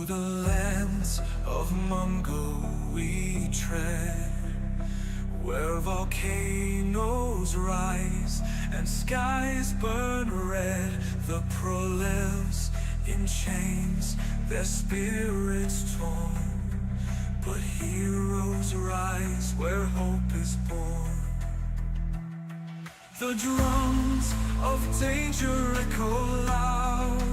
Through the lands of Mongo we tread, where volcanoes rise and skies burn red. The prolets in chains, their spirits torn, but heroes rise where hope is born. The drums of danger echo loud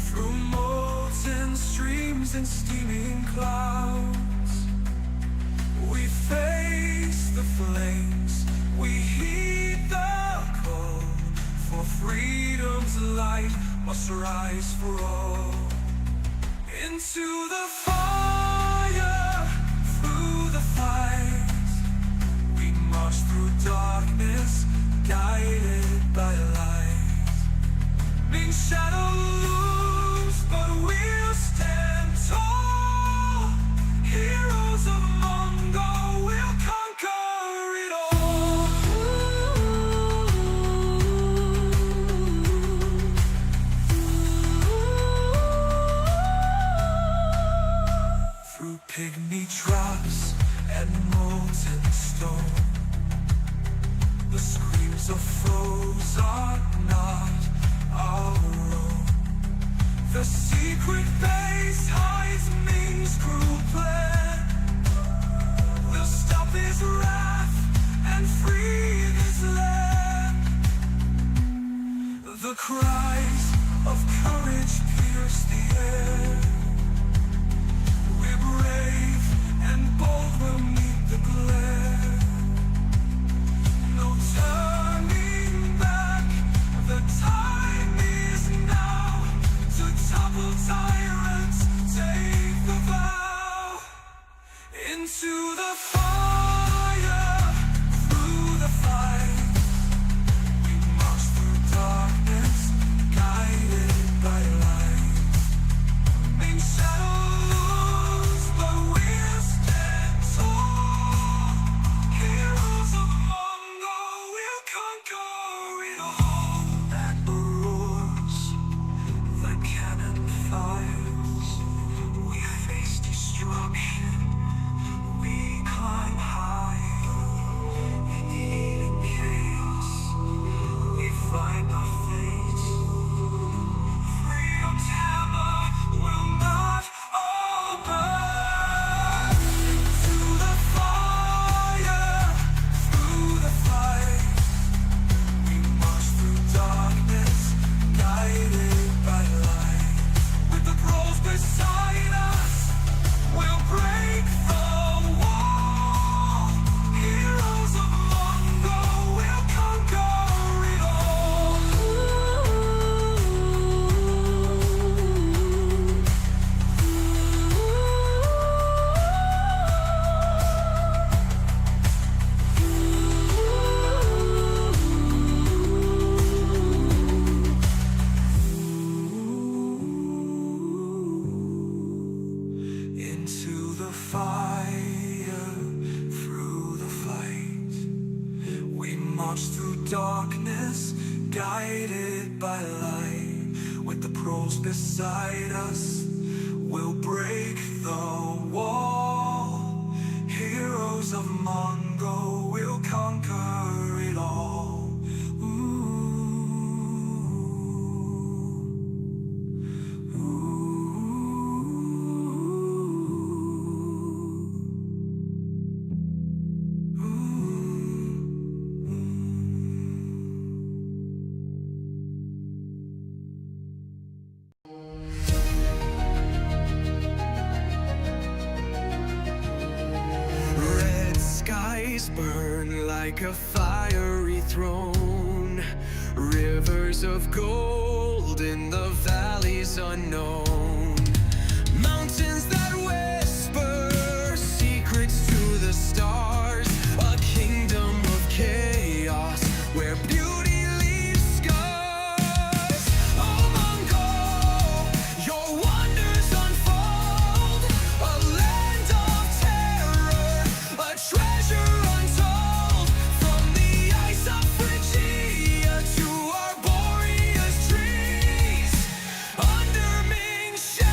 through molten streams and steaming clouds. We face the flames, we heed the call, for freedom's light must rise for all. Into the fire, through the fight, we march through darkness, guided by light. Being shadow looms, but we'll stand tall. Heroes of Mongo will conquer it all. Through pygmy traps and molten stone, the screams of foes are not our own. The secret base hides Ming's cruel plan. We'll stop his wrath and free this land. The cries of courage pierce the air. We're brave and bold, we'll meet the glare. No turning back, the time is now to topple tyrants, take the vow. Into the fire, through the fight, we march through darkness, guided by light. Being shadows, but we'll stand tall. Heroes of Mongo will conquer it all. That roars, the cannon fires. We face destruction, we climb high. In the eating chaos, we find our fate. Freedom's hammer will not burn. Through the fire, through the fight, we march through darkness, guided by light. With the pros beside us, we'll break the wall. Heroes of Mongo will conquer it all. Into the fire, through the fight, we march through darkness, guided by light. With the pros beside us, we'll break the wall. Heroes of Mongo will conquer it all. Red skies burn like a fiery throne. Rivers of gold in the valleys unknown. Mountains that whisper secrets to the stars. A kingdom of chaos where beauty leaves scars. Oh Mongo, your wonders unfold. A land of terror, a treasure untold. From the ice of Phrygia to Arborians trees, under Ming shadow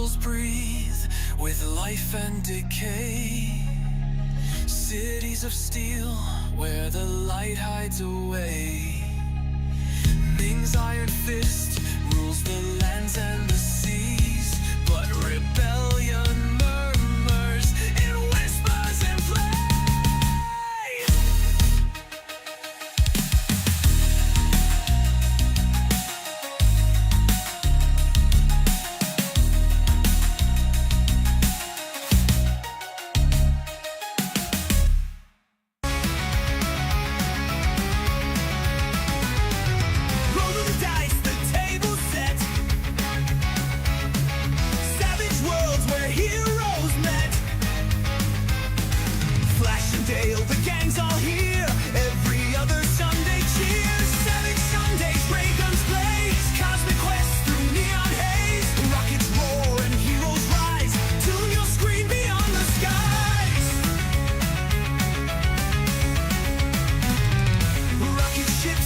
portals breathe with life and decay. Cities of steel where the light hides away. Ming's iron fist rules the lands and the seas, but rebellion murmurs in whispers and play.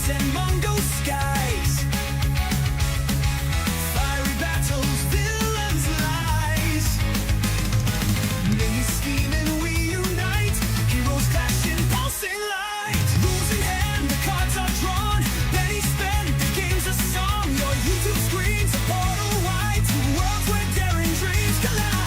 And Mongo skies, fiery battles, villains' lies. Many scheming, we unite. Heroes clash in pulsing light. Rules in hand, the cards are drawn. Penny spent, the game's a song. Your YouTube screen's a portal wide to worlds where daring dreams collide.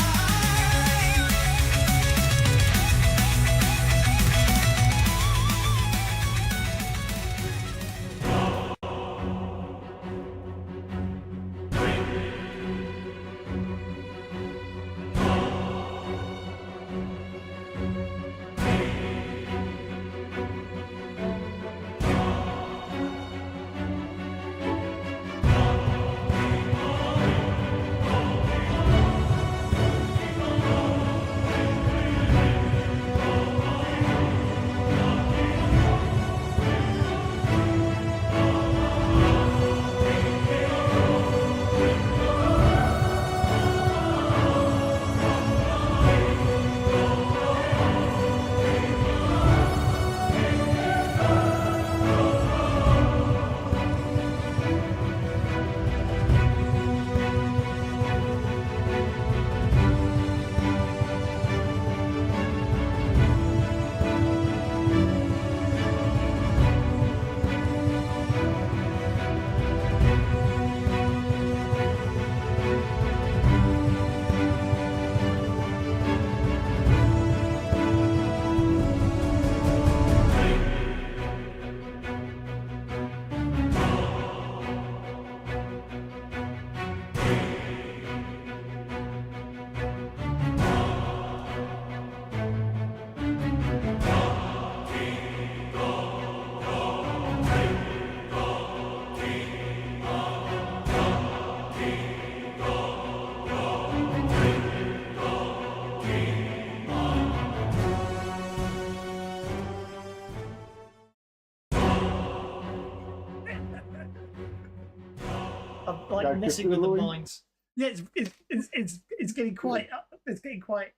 I'm like messing with the minds. Yeah, it's getting quite. It's getting quite.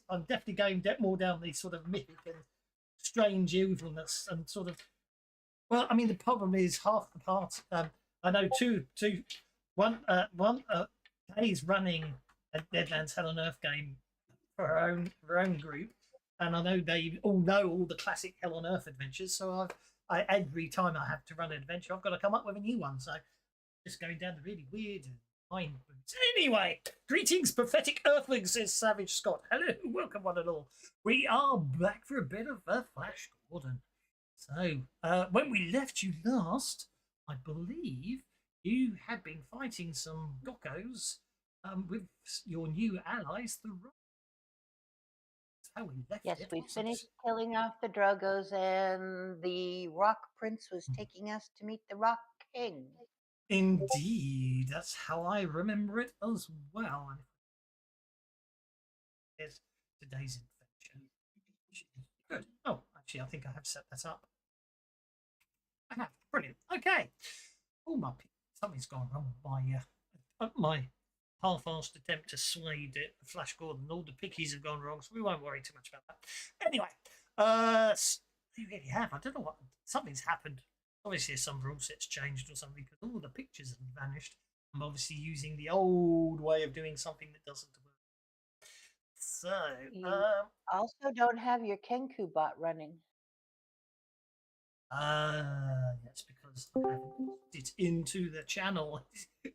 I'm definitely going more down these sort of mythic and strange evilness and sort of. Well, I mean, the problem is half the part. I know one. Kay's running a Deadlands Hell on Earth game for her own group, and I know they all know all the classic Hell on Earth adventures. So every time I have to run an adventure, I've got to come up with a new one. So just going down the really weird mind routes. Anyway, greetings, pathetic earthlings, says Savage Scott. Hello, welcome one and all. We are back for a bit of a Flash Gordon. So, when we left you last, I believe you had been fighting some Gokkos with your new allies, the Rock. That's how we left Yes, it. we finished killing off the Dragos, and the Rock Prince was taking us to meet the Rock King. Indeed, that's how I remember it as well. And here's today's adventure. Good. Oh, actually, I think I have set that up. I have. Brilliant. Okay. Oh, something's gone wrong with my half-assed attempt to sway the Flash Gordon. All the pickies have gone wrong, so we won't worry too much about that. Anyway, we really have. I don't know what. Something's happened. Obviously, some rule set's changed or something because all the pictures have vanished. I'm obviously using the old way of doing something that doesn't work. So, You also don't have your Kenku bot running. that's because I haven't put it into the channel.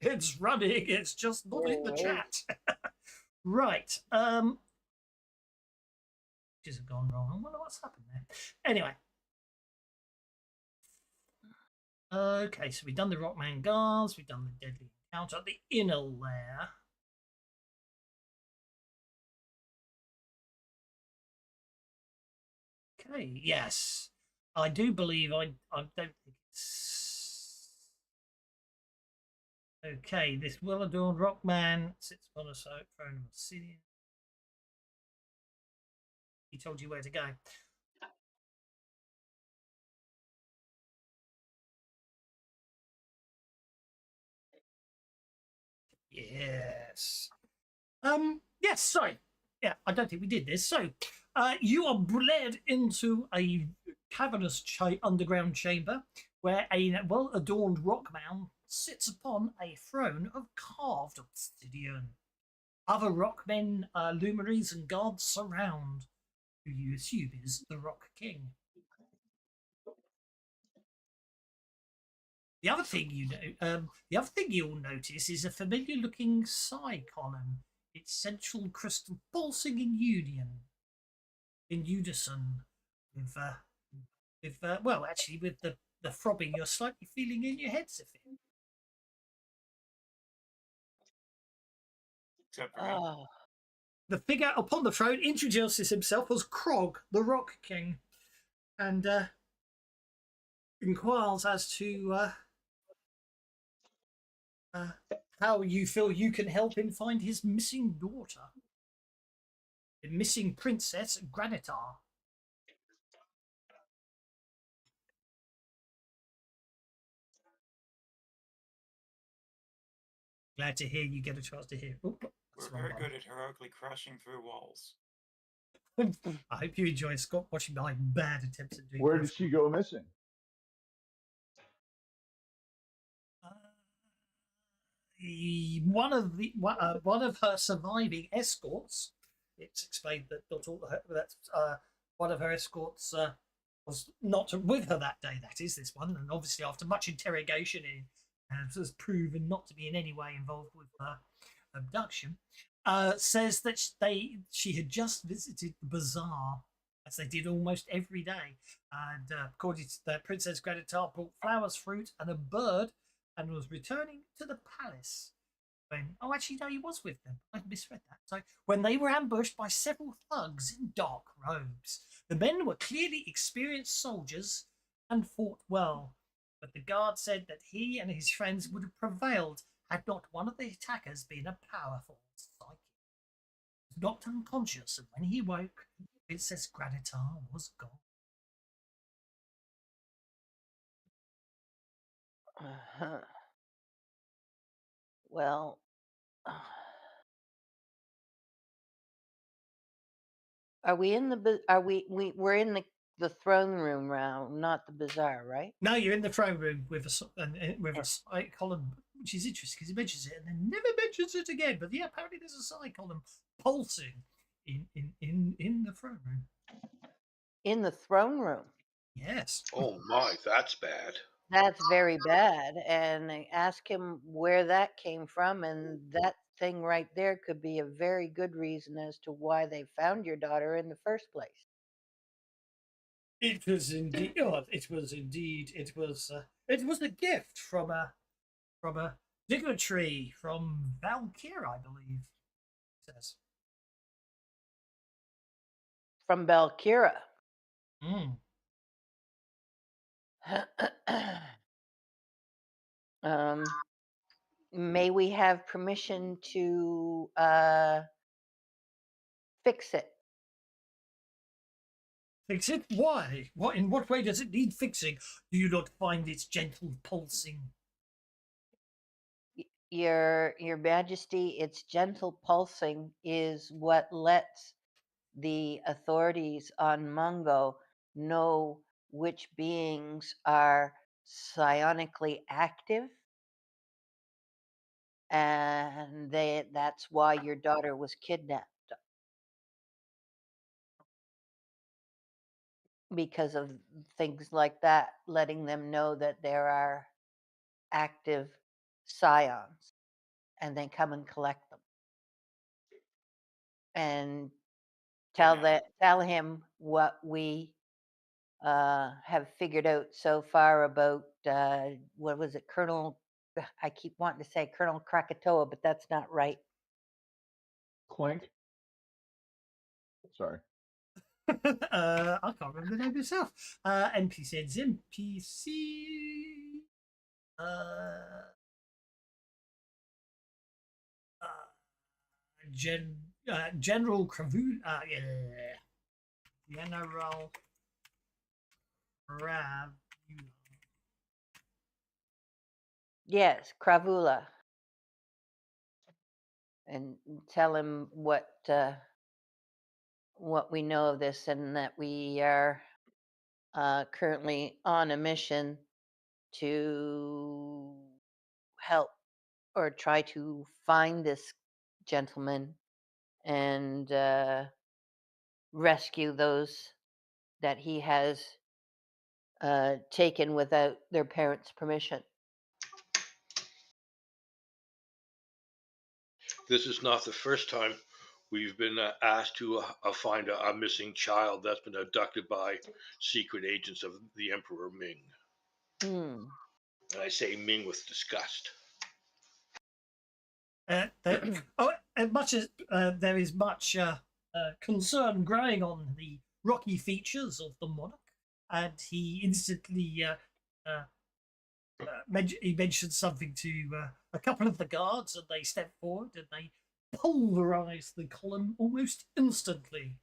It's running, it's just not in the chat. Right. Just have gone wrong. I wonder what's happened there. Anyway. Okay, so we've done the Rockman Guards, we've done the Deadly Encounter, the inner lair. Okay, yes. I do believe I don't think it's okay. This well-adorned Rockman sits upon a throne of obsidian. He told you where to go. Yes. Yes, sorry. Yeah, I don't think we did this. So, you are led into a cavernous underground chamber where a well-adorned rockman sits upon a throne of carved obsidian. Other rockmen, luminaries, and guards surround, who you assume is the Rock King. The other thing you'll notice is a familiar-looking psi column. Its central crystal pulsing in unison with well, actually, with the throbbing you're slightly feeling in your head, Sophia. Except for me. Oh, The figure upon the throne introduces himself as Krog, the Rock King, and inquires as to how you feel you can help him find his missing daughter, the missing princess Granitar. Glad to hear you get a chance to hear. Oh, We're very good at heroically crashing through walls. I hope you enjoy Scott watching my bad attempts at doing. Where did she go missing? One of her surviving escorts. It's explained that one of her escorts was not with her that day. That is this one, and obviously after much interrogation, it has proven not to be in any way involved with abduction. Says that she had just visited the bazaar, as they did almost every day, and according to the Princess Granitar, brought flowers, fruit, and a bird, and was returning to the palace when, oh, actually, no, he was with them. I misread that. So, when they were ambushed by several thugs in dark robes, the men were clearly experienced soldiers and fought well. But the guard said that he and his friends would have prevailed had not one of the attackers been a powerful psychic. He was knocked unconscious, and when he woke, Princess Granitar was gone. well, are we in the? Are we're in the throne room round, not the bazaar, right? No, you're in the throne room with a side column, which is interesting because he mentions it and then never mentions it again. But yeah, apparently there's a side column pulsing in the throne room. In the throne room. Yes. Oh my, that's bad. That's very bad. And I ask him where that came from, and that thing right there could be a very good reason as to why they found your daughter in the first place. It was indeed. Oh, it was indeed. It was a gift from a dignitary from Valkyria, I believe. It says. From Valkyria. Mm. May we have permission to fix it? Fix it? Why? What? In what way does it need fixing? Do you not find its gentle pulsing? Your Majesty, its gentle pulsing is what lets the authorities on Mongo know which beings are psionically active and that's why your daughter was kidnapped, because of things like that, letting them know that there are active scions, and then come and collect them and tell him what we have figured out so far about what was it, Colonel? I keep wanting to say Colonel Krakatoa, but that's not right. Clank. Sorry. I can't remember the name myself. NPCs. NPC. General Cravu. Yeah. General Cravu. Yes, Kravula, and tell him what we know of this, and that we are currently on a mission to help or try to find this gentleman and rescue those that he has taken without their parents' permission. This is not the first time we've been asked to find a missing child that's been abducted by secret agents of the Emperor Ming. Hmm. And I say Ming with disgust. As much as there is much concern growing on the rocky features of the monarch, and he instantly he mentioned something to a couple of the guards, and they step forward and they pulverize the column almost instantly.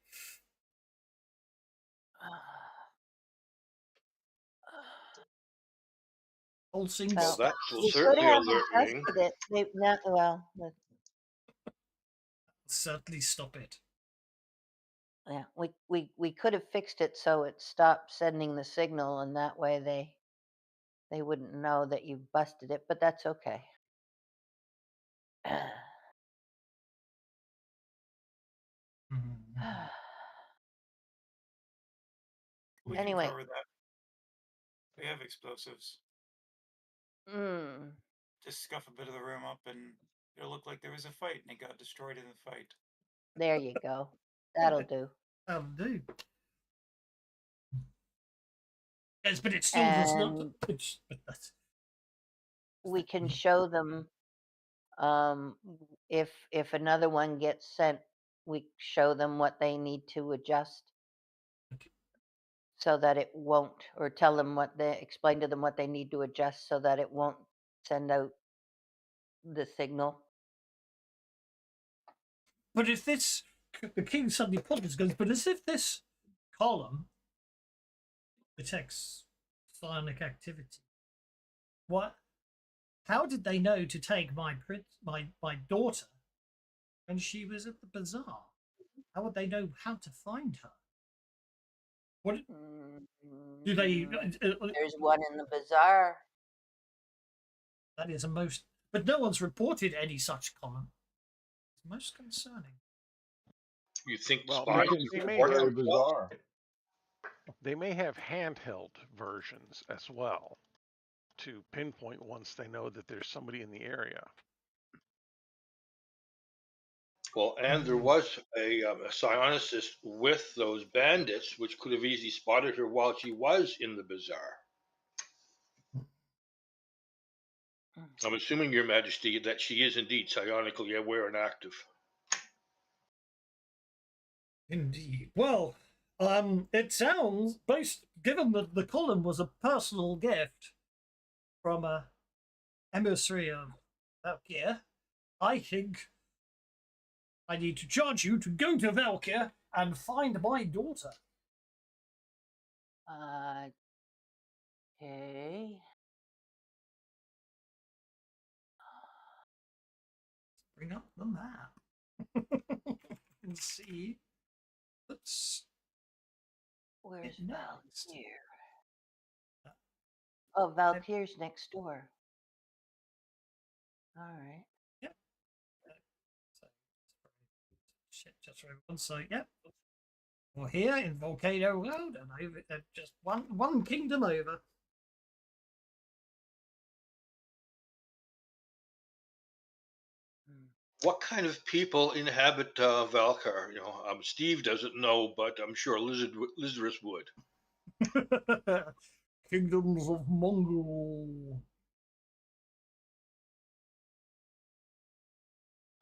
All seems Well, that will we could certainly have alert Ming. tested it. certainly stop it. Yeah, we could have fixed it so it stopped sending the signal, and that way they wouldn't know that you busted it, but that's okay. We Anyway. can cover that. We have explosives. Mm, Just scuff a bit of the room up, and it'll look like there was a fight, and it got destroyed in the fight. there you go. That'll do. That'll do. Yes, but it still does not. And we can show them if another one gets sent, we show them what they need to adjust so that it won't, or tell them explain to them what they need to adjust so that it won't send out the signal. But if this, the king suddenly pauses, goes, but as if this column detects psionic activity, what? How did they know to take my daughter when she was at the bazaar? How would they know how to find her? What do they? There's one in the bazaar. That is a most, but no one's reported any such column. It's most concerning. You think Well, spies they may report have themselves? bizarre. They may have handheld versions as well to pinpoint once they know that there's somebody in the area. Well, and there was a psionicist with those bandits, which could have easily spotted her while she was in the bazaar. I'm assuming, Your Majesty, that she is indeed psionically aware and active. Indeed. Well, it sounds, given that the column was a personal gift from a emissary of Valkyr, I think I need to charge you to go to Valkyr and find my daughter. Okay. Bring up the map and see. Where's next. Valkyr? Oh, Valkyr's next door. All right. just for everyone. So yeah, we're here in Volcano World, and over just one kingdom over. What kind of people inhabit Valkar? Steve doesn't know, but I'm sure Lizardus would. Kingdoms of Mongo.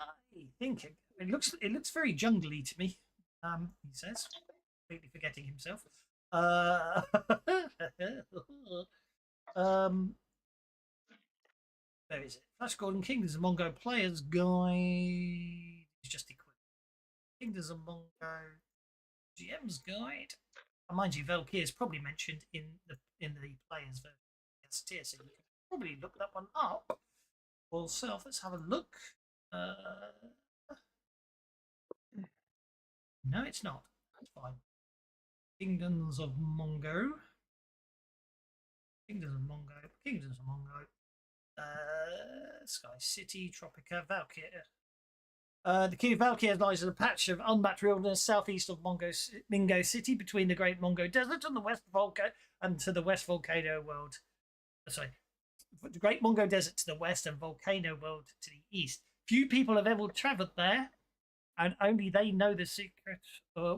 I think it looks very jungly to me. He says, completely forgetting himself. Where is it? Flash Gordon Kingdoms of Mongo Players Guide. It's just equipped. Kingdoms of Mongo GM's Guide. Mind you, Valkyrie is probably mentioned in the players version, so you can probably look that one up for yourself. Let's have a look. No, it's not. That's fine. Kingdoms of Mongo. Kingdoms of Mongo. Kingdoms of Mongo. Sky City, Tropica, Valkyrie. The King of Valkyrie lies in a patch of unmapped wilderness southeast of Mingo City, between the Great Mongo Desert and the West Volcano and to the West Volcano World. Sorry, the Great Mongo Desert to the west and Volcano World to the east. Few people have ever travelled there, and only they know the secret. Few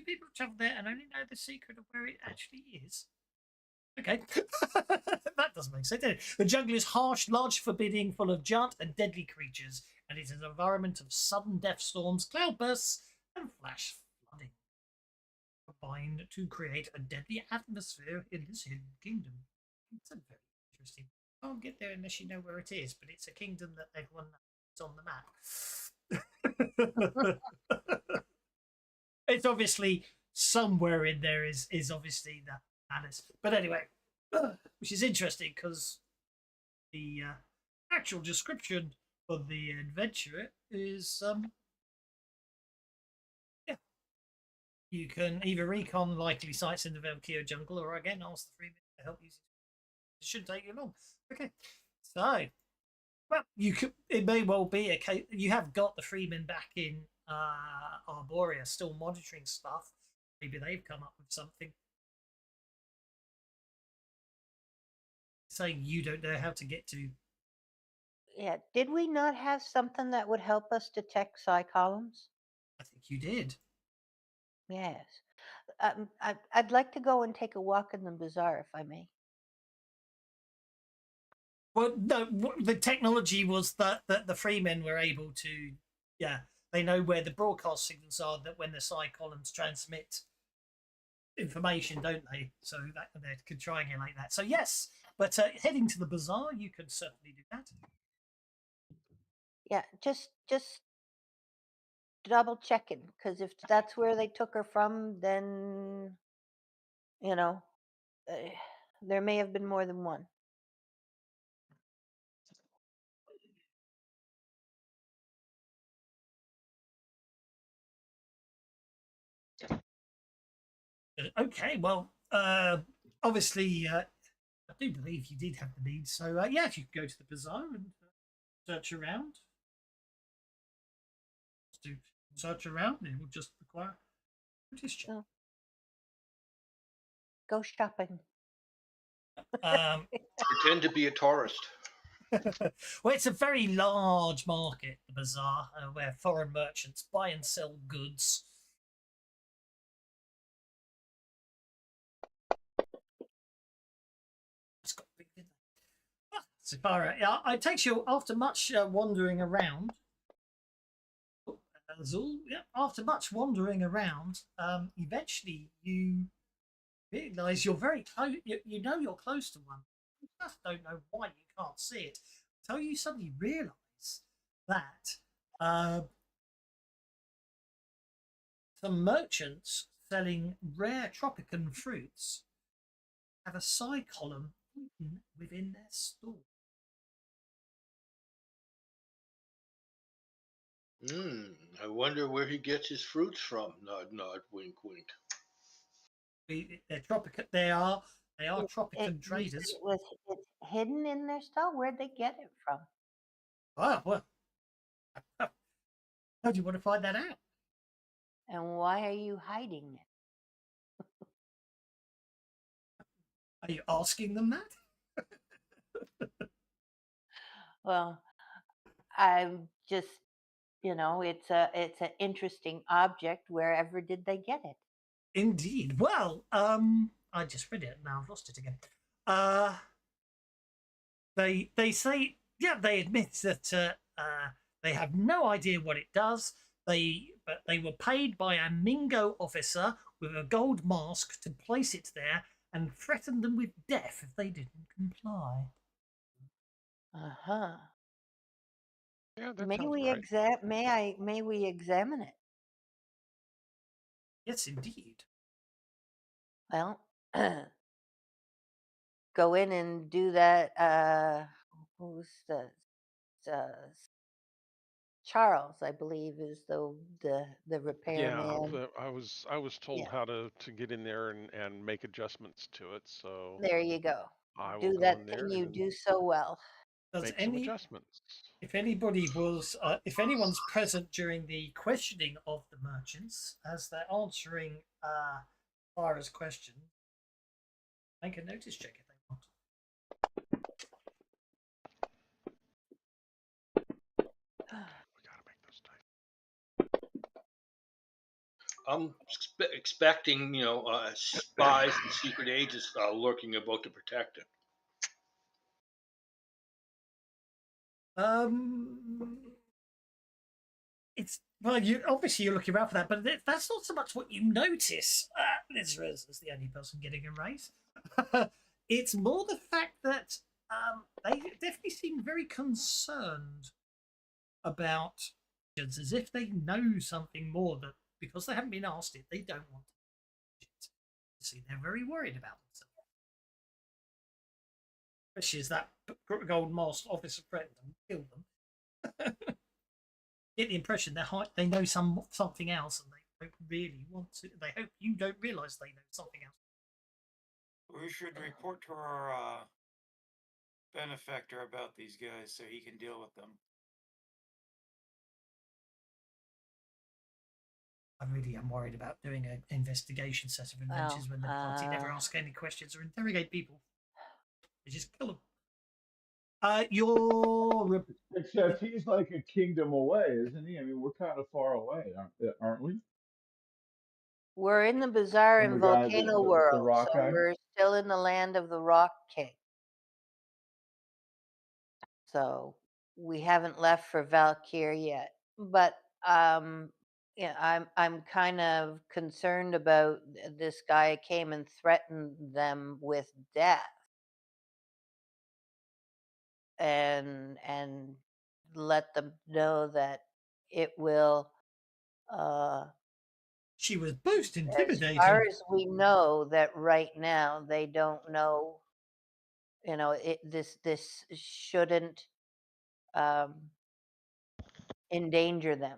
people have travelled there, and only know the secret of where it actually is. Okay, that doesn't make sense. The jungle is harsh, large, forbidding, full of giant and deadly creatures, and it is an environment of sudden death storms, cloudbursts, and flash flooding, combined to create a deadly atmosphere in this hidden kingdom. It's very interesting. You can't get there unless you know where it is, but it's a kingdom that everyone knows on the map. It's obviously somewhere in there is obviously that Alice. But anyway, which is interesting because the actual description of the adventure is you can either recon likely sites in the Valkyrie jungle or again ask the Freemen to help you. It shouldn't take you long. Okay, so well, it may well be a case you have got the Freemen back in Arboria still monitoring stuff. Maybe they've come up with something. Saying you don't know how to get to. Yeah, did we not have something that would help us detect psi columns? I think you did. Yes. I'd like to go and take a walk in the bazaar, if I may. Well, no, the technology was that the Freemen were able to, they know where the broadcast signals are, that when the psi columns transmit information, don't they? So that they could triangulate that. So yes, but heading to the bazaar, you can certainly do that. Yeah, just double checking, because if that's where they took her from, then there may have been more than one. Okay, well, obviously, I do believe you did have the need. So if you could go to the bazaar and search around. To search around, it will just require British check. Oh. Go shopping. Pretend to be a tourist. Well, it's a very large market, the bazaar, where foreign merchants buy and sell goods. Safara, it takes you after much wandering around. After much wandering around, eventually you realise you're very close. You know you're close to one. You just don't know why you can't see it. Until you suddenly realise that some merchants selling rare tropican fruits have a psi column within their store. I wonder where he gets his fruits from. Nod, nod, wink, wink. They're tropical. They are tropican traders. It's hidden in their store. Where'd they get it from? Oh well. How do you want to find that out? And why are you hiding it? Are you asking them that? Well, I'm just, it's an interesting object. Wherever did they get it? Indeed. Well, I just read it. Now I've lost it again. They say, yeah, they admit that they have no idea what it does. But they were paid by a Mingo officer with a gold mask to place it there and threatened them with death if they didn't comply. Uh-huh. Yeah, that May sounds we right. may we examine it? Yes, indeed. Well, go in and do that. Who's uh, Charles, I believe, is the Yeah, repairman. I was told Yeah, how to get in there and make adjustments to it, so there you go. I will Do go that in thing there you and do so well. Does make some adjustments. if anybody was, if anyone's present during the questioning of the merchants as they're answering Clara's question, make a notice check if they want. We gotta make those types. I'm expecting, spies and secret agents lurking about to protect it. It's well, you obviously you're looking around for that, but that's not so much what you notice. Liz is the only person getting a raise. It's more the fact that they definitely seem very concerned about as if they know something more that because they haven't been asked it, they don't want it. See, they're very worried about themselves. Especially as that gold masked officer threatened them, killed them. Get the impression they know something else, and they don't really want to. They hope you don't realise they know something else. We should report to our benefactor about these guys so he can deal with them. I really am worried about doing an investigation set of adventures when the party never ask any questions or interrogate people. They just kill them. Except he's like a kingdom away, isn't he? I mean, we're kind of far away, aren't we? We're in the Bazaar From and the guy, Volcano the world, rock so guy. we're still in the land of the Rock King. So we haven't left for Valkyr yet. But yeah, I'm kind of concerned about this guy came and threatened them with death. And let them know that it will She was most as intimidating. far as we know that right now they don't know, this shouldn't endanger them.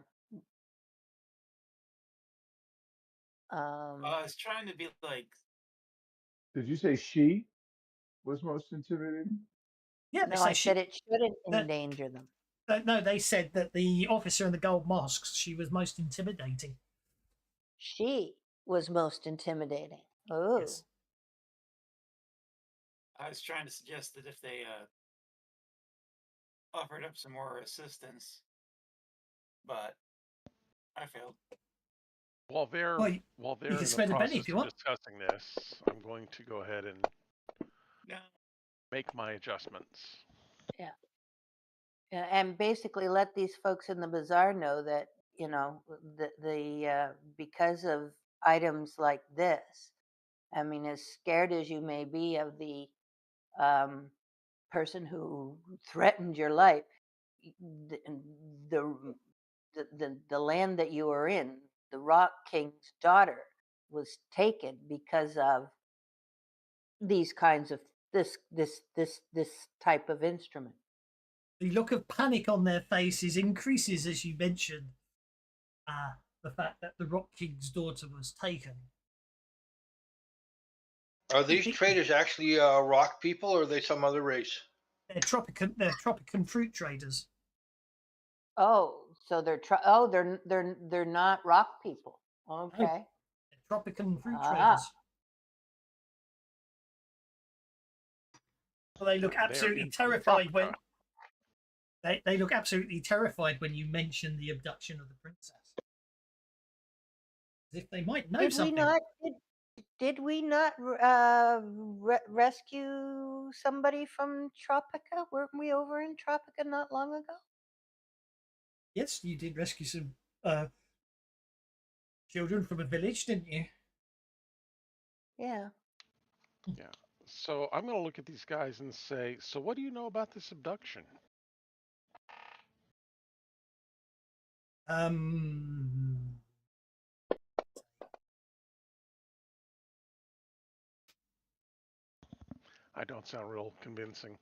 I was trying to be like, Did you say she was most intimidating? Yeah, they No, say I said it shouldn't that, endanger them. no, they said that the officer in the gold masks, she was most intimidating. She was most intimidating. Oh, Yes. I was trying to suggest that if they offered up some more assistance, but I failed. While they're Well, you in can the spend a penny process if you of want. discussing this, I'm going to go ahead and No. make my adjustments. yeah. And basically let these folks in the bazaar know that the because of items like this. I mean, as scared as you may be of the person who threatened your life, the, the land that you are in, the Rock King's daughter, was taken because of these kinds of this type of instrument. The look of panic on their faces increases as you mention the fact that the Rock King's daughter was taken. Are these traders actually rock people, or are they some other race? They're Tropican fruit traders. Oh, So they're they're not rock people. Okay. Tropican fruit Ah. traders. Well, they look They're absolutely in terrified when Tropica. they look absolutely terrified when you mention the abduction of the princess. As if they might know something. Did we not rescue somebody from Tropica? Weren't we over in Tropica not long ago? Yes, you did rescue some children from a village, didn't you? Yeah. Yeah. So I'm going to look at these guys and say, so what do you know about this abduction? I don't sound real convincing.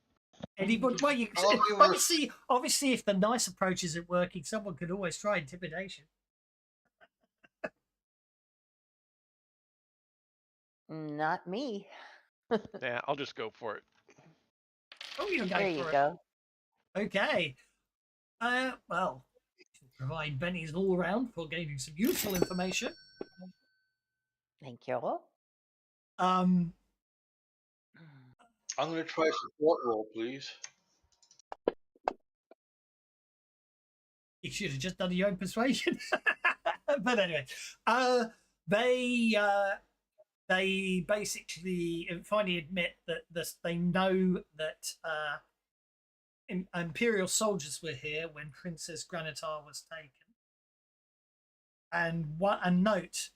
Anybody? Well, you All we were- obviously, if the nice approach isn't working, someone could always try intimidation. Not me. Yeah, I'll just go for it. Oh, you're There going you for it. go. Okay. Well, provide Benny's all around for gaining some useful information. Thank you. Um, I'm going to try support roll, please. you should have just done your own persuasion. But anyway, they basically finally admit that they know that Imperial soldiers were here when Princess Granitar was taken, and note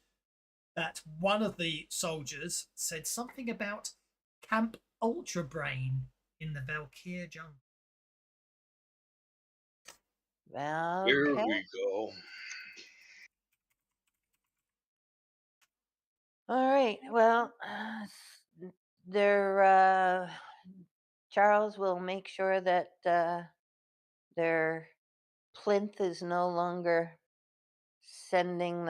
that one of the soldiers said something about Camp Ultra Brain in the Valkyr jungle. Here Okay. we go. All right. Well, they're Charles will make sure that their plinth is no longer sending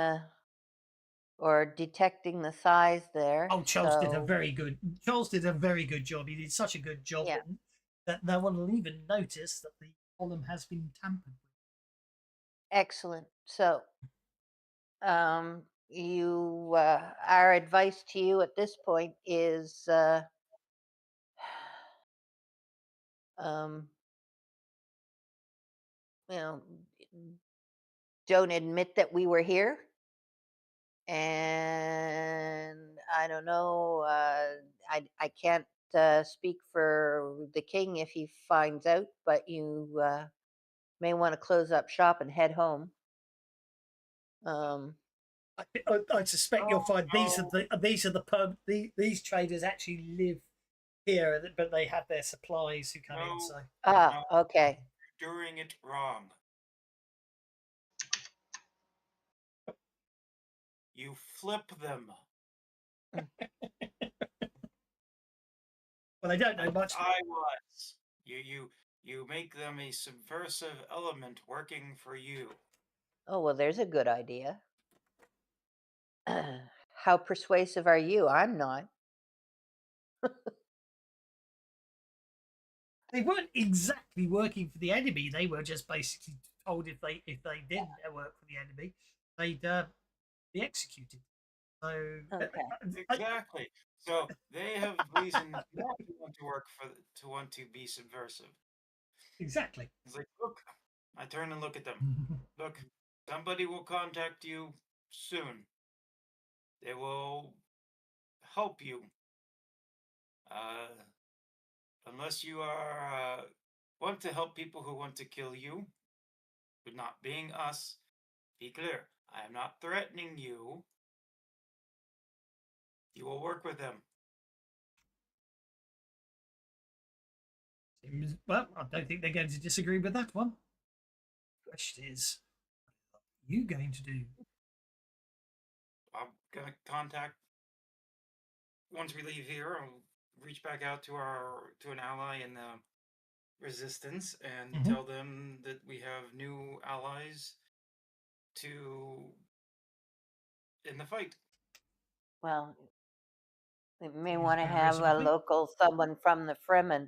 or detecting the size there. Oh, Charles did a so- very good. Charles did a very good job. He did such a good job Yeah. that no one will even notice that the column has been tampered with. Excellent. So, you our advice to you at this point is you know, don't admit that we were here. And I don't know, I can't speak for the king if he finds out, but you may want to close up shop and head home. I suspect you'll find these are these traders actually live here, but they have their supplies who come in. So Okay. You're doing it wrong. You flip them. Well, I don't know much. I was. You make them a subversive element working for you. Oh, well, there's a good idea. How persuasive are you? I'm not. They weren't exactly working for the enemy. They were just basically told if they didn't work for the enemy, they'd be executed. So Okay. Exactly. So they have reason not to want to work to want to be subversive. Exactly. It's like, look, I turn and look at them. Look, somebody will contact you soon. They will help you. Unless you are want to help people who want to kill you, but not being us, be clear. I am not threatening you. You will work with them. Well, I don't think they're going to disagree with that one. The question is, what are you going to do? I'm gonna contact once we leave here. I'll reach back out to an ally in the resistance and tell them that we have new allies in the fight. Well, we may Seems want to very have a reasonable. local someone from the Fremen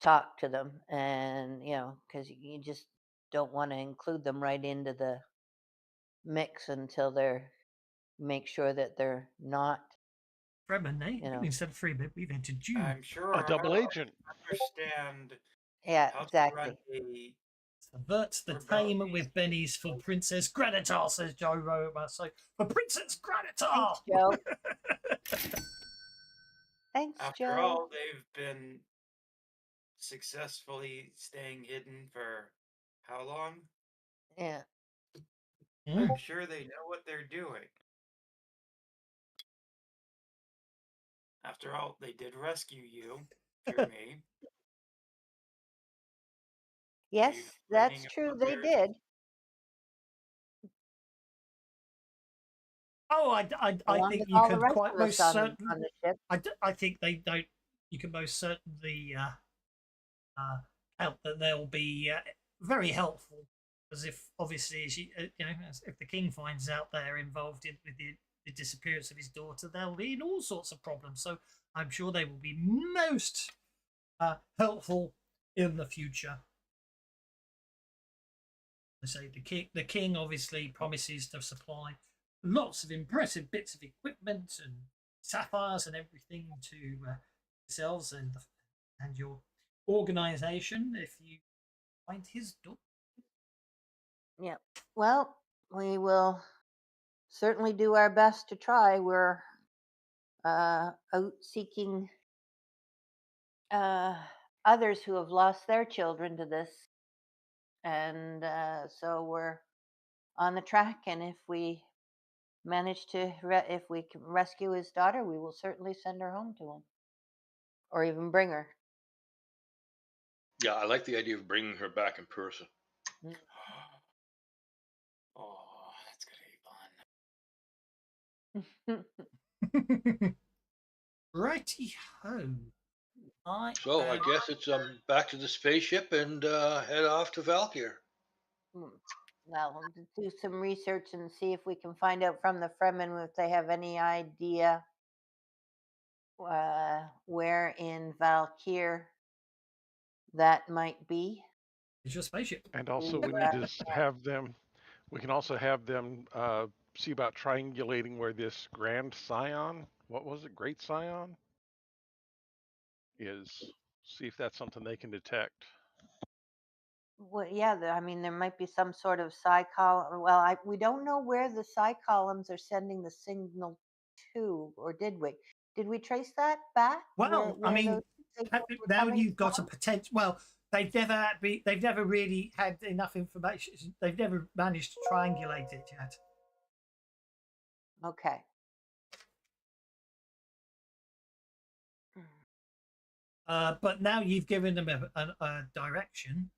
talk to them, and because you just don't want to include them right into the mix until they're make sure that they're not, Fremen, eh? you know. Instead of Freemen, we've entered June. I'm sure A double I agent. understand Yeah, how to exactly. run a Avert the rebellion. tame with bennies for Princess Granitar, says Joe Roma. So, for Princess Granitar! Thanks, Joe. Thanks, After Joe. all, they've been successfully staying hidden for how long? Yeah. I'm sure they know what they're doing. After all, they did rescue you through me. Yes, You that's bringing true. up They their- did. Oh, I Along think with you all the could rest quite of most us certain. on the ship. I think they don't. You can most certainly count that they'll be very helpful, because if obviously, as if the king finds out they're involved with the disappearance of his daughter, they'll be in all sorts of problems. So I'm sure they will be most helpful in the future. I say the king obviously promises to supply lots of impressive bits of equipment and sapphires and everything to yourselves and your organization if you find his daughter. Yeah. Well, we will certainly do our best to try. We're out seeking others who have lost their children to this, and so we're on the track. And if we manage to, if we can rescue his daughter, we will certainly send her home to him, or even bring her. Yeah, I like the idea of bringing her back in person. Oh, that's gonna be fun. Righty ho. So I guess it's back to the spaceship and head off to Valkyr. Well, we'll do some research and see if we can find out from the Fremen if they have any idea where in Valkyr that might be. It's your spaceship. And also, we need to have them. We can also have them see about triangulating where this Grand Scion, what was it, Great Scion, is. See if that's something they can detect. Well, yeah, I mean, there might be some sort of psi column. Well, we don't know where the psi columns are sending the signal to, or did we? Did we trace that back? Well, I mean, those signals were now coming you've got a from? potential. Well, they've never really had enough information. They've never managed to triangulate it yet. Okay. But now you've given them a direction.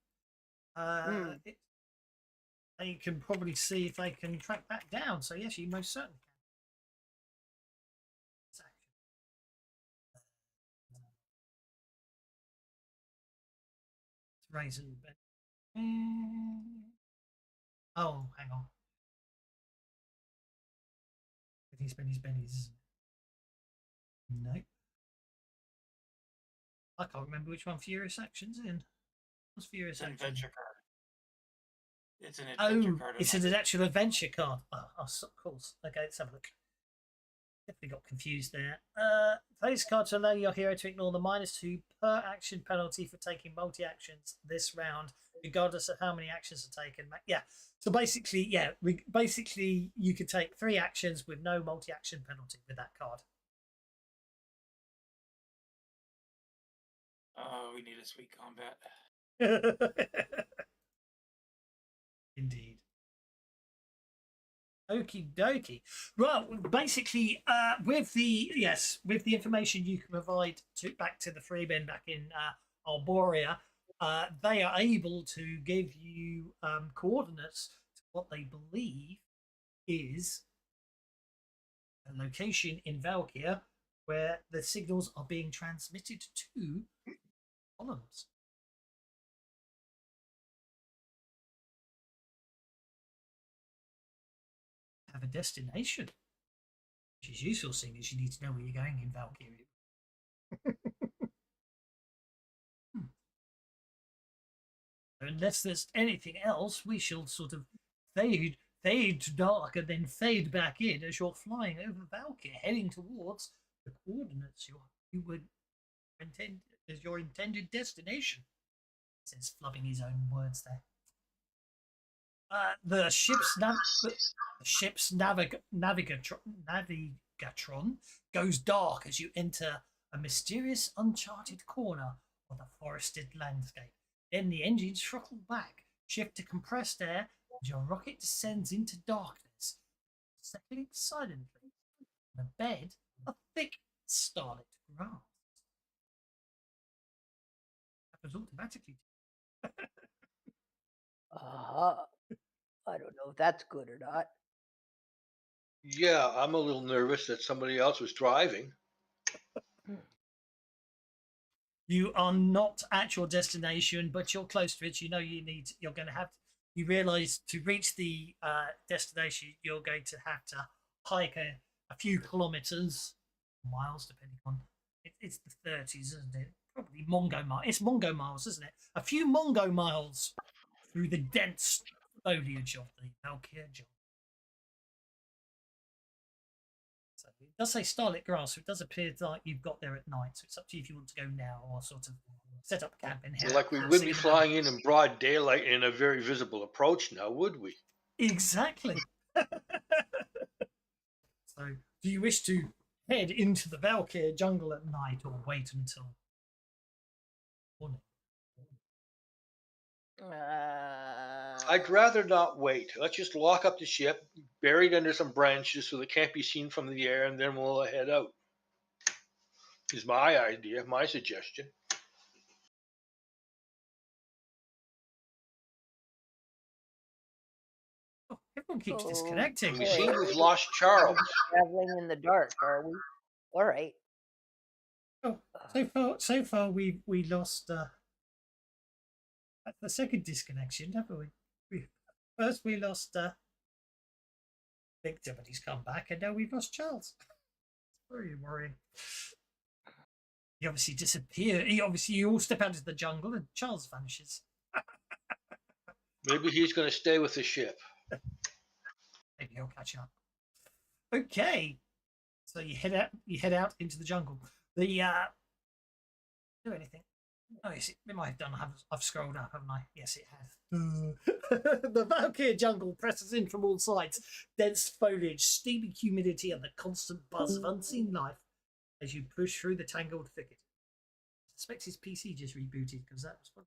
They can probably see if they can track that down. So yes, you most certainly can. Raisin. Oh, hang on. Bennies. Nope. I can't remember which one Furious Action's in. What's Furious It's an Action? adventure card. It's an adventure card. It's an actual adventure card. Oh, of course. Okay, let's have a look. Definitely got confused there. Play this card to allow your hero to ignore the -2 per action penalty for taking multi-actions this round, regardless of how many actions are taken. Yeah. So basically, basically you could take 3 actions with no multi-action penalty with that card. Oh, we need a sweet combat. Indeed. Okie dokie. Well, basically, with the information you can provide back to the Freemen back in Arboria, they are able to give you coordinates to what they believe is a location in Valkyr where the signals are being transmitted to columns. Have a destination, which is useful, seeing as you need to know where you're going in Valkyrie. Unless there's anything else, we shall sort of fade to dark and then fade back in as you're flying over Valkyr, heading towards the coordinates you would intend as your intended destination. Says flubbing his own words there. The ship's navigatron goes dark as you enter a mysterious, uncharted corner of the forested landscape. Then the engines throttle back, shift to compressed air, and your rocket descends into darkness, settling silently on a bed of thick starlit grass. That was automatically. I don't know if that's good or not. Yeah, I'm a little nervous that somebody else was driving. You are not at your destination, but you're close to it. You know you realize to reach the destination, you're going to have to hike a few kilometers, miles, depending on it's the 30s, isn't it? Probably Mongo miles. It's Mongo miles, isn't it? A few Mongo miles through the dense foliage of the Valkyr jungle. So it does say starlit grass, so it does appear like you've got there at night. So it's up to you if you want to go now or sort of set up camp in here. Like we wouldn't be flying in broad daylight in a very visible approach now, would we? Exactly. So do you wish to head into the Valkyr jungle at night or wait until morning? I'd rather not wait. Let's just lock up the ship, buried under some branches so it can't be seen from the air, and then we'll head out. Is my idea, my suggestion. Oh, everyone keeps disconnecting. We seem we've lost Charles. Traveling in the dark, are we? All right. Oh, so far we lost. That's the second disconnection, haven't we? First we lost Victor, but he's come back, and now we've lost Charles. It's very worrying. He obviously disappeared. You all step out into the jungle, and Charles vanishes. Maybe he's going to stay with the ship. Maybe he'll catch up. Okay, so you head out into the jungle. Do anything? Oh, yes, it might have done. I've scrolled up, haven't I? Yes, it has. The Valkyr jungle presses in from all sides. Dense foliage, steamy humidity, and the constant buzz of unseen life as you push through the tangled thicket. I suspect his PC just rebooted because that was fun.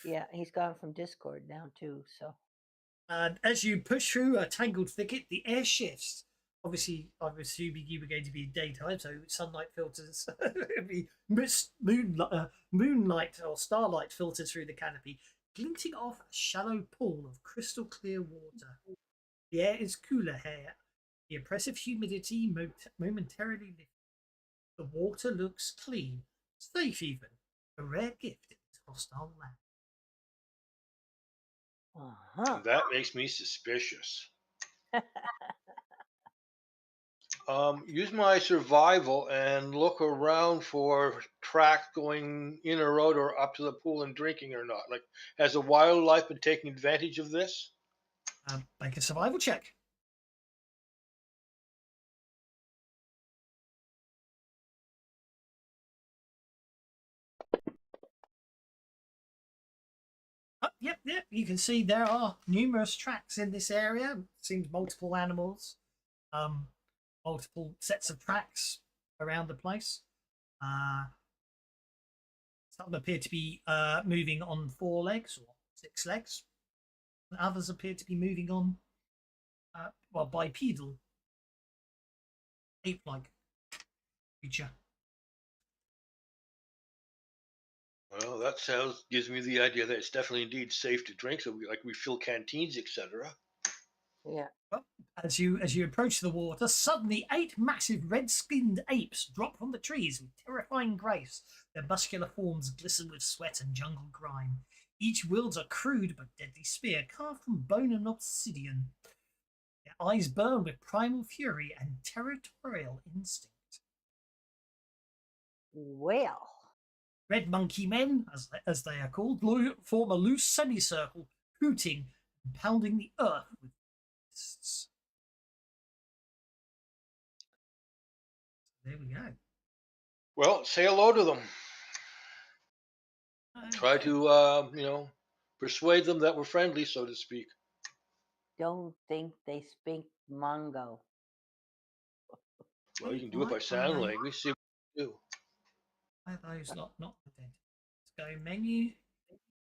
Yeah, he's gone from Discord now too. So, as you push through a tangled thicket, the air shifts. Obviously, I'm assuming you were going to be in daytime, so sunlight filters, be moonlight or starlight filters through the canopy, glinting off a shallow pool of crystal clear water. The air is cooler here. The oppressive humidity momentarily lifts. The water looks clean, safe even, a rare gift in this hostile land. That makes me suspicious. Use my survival and look around for tracks going in or out or up to the pool and drinking or not. Like, has the wildlife been taking advantage of this? Make a survival check. Yep. You can see there are numerous tracks in this area. Seems multiple animals. Multiple sets of tracks around the place. Some appear to be moving on 4 legs or 6 legs. And others appear to be moving on, bipedal, ape-like creature. Well, that gives me the idea that it's definitely indeed safe to drink. So we fill canteens, etc. yeah. Well, as you approach the water, suddenly 8 massive red-skinned apes drop from the trees with terrifying grace. Their muscular forms glisten with sweat and jungle grime. Each wields a crude but deadly spear carved from bone and obsidian. Their eyes burn with primal fury and territorial instinct. Well, Red monkey men, as they are called, form a loose semicircle, hooting and pounding the earth with fists. There we go. Well, say hello to them. Try Okay. to, persuade them that we're friendly, so to speak. Don't think they speak Mongo. Well, you can do it by sign language. See what you do. Why are those not identified? Let's go menu,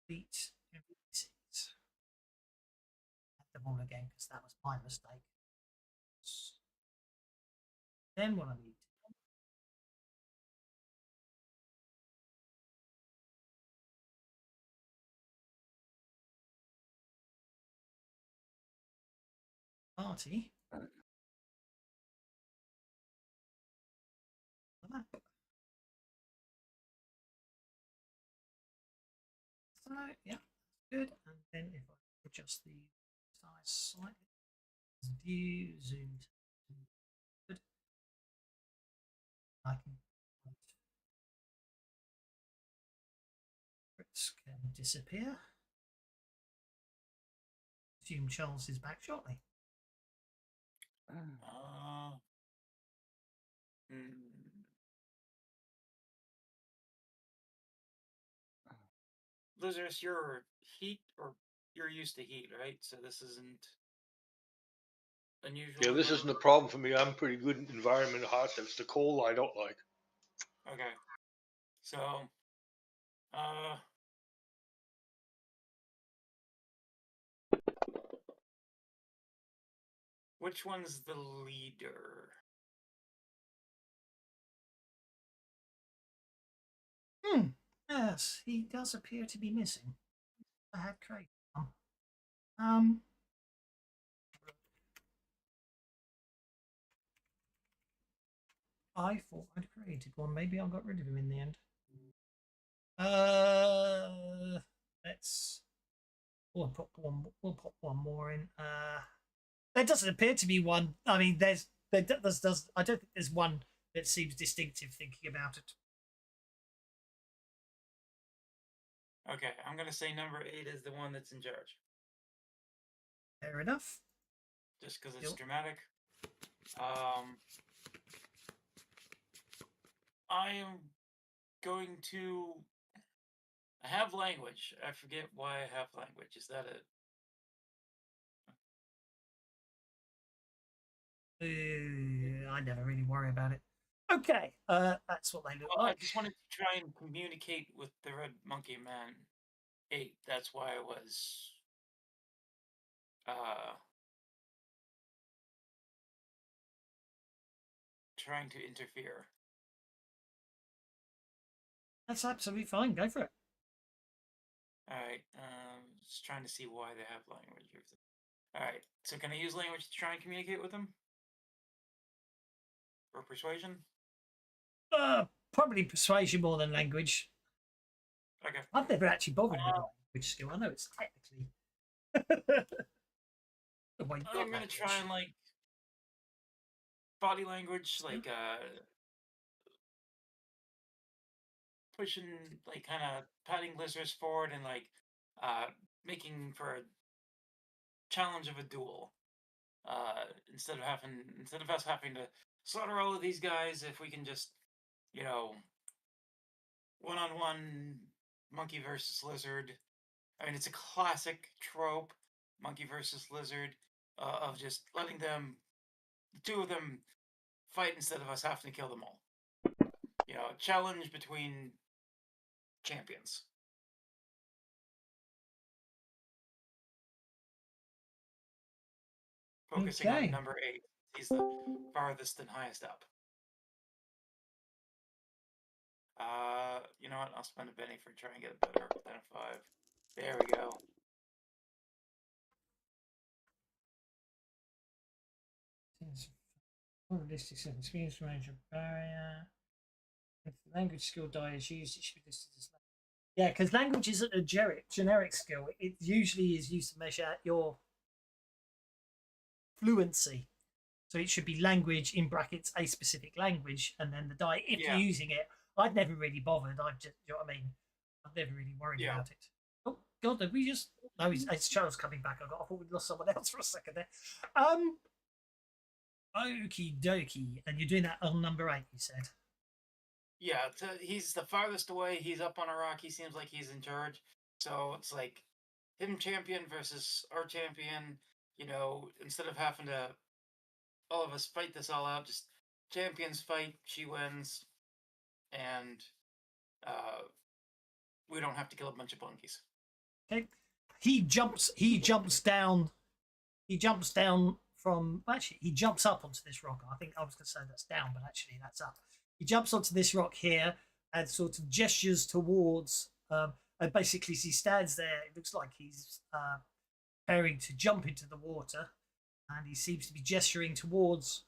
delete NPCs. Add them all again because that was my mistake. Then what I need. Party. The map. So yeah, good. And then if I adjust the size slightly, view, zoom, good. I can can disappear. Assume Charles is back shortly. Lizardus, you're heat, or you're used to heat, right? So this isn't unusual. Yeah, this isn't a problem for me. I'm pretty good in environment hot. It's the cold I don't like. Okay. So, which one's the leader? Yes, he does appear to be missing. I had created one. I thought I'd created one. Maybe I got rid of him in the end. We'll put one more in. There doesn't appear to be one. I mean, I don't think there's one that seems distinctive thinking about it. Okay, I'm gonna say number 8 is the one that's in charge. Fair enough. Just because it's dramatic. I am going to have language. I forget why I have language. Is that it? I never really worry about it. Okay, that's what they look Well, like. I just wanted to try and communicate with the Red Monkey Man 8. That's why I was trying to interfere. That's absolutely fine. Go for it. Alright, just trying to see why they have language. Alright, so can I use language to try and communicate with them? Or persuasion? Probably persuasion more than language. Okay. I've never actually bothered with language skill. I know it's technically. I'm gonna try and like body language, like pushing, like kind of patting Lizardus forward and like making for a challenge of a duel. Instead of us having to slaughter all of these guys, if we can just, one-on-one monkey versus lizard. I mean, it's a classic trope, monkey versus lizard, of just letting the two of them fight instead of us having to kill them all. A challenge between champions. Focusing on number 8. He's the farthest and highest up. You know what? I'll spend a penny for trying to get a better than a 5. There we go. Realistic experience range of barrier. If the language skill die is used, it should be listed as language. Yeah, because language isn't a generic skill. It usually is used to measure your fluency. So it should be language in brackets, a specific language, and then the die, if you're using it, I'd never really bothered. I just, you know what I mean? I've never really worried Yeah. about it. Oh God, did we just? No, it's Charles coming back. I thought we'd lost someone else for a second there. Okie dokie, and you're doing that on number 8, you said. Yeah, he's the farthest away. He's up on a rock. He seems like he's in charge. So it's like him champion versus our champion. You know, instead of having to all of us fight this all out, just champions fight. She wins, and we don't have to kill a bunch of bunkies. Okay, he jumps down. He jumps down from. Actually, he jumps up onto this rock. I think I was going to say that's down, but actually that's up. He jumps onto this rock here and sort of gestures towards. And basically, as he stands there, it looks like he's preparing to jump into the water, and he seems to be gesturing towards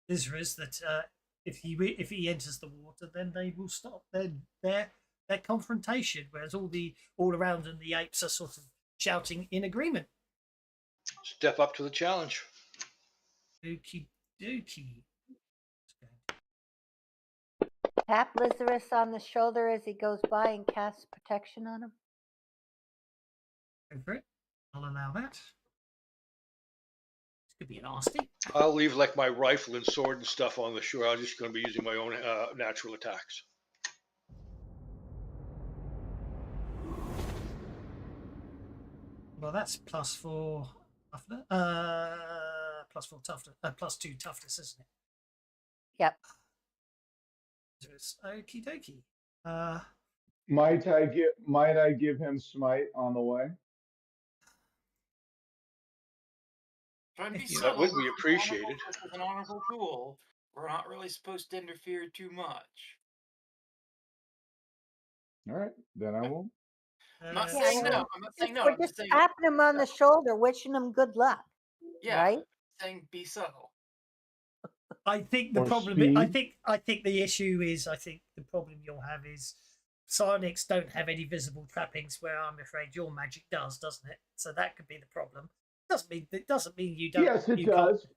Lizarus that if he enters the water, then they will stop their confrontation. Whereas all around and the apes are sort of shouting in agreement. Step up to the challenge. Okie dokie. Tap Lizarus on the shoulder as he goes by and cast protection on him. Go for it. I'll allow that. This could be nasty. I'll leave like my rifle and sword and stuff on the shore. I'm just going to be using my own natural attacks. Well, that's +4 toughness. +4 toughness. +2 toughness, isn't it? Yep. So it's okie dokie. Might I give him smite on the way? Try and be That would be subtle. appreciated. This is an honorable duel. We're not really supposed to interfere too much. All right, then I won't. I'm not Yeah, saying so- no. I'm not saying no. We're I'm just just saying, tapping him on the shoulder, wishing him good luck. yeah, Right? saying be subtle. I think the Or problem. speed. I think the issue is. I think the problem you'll have is psionics don't have any visible trappings. Where I'm afraid your magic does, doesn't it? So that could be the problem. It doesn't mean you don't. Yes, it you can't- does.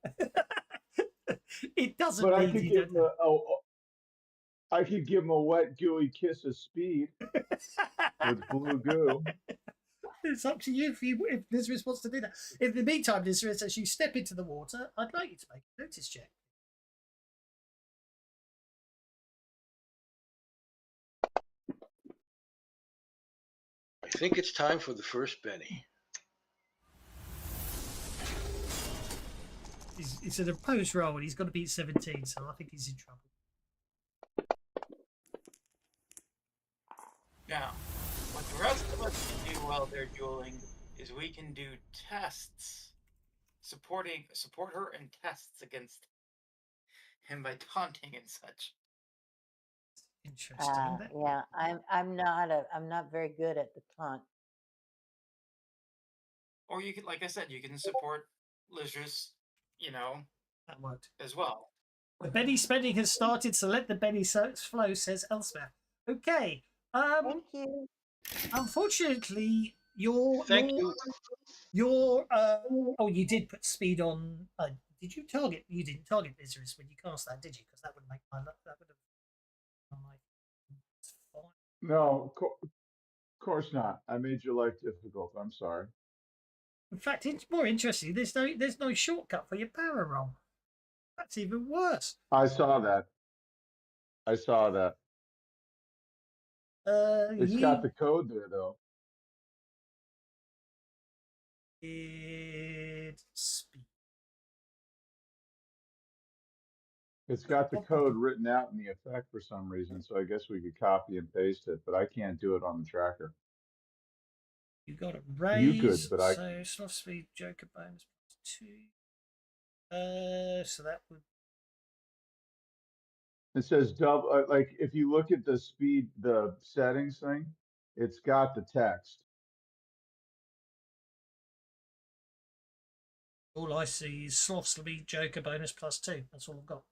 It doesn't But I mean could you give don't. him I could give him a wet, gooey kiss of speed with blue goo. It's up to you if Lizarus wants to do that. In the meantime, Lizarus, as you step into the water, I'd like you to make a notice check. I think it's time for the first Benny. It's an opposed roll, and he's got to beat 17, so I think he's in trouble. Now, what the rest of us can do while they're dueling is we can do tests, support her in tests against him by taunting and such. Interesting. Yeah, I'm not very good at the taunt. Or you could, like I said, you can support Lizarus, you know, That worked. as well. The Benny spending has started, so let the Benny flow, says Elsewhere. Okay. Thank you. Unfortunately, Thank you. oh, you did put speed on. Did you target? You didn't target Lizarus when you cast that, did you? Because that would make my luck. That would have. It's fine. No, of course not. I made your life difficult. I'm sorry. In fact, it's more interesting. There's no shortcut for your power roll. That's even worse. I saw that. It's got the code there, though. It's speed. It's got the code written out in the effect for some reason, so I guess we could copy and paste it, but I can't do it on the tracker. You got it raised. You could, but I. So slow speed, Joker bonus +2. So that would. It says double. Like if you look at the speed, the settings thing, it's got the text. All I see is sloth speed, Joker bonus +2. That's all I've got.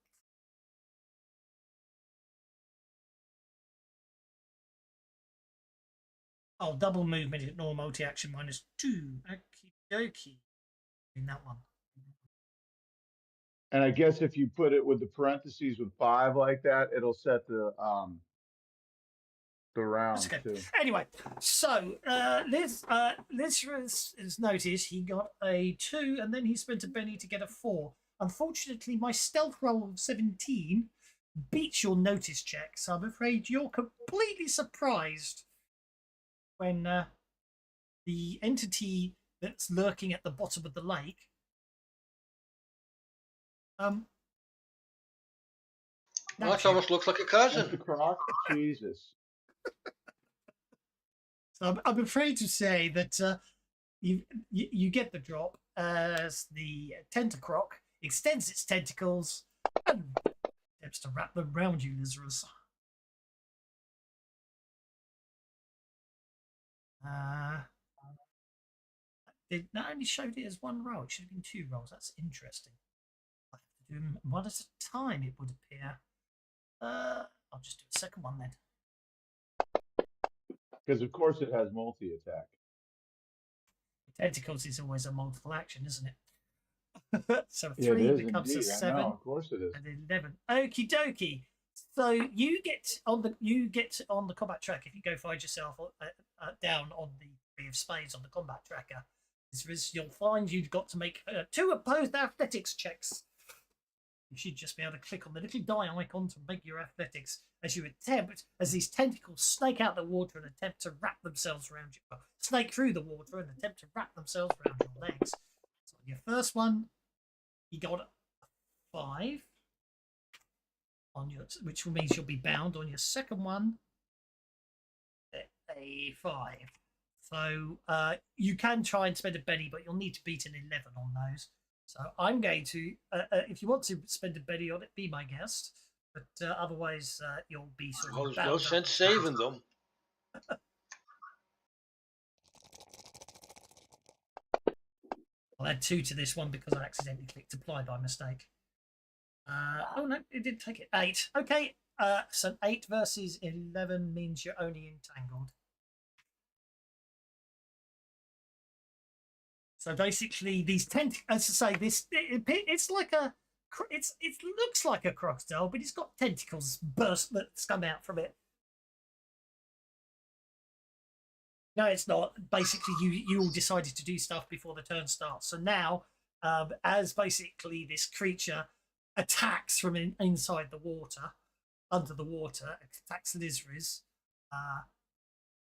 Oh, double movement, ignore multi-action -2. Okie dokie. In that one. And I guess if you put it with the parentheses with 5 like that, it'll set the The round That's okay. too. Anyway, so Liz has noticed he got a 2, and then he spent a penny to get a 4. Unfortunately, my stealth roll of 17 beats your notice check, so I'm afraid you're completely surprised when the entity that's lurking at the bottom of the lake Well, that almost looks like a cousin. Mr. Croc, Jesus. So I'm afraid to say that you get the drop as the tentacroc extends its tentacles and attempts to wrap them around you, Lizarus. It not only showed it as 1 roll, it should have been 2 rolls. That's interesting. I have to do them 1 at a time, it would appear. I'll just do a second one then. Because of course it has multi-attack. Tentacles is always a multiple action, isn't it? So Yeah, it 3 is becomes indeed. a I 7. know, of course it is. And 11. Okie dokie. So you get on the combat track if you go find yourself down on the Three of Spades on the combat tracker. You'll find you've got to make 2 opposed athletics checks. You should just be able to click on the little die icon to make your athletics as you attempt, as these tentacles snake out the water and attempt to wrap themselves around you. Well, snake through the water and attempt to wrap themselves around your legs. So your first one, you got a 5 on your, which means you'll be bound. On your second one, a 5. So you can try and spend a penny, but you'll need to beat an 11 on those. So I'm going to, if you want to spend a penny on it, be my guest. But otherwise, you'll be sort of. Well, there's no sense saving them. I'll add 2 to this one because I accidentally clicked apply by mistake. Oh no, it did take it. 8. Okay, so 8 versus 11 means you're only entangled. So basically, these as I say, it's like a, it looks like a crocodile, but it's got tentacles that's come out from it. No, it's not. Basically, you all decided to do stuff before the turn starts. So now, as basically this creature attacks from inside the water, under the water, attacks Lizriz,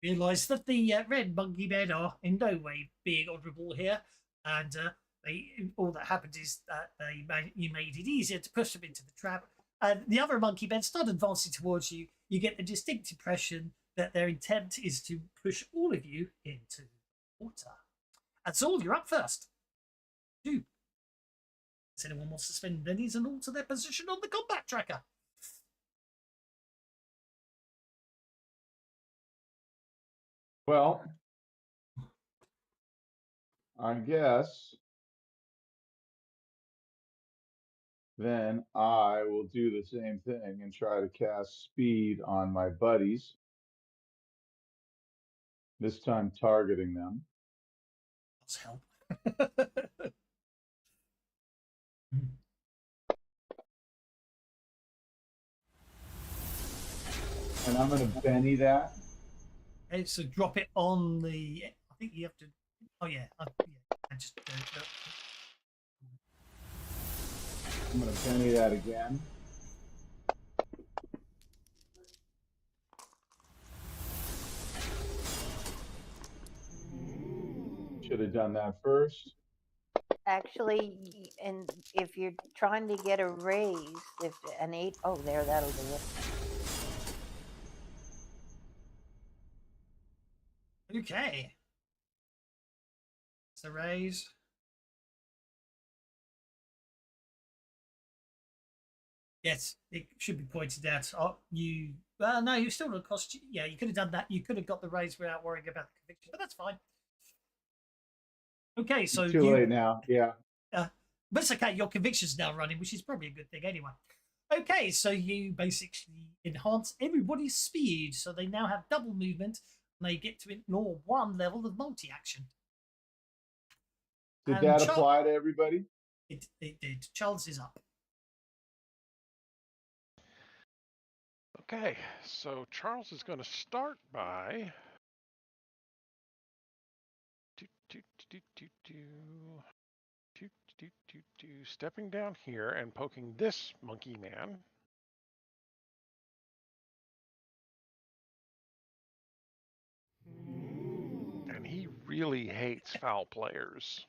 realise that the red monkey men are in no way being honourable here, and all that happened is that you made it easier to push them into the trap, and the other monkey men start advancing towards you. You get the distinct impression that their intent is to push all of you into water. And Saul, you're up first. Does anyone wants to spend pennies and alter their position on the combat tracker? Well, I guess then I will do the same thing and try to cast speed on my buddies. This time targeting them. Let's help. And I'm going to Benny that. Okay, so drop it on the. I think you have to. Oh yeah, I just. I'm going to Benny that again. Should have done that first. Actually, and if you're trying to get a raise, if an 8, oh, there, that'll do it. Okay. It's a raise. Yes, it should be pointed out. Oh, you. Well, no, you still would have cost you. Yeah, you could have done that. You could have got the raise without worrying about the conviction, but that's fine. Okay, so Too late now. Yeah. But it's okay. Your conviction's now running, which is probably a good thing anyway. Okay, so you basically enhance everybody's speed, so they now have double movement, and they get to ignore 1 level of multi-action. Did that apply to everybody? It did. Charles is up. Okay, so Charles is going to start by stepping down here and poking this monkey man. And he really hates foul players.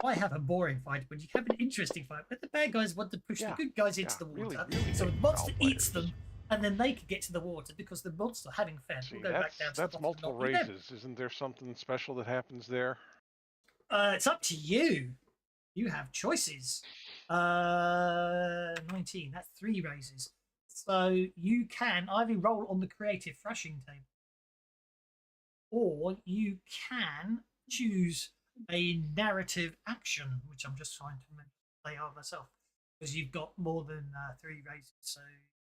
Why have a boring fight when you have an interesting fight? But the bad guys want to push the good guys into the water, really so the hate monster foul eats them, and then they can get to the water because the monster, having fed, See, will go back down to the that's bottom multiple and not eat them. raises. Isn't there something special that happens there? It's up to you. You have choices. 19. That's 3 raises. So you can either roll on the creative thrashing table, or you can choose a narrative action, which I'm just trying to remember what they are myself, because you've got more than 3 raises. So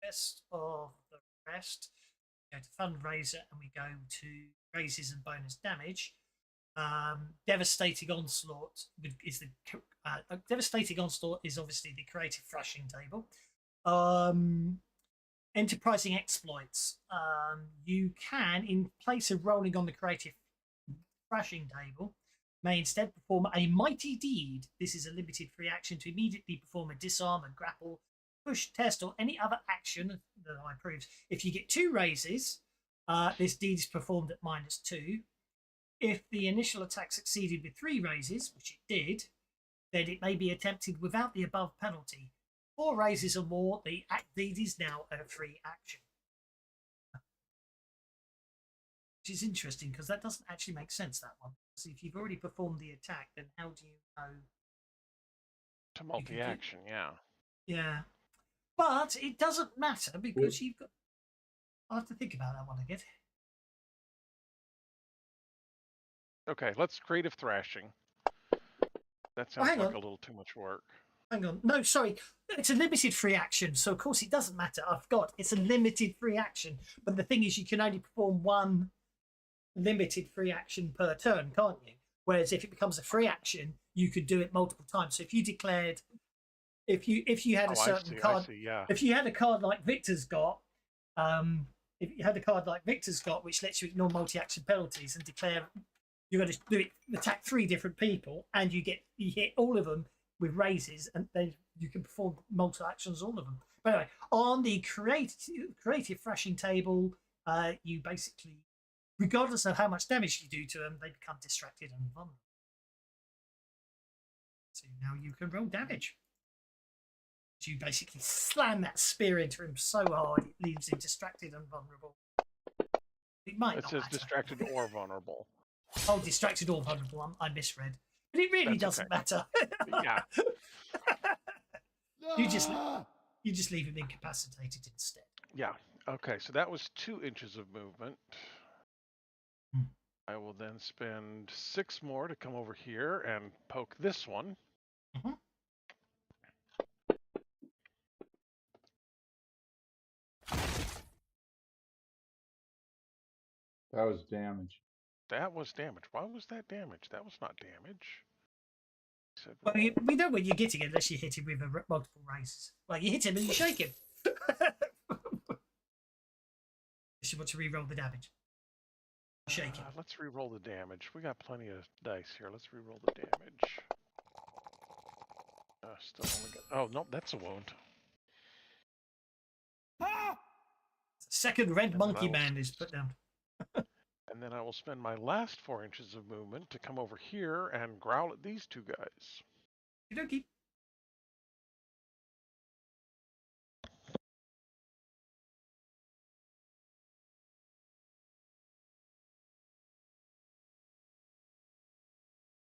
best of the rest, we go to fundraiser and we go to raises and bonus damage. Devastating onslaught is the devastating onslaught is obviously the creative thrashing table. Enterprising exploits. You can, in place of rolling on the creative thrashing table, may instead perform a mighty deed. This is a limited free action to immediately perform a disarm, a grapple, push, test, or any other action that I approve. If you get 2 raises, this deed is performed at -2. If the initial attack succeeded with 3 raises, which it did, then it may be attempted without the above penalty. 4 raises or more, the deed is now a free action. Which is interesting because that doesn't actually make sense, that one. So if you've already performed the attack, then how do you know? To multi-action, yeah. Yeah. But it doesn't matter because you've got... I'll have to think about that one again. Okay, let's creative thrashing. That sounds like a little too much work. Hang on. No, sorry. It's a limited free action, so of course it doesn't matter. I forgot. It's a limited free action. But the thing is, you can only perform 1 limited free action per turn, can't you? Whereas if it becomes a free action, you could do it multiple times. So if you declared... If you had a certain card... If you had a card like Victor's got... if you had a card like Victor's got, which lets you ignore multi-action penalties and declare... You're going to do it, attack 3 different people, and you hit all of them with raises, and then you can perform multiple actions, all of them. But anyway, on the creative thrashing table, you basically, regardless of how much damage you do to them, they become distracted and vulnerable. So now you can roll damage. So you basically slam that spear into him so hard it leaves him distracted and vulnerable. It might not says matter. Distracted or vulnerable. Oh, distracted or vulnerable. I misread. But it really doesn't matter. Yeah. You just leave him incapacitated instead. Yeah. Okay, so that was 2 inches of movement. I will then spend 6 more to come over here and poke this one. That was damage. That was damage. Why was that damage? That was not damage. Well, we know what you're getting unless you hit him with multiple raises. Well, you hit him and you shake him. Unless you want to re-roll the damage. Shake him. Let's re-roll the damage. We got plenty of dice here. Let's re-roll the damage. Still only got... Oh, no, that's a wound. Second red monkey man is put down. And then I will spend my last 4 inches of movement to come over here and growl at these 2 guys. Okey-dokey.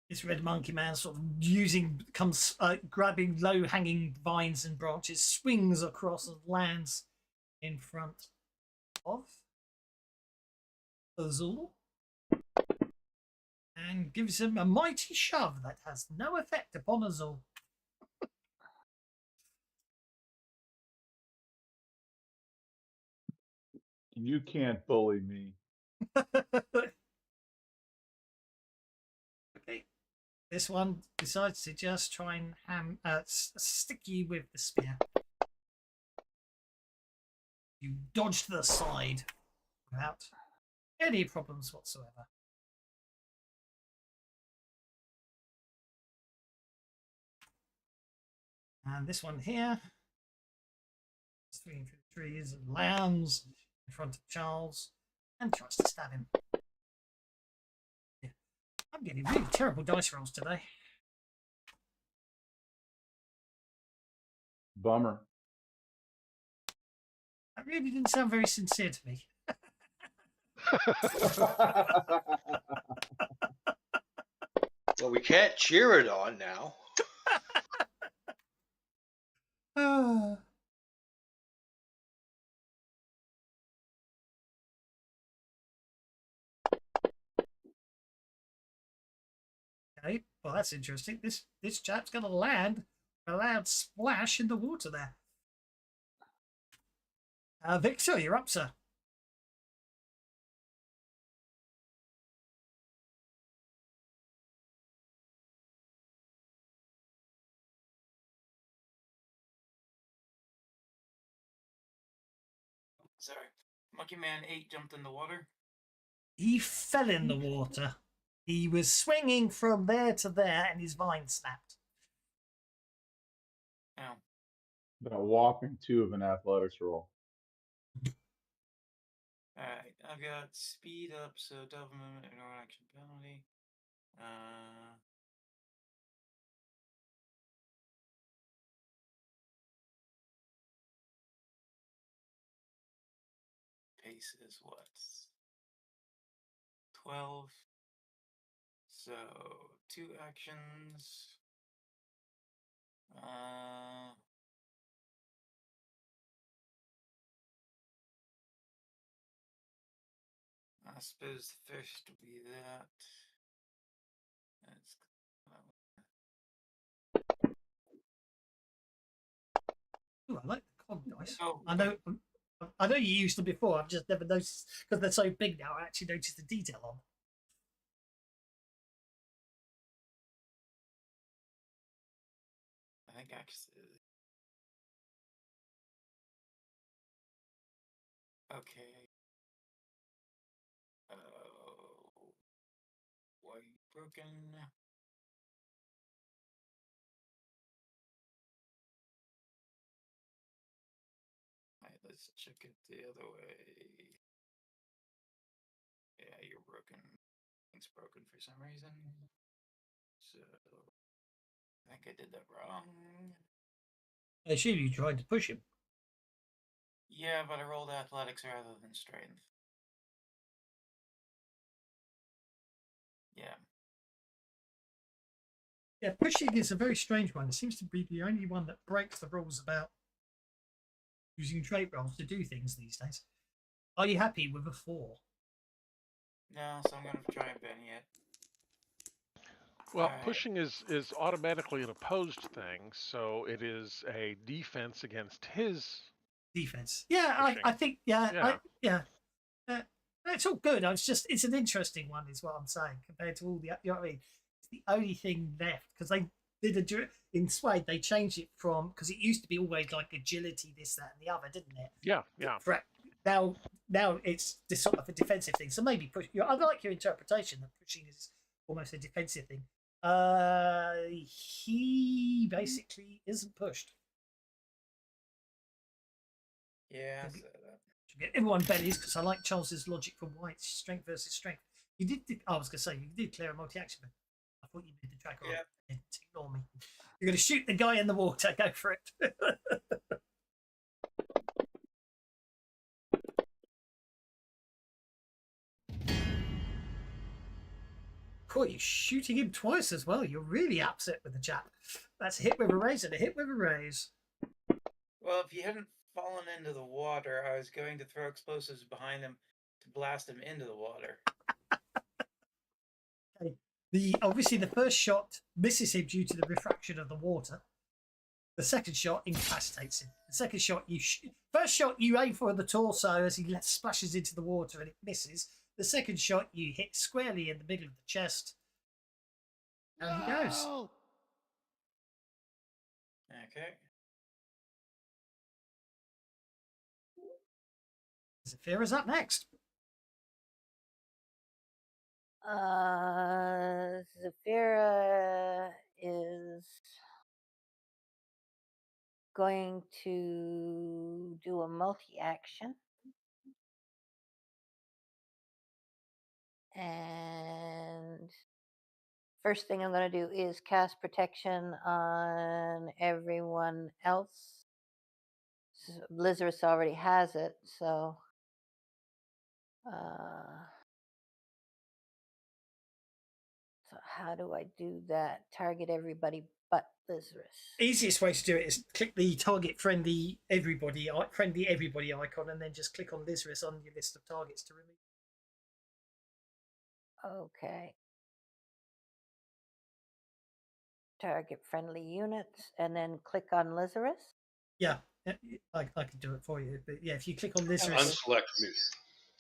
This red monkey man sort of grabbing low-hanging vines and branches, swings across and lands in front of Azul and gives him a mighty shove that has no effect upon Azul. You can't bully me. Okay. This one decides to just try and stick you with the spear. You dodge to the side without any problems whatsoever. And this one here, swinging through the trees and lands in front of Charles and tries to stab him. Yeah. I'm getting really terrible dice rolls today. Bummer. That really didn't sound very sincere to me. Well, we can't cheer it on now. Okay, well that's interesting. This chap's going to land a loud splash in the water there. Victor, you're up, sir. Sorry. Monkey Man 8 jumped in the water. He fell in the water. He was swinging from there to there and his vine snapped. Oh. But a whopping 2 of an athletics roll. Alright, I've got speed up, so double movement and no action penalty. Pace is what? 12. So 2 actions. I suppose the first will be that. That's Ooh, I like the con dice. Oh, I know you used them before. I've just never noticed because they're so big now. I actually noticed the detail on them. I think actually. Okay. White broken. Alright, let's check it the other way. Yeah, you're broken. It's broken for some reason. So I think I did that wrong. I assume you tried to push him. Yeah, but I rolled athletics rather than strength. Yeah. Yeah, pushing is a very strange one. It seems to be the only one that breaks the rules about using trait rolls to do things these days. Are you happy with a 4? No, so I'm going to try and Benny it. Well, Alright. pushing is automatically an opposed thing, so it is a defense against his Defense. Yeah, pushing. I think, yeah. Yeah. It's all good. It's an interesting one, is what I'm saying, compared to all the, you know what I mean? It's the only thing left, because they did in Suede, they changed it from, because it used to be always like agility, this, that, and the other, didn't it? Yeah. Now it's this sort of a defensive thing. So maybe push. I like your interpretation that pushing is almost a defensive thing. He basically isn't pushed. Yeah, Maybe- so that. Should get everyone bellies, because I like Charles's logic for white strength versus strength. You did. I was going to say you did clear a multi-action, but I thought you did the tracker. Yeah. Ignore me. You're going to shoot the guy in the water. Go for it. Cool, you're shooting him twice as well. You're really upset with the chap. That's a hit with a raise and a hit with a raise. Well, if he hadn't fallen into the water, I was going to throw explosives behind him to blast him into the water. Okay. Obviously the first shot misses him due to the refraction of the water. The second shot incapacitates him. The second shot first shot you aim for the torso as he splashes into the water and it misses. The second shot you hit squarely in the middle of the chest. And he goes. Okay. Fira's up next. Zafira is going to do a multi-action. And first thing I'm going to do is cast protection on everyone else. Blizzard's already has it, so so how do I do that? Target everybody but Blizzard's. Easiest way to do it is click the target friendly everybody icon, and then just click on Lizarus on your list of targets to remove. Okay. Target friendly units, and then click on Lizarus. Yeah, I can do it for you, but yeah, if you click on Lizarus, Unselect me.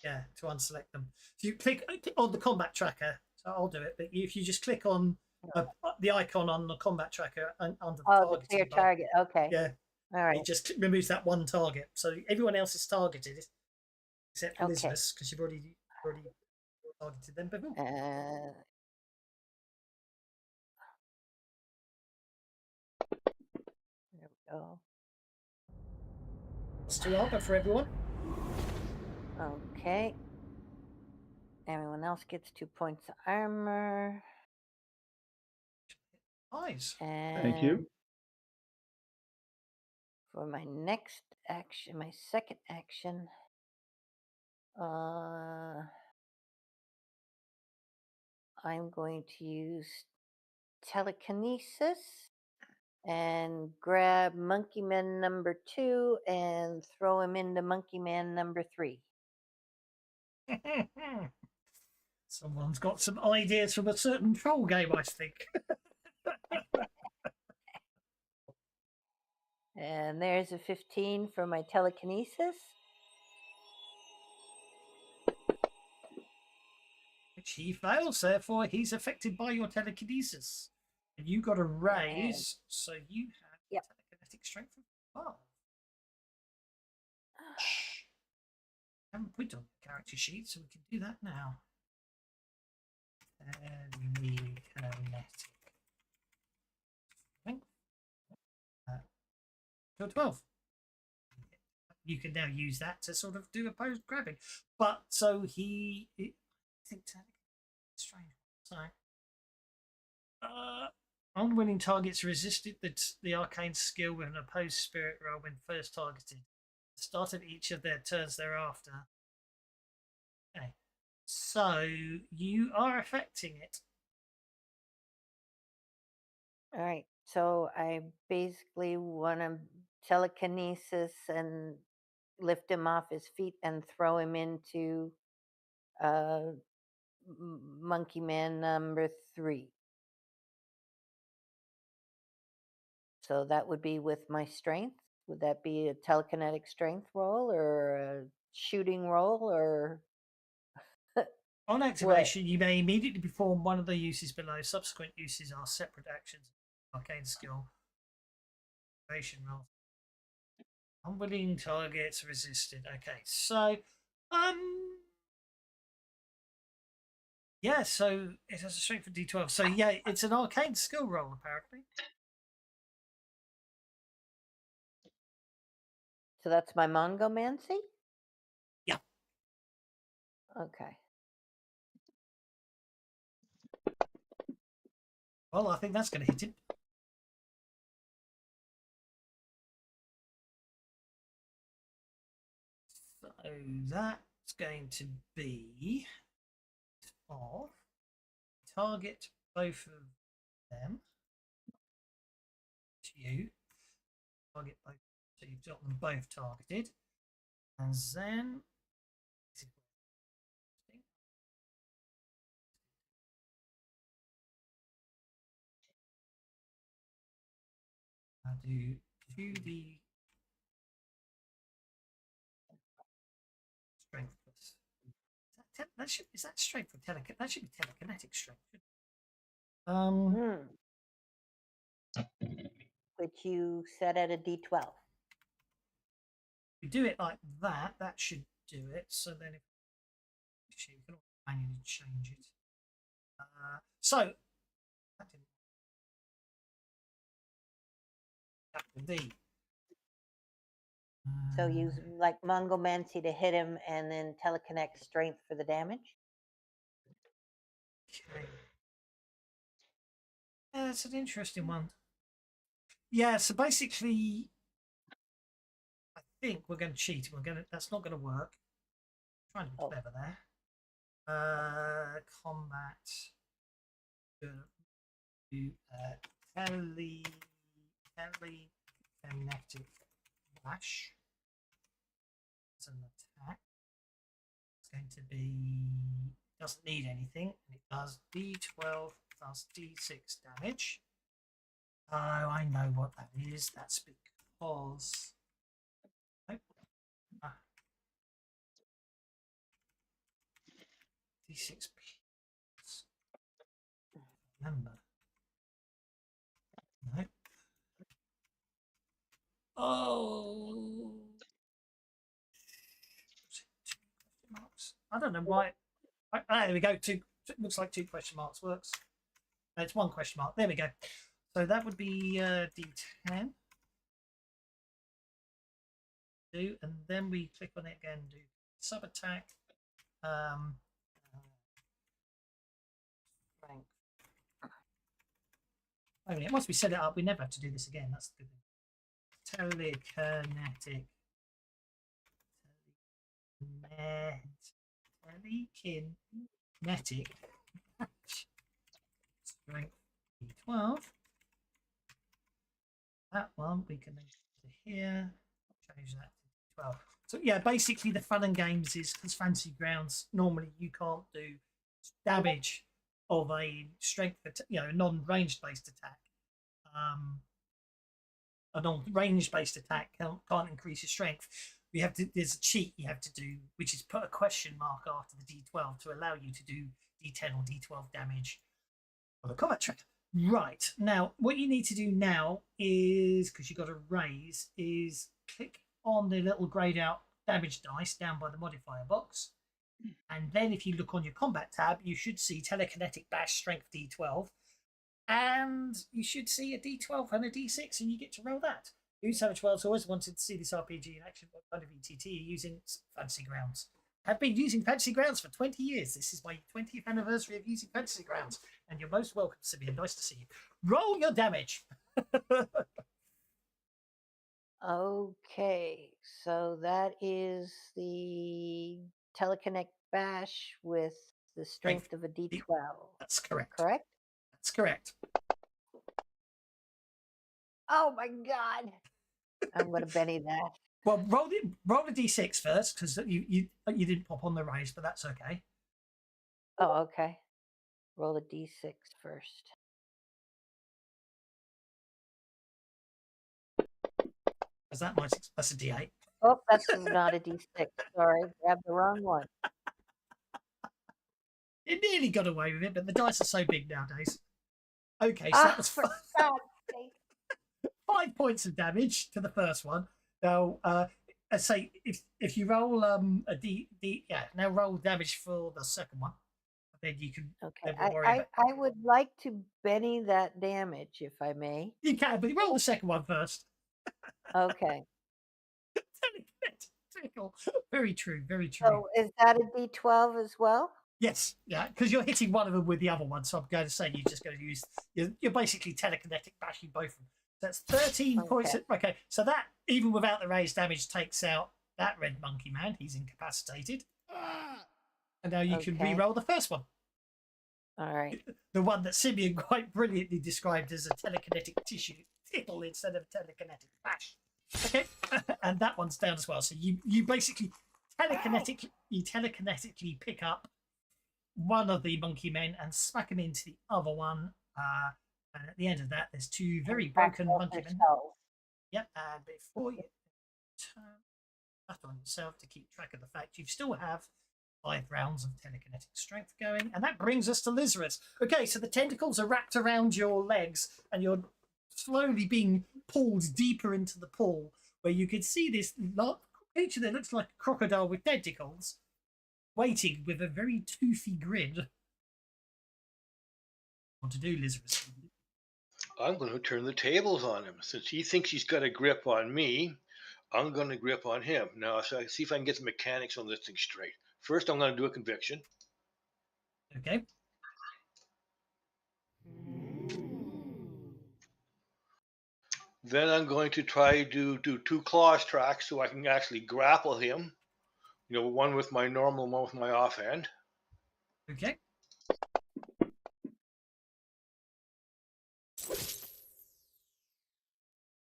yeah, to unselect them. If you click on the combat tracker, so I'll do it, but if you just click on the icon on the combat tracker and under the the clear target. Okay. Yeah. All right. It just removes that one target, so everyone else is targeted except for Lizarus, because you've already targeted them before. There we go. It's 2 armor for everyone. Okay. Everyone else gets 2 points of armor. Nice. And Thank you. for my next action, my second action, I'm going to use telekinesis and grab Monkey Man number 2 and throw him into Monkey Man number 3. Someone's got some ideas from a certain troll game, I think. And there's a 15 for my telekinesis. Which he fails, therefore he's affected by your telekinesis. And you got a raise, so you have telekinetic strength of 12. I haven't put it on the character sheet, so we can do that now. Telekinetic strength. 12. You can now use that to sort of do opposed grabbing. But so I think strange. Sorry. Unwilling targets resisted the arcane skill with an opposed spirit roll when first targeted. The start of each of their turns thereafter. Okay. So you are affecting it. All right. So I basically want to telekinesis and lift him off his feet and throw him into Monkey Man number 3. So that would be with my strength. Would that be a telekinetic strength roll or a shooting roll or? On activation, you may immediately perform one of the uses below. Subsequent uses are separate actions. Arcane skill. Activation roll. Unwilling targets resisted. Okay, so yeah, so it has a strength of D12. So yeah, it's an arcane skill roll apparently. So that's my Mongo Mancy? Yeah. Okay. Well, I think that's going to hit him. So that's going to be off. Target both of them. To you. Target both. So you've got them both targeted. And then I'll do 2d strength plus. Is that strength for telekinetic? That should be telekinetic strength. Which you set at a D12. If you do it like that, that should do it. So then, if you can manually change it. So that didn't. Capital D. So use like Mongo Mancy to hit him and then teleconnect strength for the damage. Okay. Yeah, that's an interesting one. Yeah, so basically, I think we're going to cheat. That's not going to work. I'm trying to be clever there. Combat. Do telekinetic bash. As an attack. It's going to be, doesn't need anything, and it does D12 plus D6 damage. Oh, I know what that is. That's because D6 remember. No. Oh. I don't know why. There we go. Looks like 2 question marks works. No, it's 1 question mark. There we go. So that would be D10. And then we click on it again. Do sub attack. Once we set it up, we never have to do this again. That's the good thing. Telekinetic. Telekinetic. Strength D12. That one we can then go to here. Change that to 12. So yeah, basically the fun and games is because Fantasy Grounds normally you can't do damage of a strength, non-ranged based attack. A non-range based attack can't increase your strength. We have to. There's a cheat you have to do, which is put a question mark after the D12 to allow you to do D10 or D12 damage on the combat track. Right now, what you need to do now is, because you've got to raise, is click on the little grayed out damage dice down by the modifier box. And then if you look on your combat tab, you should see telekinetic bash strength D12. And you should see a D12 and a D6, and you get to roll that. You, Savage Worlds, always wanted to see this RPG in action. What kind of ETT using Fantasy Grounds? I've been using Fantasy Grounds for 20 years. This is my 20th anniversary of using Fantasy Grounds. And you're most welcome, Simeon. Nice to see you. Roll your damage. Okay, so that is the teleconnect bash with the strength of a D12. That's correct. Correct? That's correct. Oh my God. I'm going to Benny that. Well, roll the D6 first, because you didn't pop on the raise, but that's okay. Oh, okay. Roll a D6 first. Is that that's a D8? Oh, that's not a D6. Sorry, grabbed the wrong one. You nearly got away with it, but the dice are so big nowadays. Okay, so that was for God's sake. 5 points of damage to the first one. Now, I say if you roll now roll damage for the second one. Then you can. Okay, I would like to Benny that damage, if I may. You can, but you roll the second one first. Okay. Very true, very true. So is that a D12 as well? Yes, yeah, because you're hitting one of them with the other one. So I'm going to say you're just going to use. You're basically telekinetic bashing both of them. That's 13 points. Okay, so that even without the raised damage takes out that red monkey man. He's incapacitated. And now you can re-roll the first one. All right. The one that Simeon quite brilliantly described as a telekinetic tickle instead of a telekinetic bash. Okay, and that one's down as well. So you basically telekinetically pick up one of the monkey men and smack him into the other one. And at the end of that, there's 2 very broken monkey men. Yep, and before you turn that on yourself to keep track of the fact you still have 5 rounds of telekinetic strength going, and that brings us to Lizarus. Okay, so the tentacles are wrapped around your legs, and you're slowly being pulled deeper into the pool, where you can see this creature that looks like a crocodile with tentacles, waiting with a very toothy grin. What to do, Lizard? I'm going to turn the tables on him. Since he thinks he's got a grip on me, I'm going to grip on him. Now, so I see if I can get the mechanics on this thing straight. First, I'm going to do a conviction. Okay. Then I'm going to try to do 2 claws tracks so I can actually grapple him. You know, one with my normal, one with my offhand. Okay.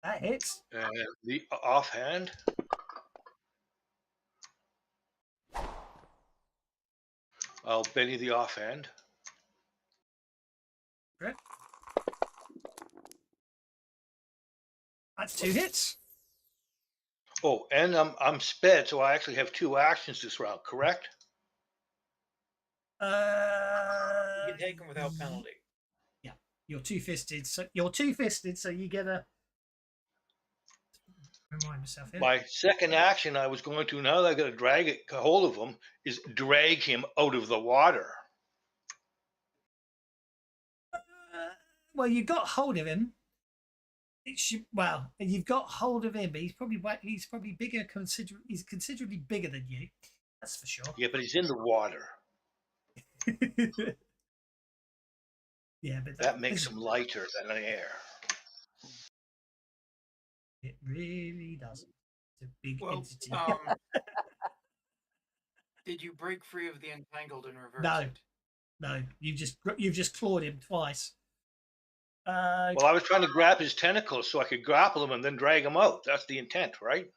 That hits. And the offhand. I'll Benny the offhand. Okay. That's 2 hits. Oh, and I'm sped, so I actually have 2 actions this round, correct? You can take them without penalty. Yeah, you're two-fisted. So you're two-fisted. So you get a. Remind myself here. My second action, I was going to, now that I got to drag it, a hold of him, is drag him out of the water. Well, you got hold of him. It should, well, you've got hold of him, but he's probably bigger. He's considerably bigger than you. That's for sure. Yeah, but he's in the water. Yeah, but that makes him lighter than air. It really does. It's a big entity. Did you break free of the entangled and reverse? No. You've just clawed him twice. Well, I was trying to grab his tentacles so I could grapple him and then drag him out. That's the intent, right?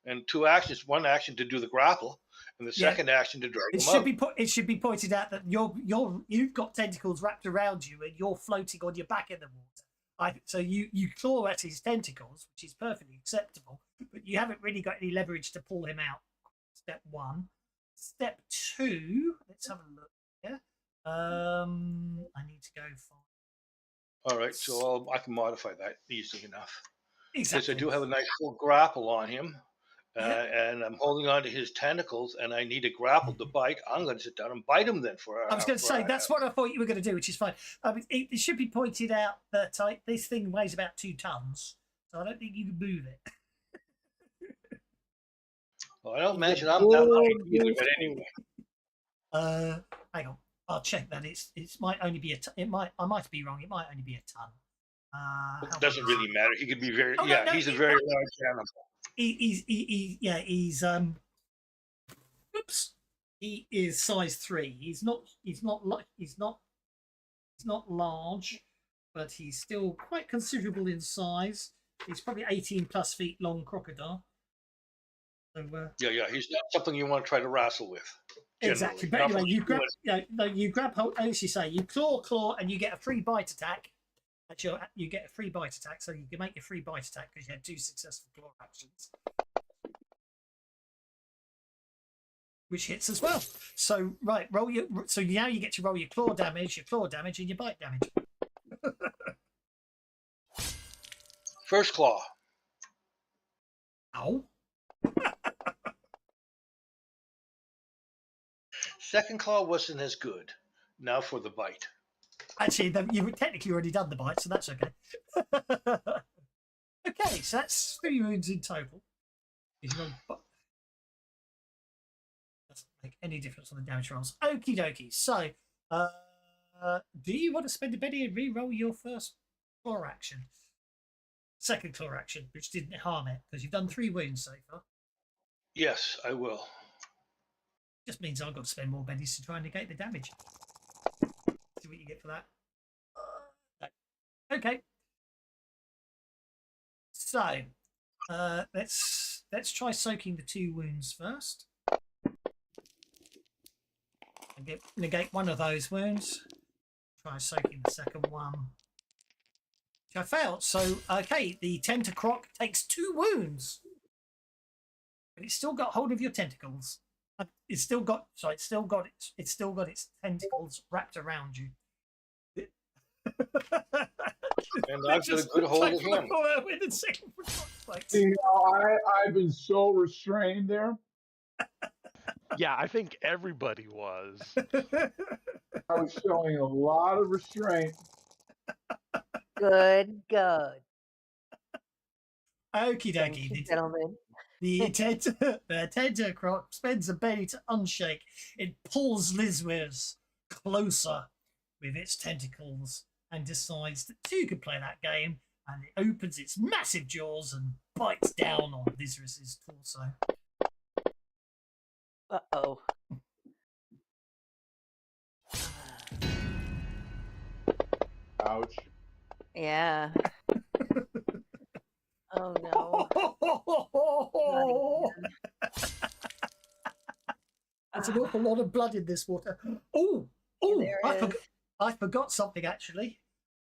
And 2 actions: 1 action to do the grapple, and the second action to drag him out. It should be pointed out that you've got tentacles wrapped around you and you're floating on your back in the water. So you claw at his tentacles, which is perfectly acceptable, but you haven't really got any leverage to pull him out. Step 1. Step 2. Let's have a look. Yeah. I need to go for. All right, so I can modify that easily enough. Exactly. Because I do have a nice full grapple on him, and I'm holding on to his tentacles, and I need a grapple to bite. I'm going to sit down and bite him then for. I was going to say that's what I thought you were going to do, which is fine. It should be pointed out that this thing weighs about 2 tons, so I don't think you can move it. Well, I don't mention I'm not light either, but anyway. Hang on. I'll check that. It might only be I might be wrong. It might only be a ton. It doesn't really matter. He could be very. Oh, yeah, no, he's a very large animal. He's he is size 3. He's not large, but he's still quite considerable in size. He's probably 18 plus feet long crocodile. So, yeah, he's not something you want to try to wrestle with. Exactly, but anyway, you grab hold. As you say, you claw, and you get a free bite attack. You get a free bite attack, so you can make your free bite attack because you had 2 successful claw actions, which hits as well. So roll your. So now you get to roll your claw damage, and your bite damage. First claw. Ow. Second claw wasn't as good. Now for the bite. Actually, you've technically already done the bite, so that's okay. Okay, so that's 3 wounds in total. Doesn't make any difference on the damage rolls. Okie dokie. So, do you want to spend a penny and re-roll your first claw action? Second claw action, which didn't harm it, because you've done 3 wounds so far. Yes, I will. Just means I've got to spend more pennies to try and negate the damage. See what you get for that. Okay. So, let's try soaking the 2 wounds first. And negate one of those wounds. Try soaking the second one. Which I failed. So, okay, the tentacroc takes 2 wounds. But it's still got hold of your tentacles. It's still got its tentacles wrapped around you. And I've got a good hold of him. In the second Like, You know, I've been so restrained there. Yeah, I think everybody was. I was showing a lot of restraint. Good, good. okie Thank dokie. you, gentlemen. The tentacroc spends a belly to unshake. It pulls Lizwiz closer with its tentacles and decides that two could play that game. And it opens its massive jaws and bites down on Lizwiz's torso. Uh-oh. Ouch. Yeah. Oh, no. That's an awful lot of blood in this water. Oh, There I forgot something actually.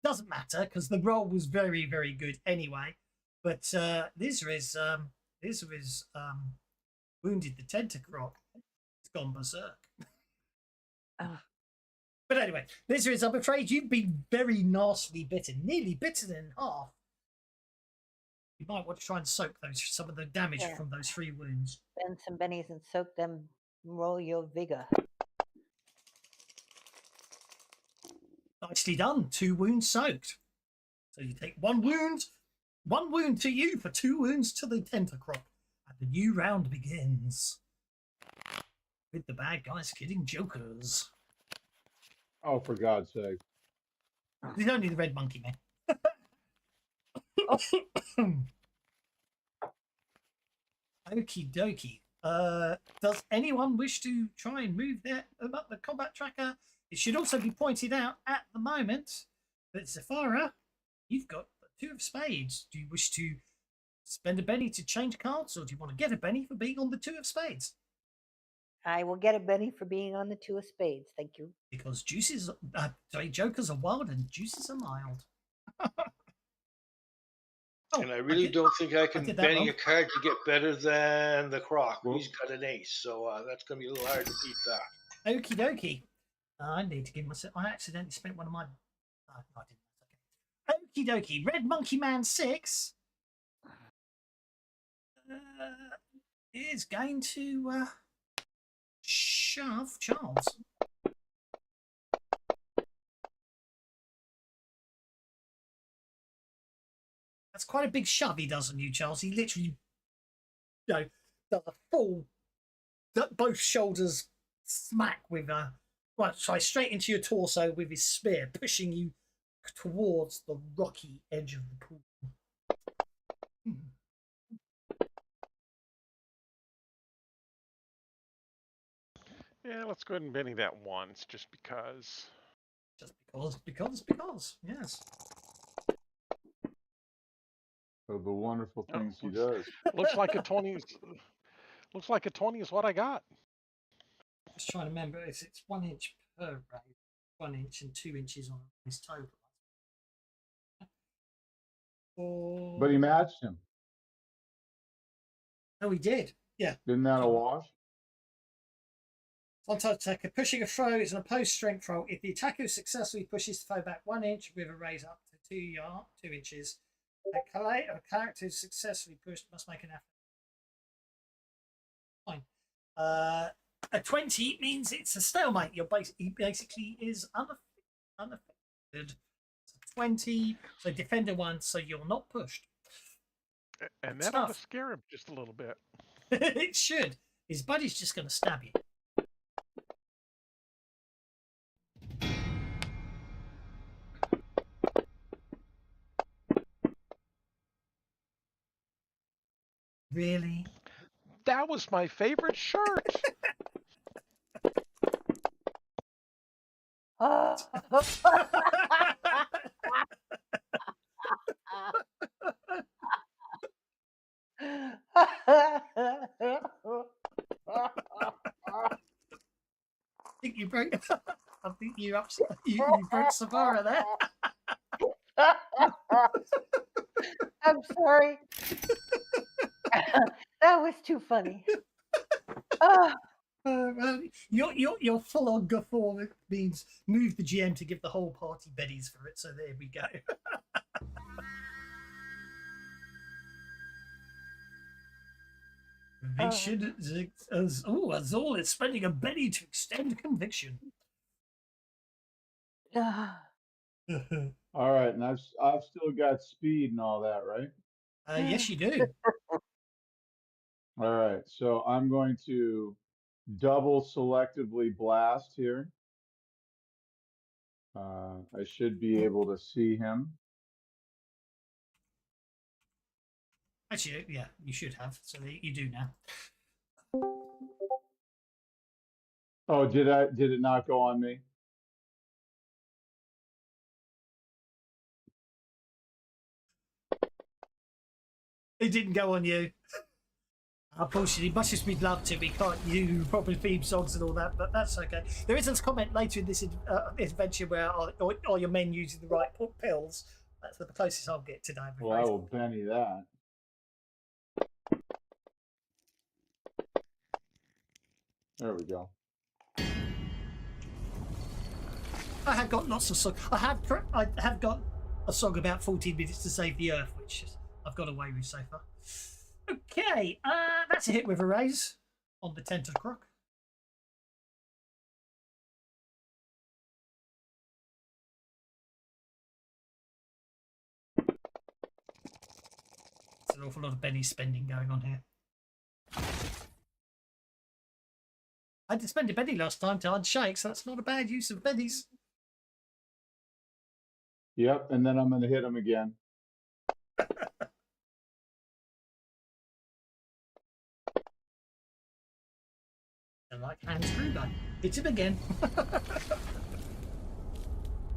Doesn't matter because the roll was very, very good anyway. But Lizwiz wounded the tentacroc. It's gone berserk. Oh. But anyway, Lizwiz, I'm afraid you've been very nastily bitten, nearly bitten in half. You might want to try and soak some of the damage from those 3 wounds. Spend some bennies and soak them. Roll your vigor. Nicely done. 2 wounds soaked. So you take 1 wound. 1 wound to you for 2 wounds to the tentacroc. And the new round begins. With the bad guys killing jokers. Oh, for God's sake. It's only the red monkey, man. Okie dokie. Does anyone wish to try and move the combat tracker? It should also be pointed out at the moment that Zafara, you've got the 2 of spades. Do you wish to spend a benny to change cards, or do you want to get a benny for being on the 2 of spades? I will get a benny for being on the 2 of spades. Thank you. Because jokers are wild and juices are mild. And I really don't think I can did that benny wrong. a card to get better than the croc. Well- He's got an ace, so that's going to be a little hard to beat that. Okie dokie. I need to give myself. I accidentally spent one of my. No, I didn't. Okay. Okie dokie. Red Monkey Man 6 is going to shove Charles. That's quite a big shove he does on you, Charles. He literally, does a full, both shoulders smack with straight into your torso with his spear, pushing you towards the rocky edge of the pool. Yeah, let's go ahead and benny that once, just because. Just because, yes. Of the wonderful things he does. Looks like a 20. Looks like a 20 is what I got. Just trying to remember, it's 1 inch per raid, 1 inch and 2 inches on his total. But he matched him. Oh, he did. Yeah. Isn't that a wash? On-touch attacker pushing a throw is an opposed strength roll. If the attacker successfully pushes the foe back 1 inch with a raise up to 2 inches, a character successfully pushed must make an effort. Fine. A 20 means it's a stalemate. He basically is unaffected. So 20, so defender 1, so you're not pushed. And that ought to scare him just a little bit. It should. His buddy's just going to stab you. Really? That was my favorite shirt. I think you broke. I think you broke Savara there. I'm sorry. That was too funny. Well, your full-on guffaw means move the GM to give the whole party beddies for it. So there we go. Conviction Azul is spending a Benny to extend conviction. All right, and I've still got speed and all that, right? Yes, you do. All right, so I'm going to double selectively blast here. I should be able to see him. Actually, yeah, you should have. So you do now. Oh, did it not go on me? It didn't go on you. Unfortunately, much as we'd love to, we can't do proper theme songs and all that, but that's okay. There is a comment later in this adventure where are your men using the right pills? That's the closest I'll get today. Well, I will Benny that. There we go. I have got lots of songs. I have got a song about 14 minutes to save the Earth, which I've got away with so far. Okay, that's a hit with a raise on the Tentacroc. There's an awful lot of Benny spending going on here. I did spend a Benny last time to unshake, so that's not a bad use of Bennies. Yep, and then I'm going to hit him again. And like Hans Gruber, hit him again.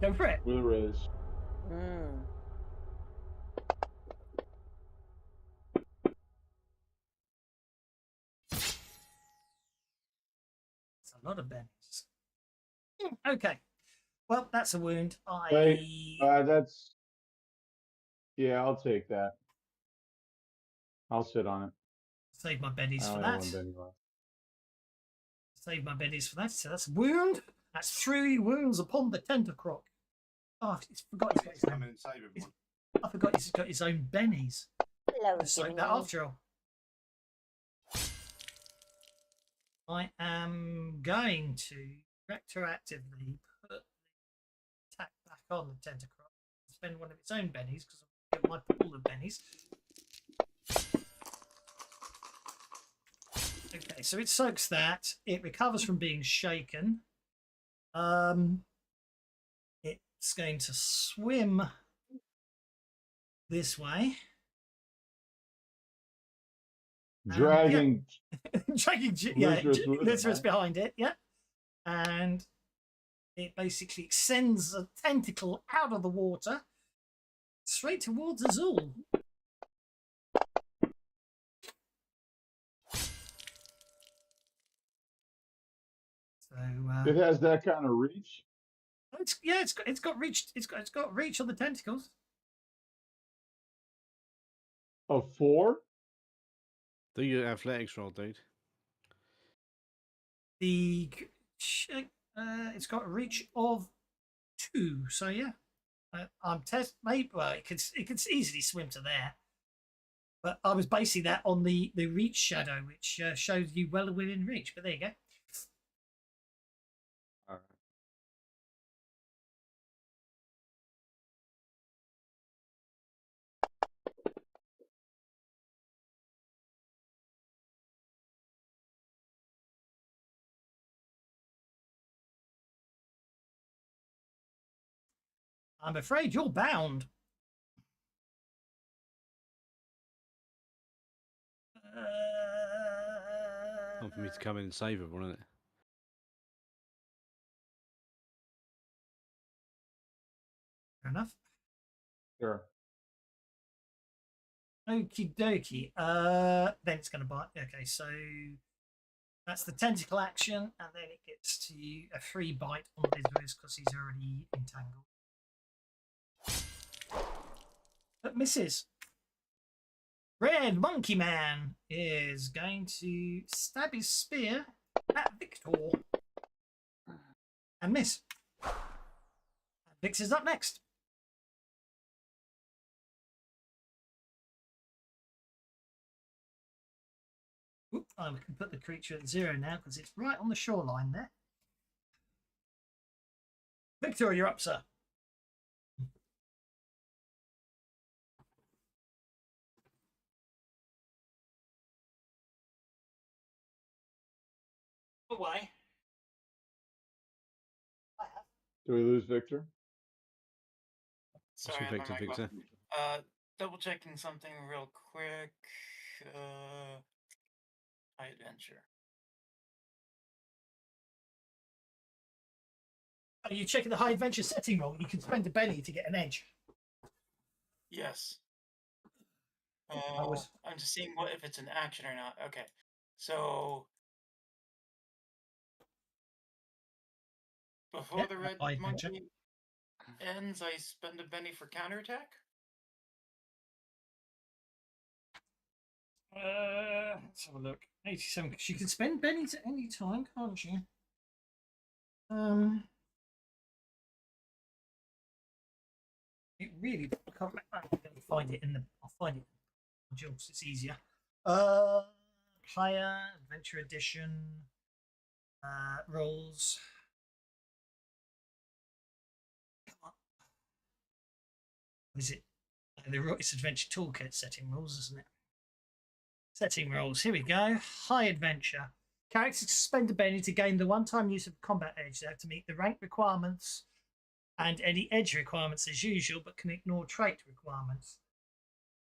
Go for it. With a raise. It's a lot of Bennies. Okay. Well, that's a wound. Wait, that's... Yeah, I'll take that. I'll sit on it. Save my Bennies I for only that. have one Benny left. Save my Bennies for that. So that's a wound. That's 3 wounds upon the Tentacroc. Oh, I forgot he's got his own. I forgot he's got his own Bennies. Hello, So that after all. I am going to retroactively put the attack back on the Tentacroc. Spend one of its own Bennies because I've got my pool of Bennies. Okay, so it soaks that. It recovers from being shaken. It's going to swim this way. Dragging. Dragging, yeah, Lycerus behind it, yeah. And it basically extends a tentacle out of the water straight towards Azul. So It has that kind of reach. it's got reach. It's got reach on the tentacles. Of 4? Do your athletics roll, dude. It's got a reach of 2. So yeah, I'm maybe well it could easily swim to there. But I was basing that on the reach shadow, which shows you well within reach. But there you go. All right. I'm afraid you're bound. Time for me to come in and save everyone, isn't it? Fair enough. Sure. Okie dokie. Then it's going to bite. Okay, so that's the tentacle action, and then it gets to a free bite on Lycerus because he's already entangled. But misses. Red Monkey Man is going to stab his spear at Victor and miss. Vix is up next. Oop, I can put the creature at 0 now because it's right on the shoreline there. Victor, you're up, sir. Away. Do we lose Victor? Sorry, I Victor, had my mic Victor. off. Double checking something real quick. High adventure. Are you checking the high adventure setting roll? You can spend a penny to get an edge. Yes. was- I'm just seeing what if it's an action or not. Okay. So before Yep, the red high adventure. monkey ends, I spend a penny for counterattack? Let's have a look. 87. Because you can spend pennies at any time, can't you? It really. I can't remember. I'm going to find it in the. I'll find it in the modules. It's easier. Player Adventure Edition. Rules. Come on. Is it? It's Adventure Toolkit setting rules, isn't it? Setting rules. Here we go. High Adventure. Characters spend a penny to gain the one-time use of combat edge. They have to meet the rank requirements and any edge requirements as usual, but can ignore trait requirements.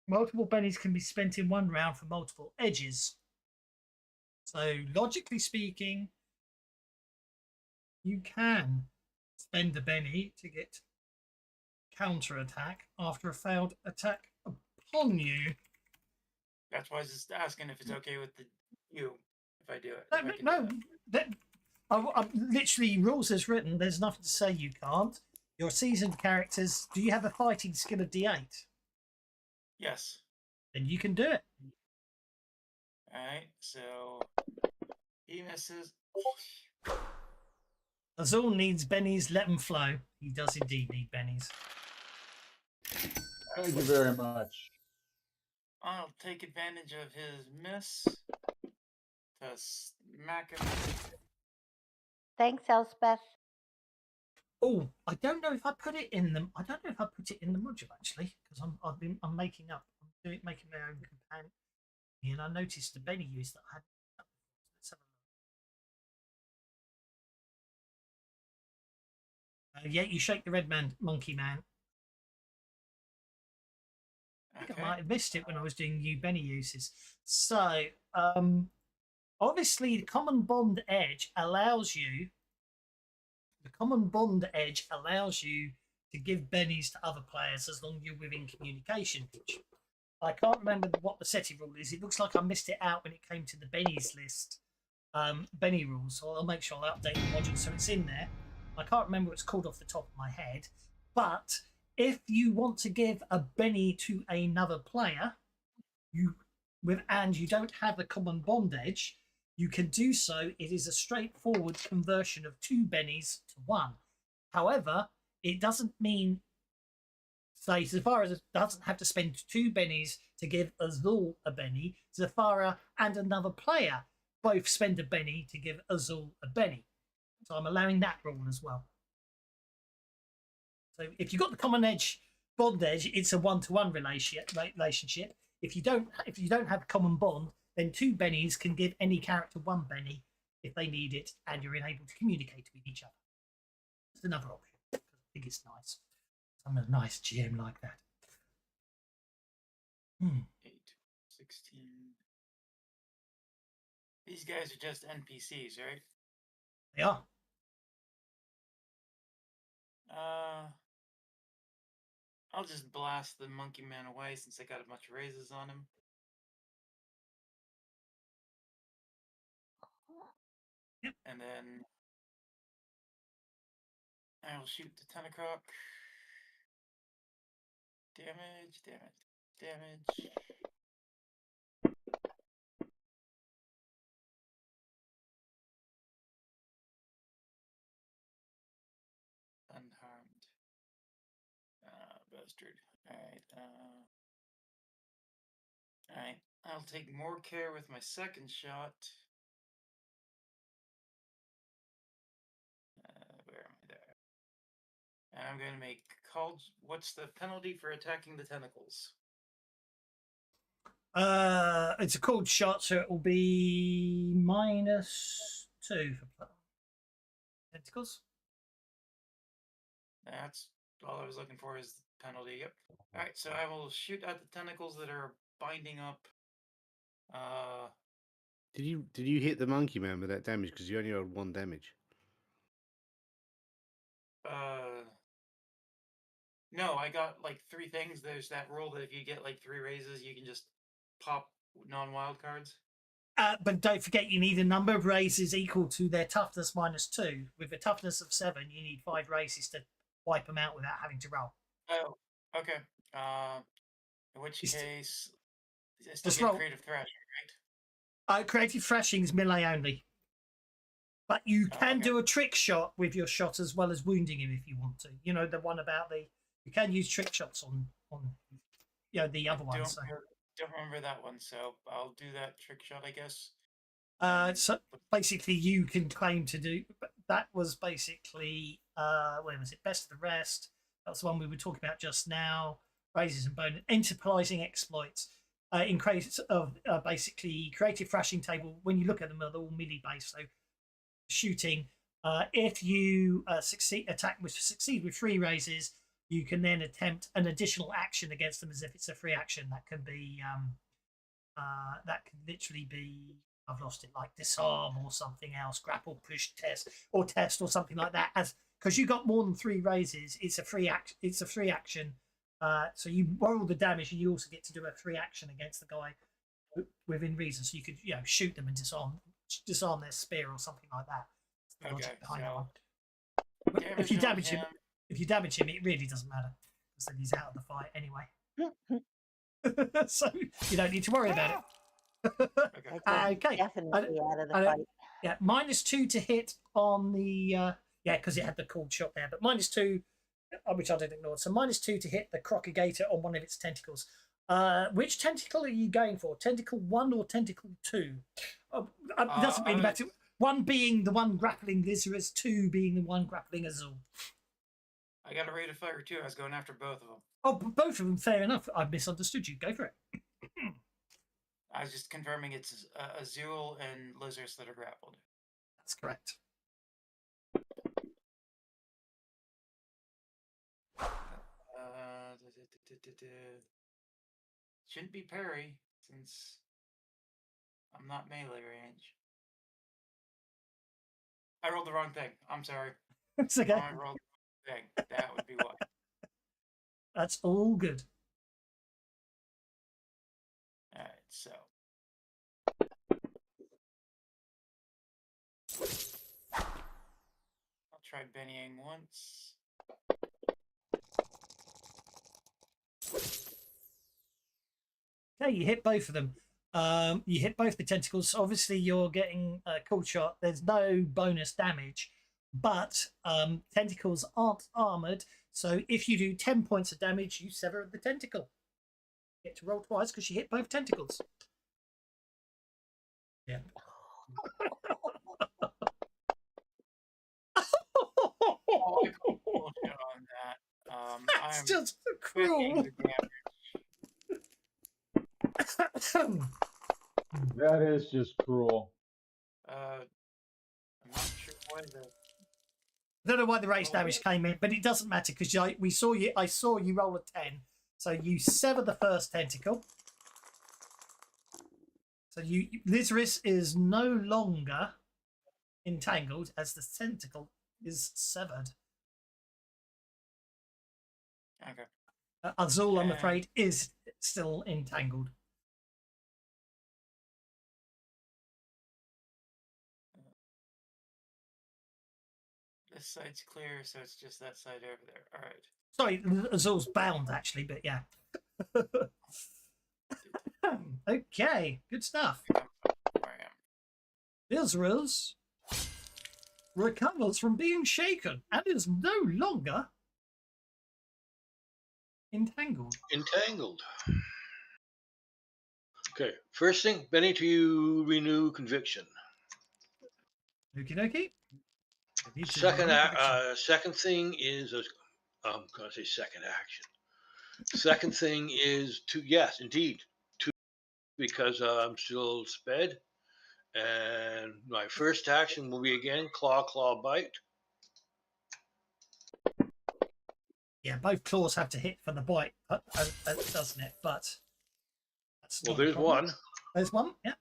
Multiple pennies can be spent in one round for multiple edges. So, logically speaking, you can spend a penny to get counter-attack after a failed attack upon you. That's why I was just asking if it's okay with you if I do it. No, literally rules as written. There's nothing to say you can't. Your seasoned characters. Do you have a fighting skill of D8? Yes. Then you can do it. All right. So he misses. Azul needs bennies. Let them flow. He does indeed need bennies. Thank you very much. I'll take advantage of his miss to smack him. Thanks, Elspeth. Oh, I don't know if I put it in them. I don't know if I put it in the module actually, because I'm making up. I'm making my own companion, and I noticed the Benny use that I had. Let's have a look. Yeah, you shake the red man, monkey man. I think I might have missed it when I was doing new Benny uses. So, obviously, the common bond edge allows you. The common bond edge allows you to give bennies to other players as long as you're within communication. I can't remember what the setting rule is. It looks like I missed it out when it came to the bennies list, Benny rules. So I'll make sure I'll update the module so it's in there. I can't remember what it's called off the top of my head, but if you want to give a Benny to another player, and you don't have the common bond edge, you can do so. It is a straightforward conversion of 2 bennies to 1. However, it doesn't mean, say, Zafara doesn't have to spend 2 bennies to give Azul a benny. Zafara and another player both spend a benny to give Azul a benny. So I'm allowing that rule as well. So if you've got the common edge, bond edge, it's a 1-to-1 relationship. If you don't have common bond, then 2 bennies can give any character 1 benny if they need it, and you're able to communicate with each other. It's another option. I think it's nice. I'm a nice GM like that. 8, 16. These guys are just NPCs, right? They are. I'll just blast the monkey man away since I got a bunch of raises on him. Yep. And then I'll shoot the 10 o'clock. Damage, damage, damage. Unharmed. Bastard. Alright, I'll take more care with my second shot. Where am I there? And I'm going to make called. What's the penalty for attacking the tentacles? It's a cold shot, so it will be -2 for tentacles. That's all I was looking for is the penalty. Yep. All right, so I will shoot at the tentacles that are binding up. Did you hit the monkey man with that damage? Because you only rolled 1 damage. No, I got like 3 things. There's that rule that if you get like 3 raises, you can just pop non-wild cards. But don't forget, you need a number of raises equal to their toughness -2. With a toughness of 7, you need 5 raises to wipe them out without having to roll. Oh, okay. In which case, I still just get roll. creative thrashing, right? Creative thrashing is melee only. But you can do a trick shot with your shot as well as wounding him if you want to. You know, the one about you can use trick shots on the other one. So. Don't remember that one, so I'll do that trick shot, I guess. So basically, you can claim to do. That was basically where was it? Best of the rest. That's the one we were talking about just now. Raises and bonus interpolating exploits. In case of basically creative thrashing table, when you look at them, they're all melee based. So shooting, if you succeed with 3 raises, you can then attempt an additional action against them as if it's a free action. That can be that can literally be, I've lost it, like disarm or something else, grapple, push, test or something like that. As because you got more than 3 raises, it's a free action. It's a free action. So you roll the damage, and you also get to do a free action against the guy within reason. So you could shoot them and disarm their spear or something like that. That's the logic behind that one. If you damage him, it really doesn't matter because then he's out of the fight anyway. So you don't need to worry about it. Okay. Definitely out of the fight. Yeah, -2 to hit on the because it had the cold shot there, but -2, which I didn't ignore. So -2 to hit the crocagator on one of its tentacles. Which tentacle are you going for? Tentacle 1 or tentacle 2? It doesn't really matter. 1 being the one grappling Lysaris, 2 being the one grappling Azul. I got a rate of fire too. I was going after both of them. Oh, both of them. Fair enough. I misunderstood you. Go for it. I was just confirming it's Azul and Lysaris that are grappled. That's correct. Shouldn't be parry since I'm not melee range. I rolled the wrong thing. I'm sorry. It's okay. I rolled the wrong thing. That would be why. That's all good. All right, so. I'll try Bennying once. Okay, you hit both of them. You hit both the tentacles. Obviously, you're getting a cold shot. There's no bonus damage, but tentacles aren't armored. So if you do 10 points of damage, you sever the tentacle. You get to roll twice because you hit both tentacles. Yeah. Oh, I could bullshit on that. That's just cruel. That is just cruel. I'm not sure why the. I don't know why the race damage came in, but it doesn't matter because I saw you roll a 10. So you sever the first tentacle. So Lysaris is no longer entangled as the tentacle is severed. Okay. Azul, I'm afraid, is still entangled. This side's clear, so it's just that side over there. All right. Sorry, Azul's bound, actually, but yeah. Okay, good stuff. Where I am. Lysaris recovers from being shaken and is no longer entangled. Entangled. Okay. First thing, Benny, to renew conviction. Okie dokie. Second thing is, I'm going to say second action. Second thing is yes, indeed, because I'm still sped. And my first action will be again claw, bite. Yeah, both claws have to hit for the bite, doesn't it? But that's well, there's one. There's one. Yeah.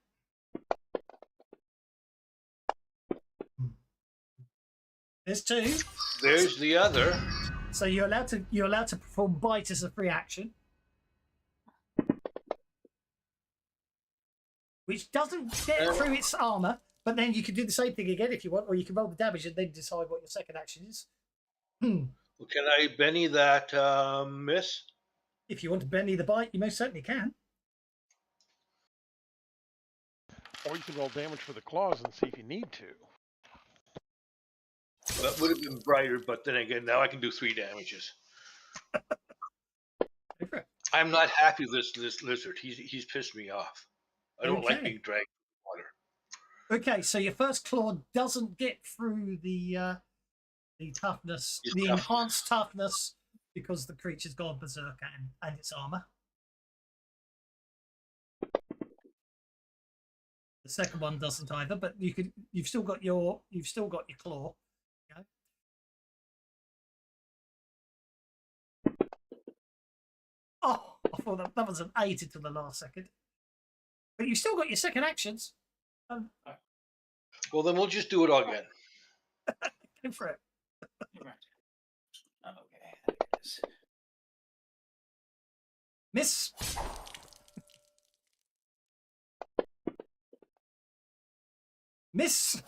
There's two. There's the other. So you're allowed to perform bite as a free action, which doesn't get through its armor. But then you can do the same thing again if you want, or you can roll the damage and then decide what your second action is. Well, can I Benny that miss? If you want to Benny the bite, you most certainly can. Or you can roll damage for the claws and see if you need to. That would have been brighter, but then again, now I can do 3 damages. I'm not happy with this lizard. He's pissed me off. I don't like being dragged through the water. Okay, so your first claw doesn't get through the toughness, enhanced toughness, because the creature's gone berserk and its armor. The second one doesn't either, but you've still got your claw. Okay. Oh, I thought that was an 8 until the last second. But you've still got your second actions. Well, then we'll just do it all again. Go for it. Okay. Miss. Miss.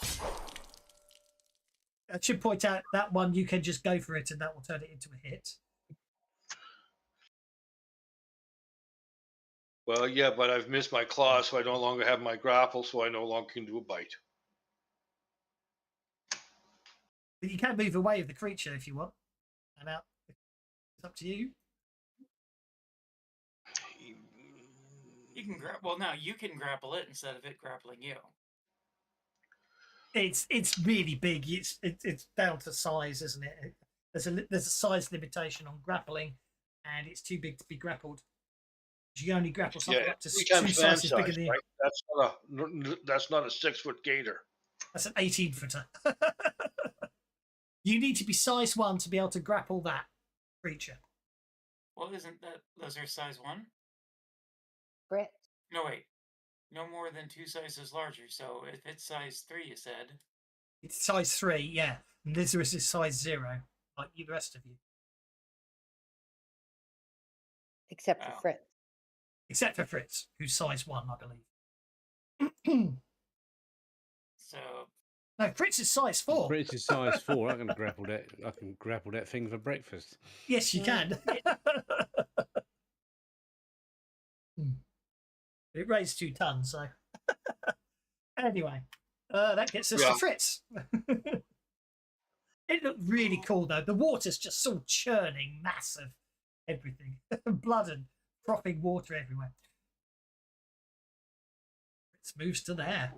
I should point out that one you can just go for it and that will turn it into a hit. Well, yeah, but I've missed my claw, so I no longer have my grapple, so I no longer can do a bite. But you can move away with the creature if you want. And out. It's up to you. You can well, now you can grapple it instead of it grappling you. It's really big. It's down to size, isn't it? There's a size limitation on grappling, and it's too big to be grappled. You can only grapple something up to 2 sizes bigger than you. Right? That's not a 6-foot gator. That's an 18-footer. You need to be size 1 to be able to grapple that creature. Well, isn't those are size 1? Brett. No, wait. No more than 2 sizes larger. So if it's size 3, you said. It's size 3, yeah. And this is size 0, like the rest of you. Except for Fritz. Except for Fritz, who's size 1, I believe. So. No, Fritz is size 4. Fritz is size 4. I can grapple that thing for breakfast. Yes, you can. It weighs 2 tons, so. Anyway, that gets us to Fritz. It looked really cool, though. The water's just so churning, massive, everything. Blood and frothing water everywhere. Fritz moves to there.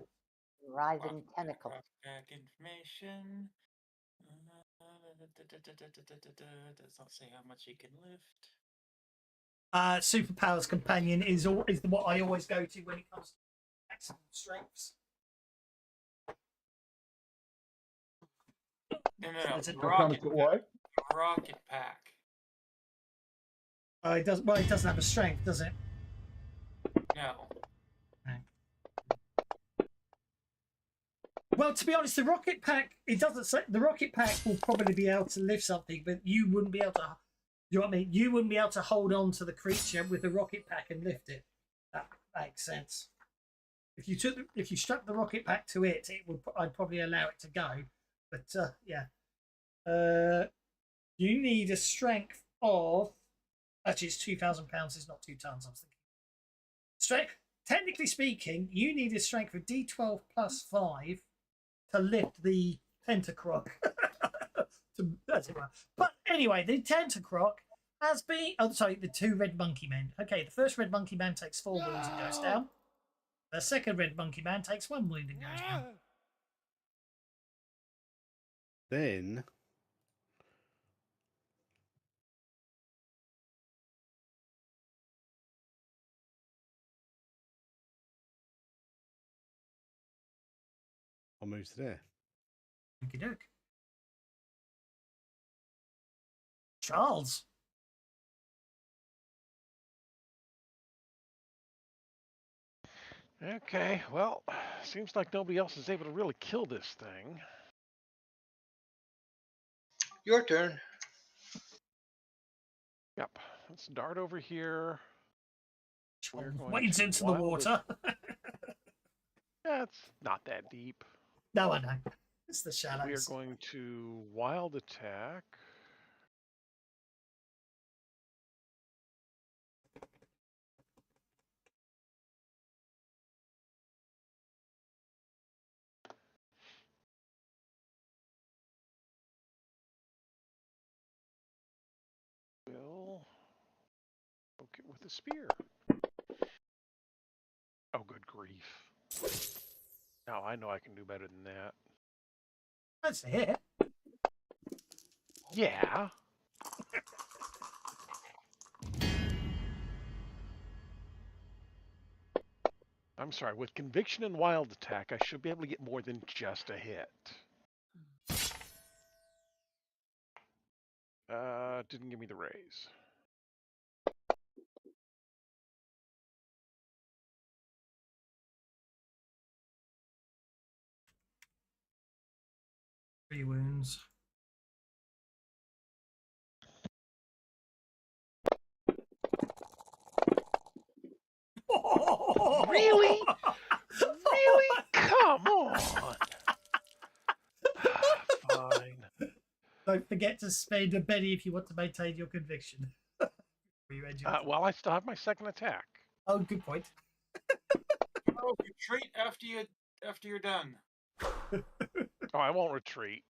Writhing tentacle. Back information. Does not say how much he can lift. Superpowers companion is what I always go to when it comes to maximum strengths. No. Rocket pack. It doesn't have a strength, does it? No. Well, to be honest, the rocket pack, it doesn't say the rocket pack will probably be able to lift something, but you wouldn't be able to. You know what I mean? You wouldn't be able to hold on to the creature with the rocket pack and lift it. That makes sense. If you struck the rocket pack to it, I'd probably allow it to go. But yeah, you need a strength of. Actually, it's 2,000 pounds. It's not 2 tons. I was thinking. Strength. Technically speaking, you need a strength of D12 plus 5 to lift the Pentacroc. But anyway, the Tentacroc has been. Oh, sorry, the 2 red monkey men. Okay, the first red monkey man takes 4 wounds and goes down. The second red monkey man takes 1 wound and goes down. Then I'll move to there. Okie doke. Charles. Okay, well, seems like nobody else is able to really kill this thing. Your turn. Yep, let's dart over here. We're going Wades to into the water. That's not that deep. No, I know. It's the shadows. We are going to wild attack. Will poke it with a spear. Oh, good grief. Now I know I can do better than that. That's a hit. Yeah. I'm sorry, with conviction and wild attack, I should be able to get more than just a hit. Didn't give me the raise. Three wounds. Really? Really? Come on. Fine. Don't forget to spend a penny if you want to maintain your conviction. Well, I still have my second attack. Oh, good point. Oh, retreat after you're done. Oh, I won't retreat.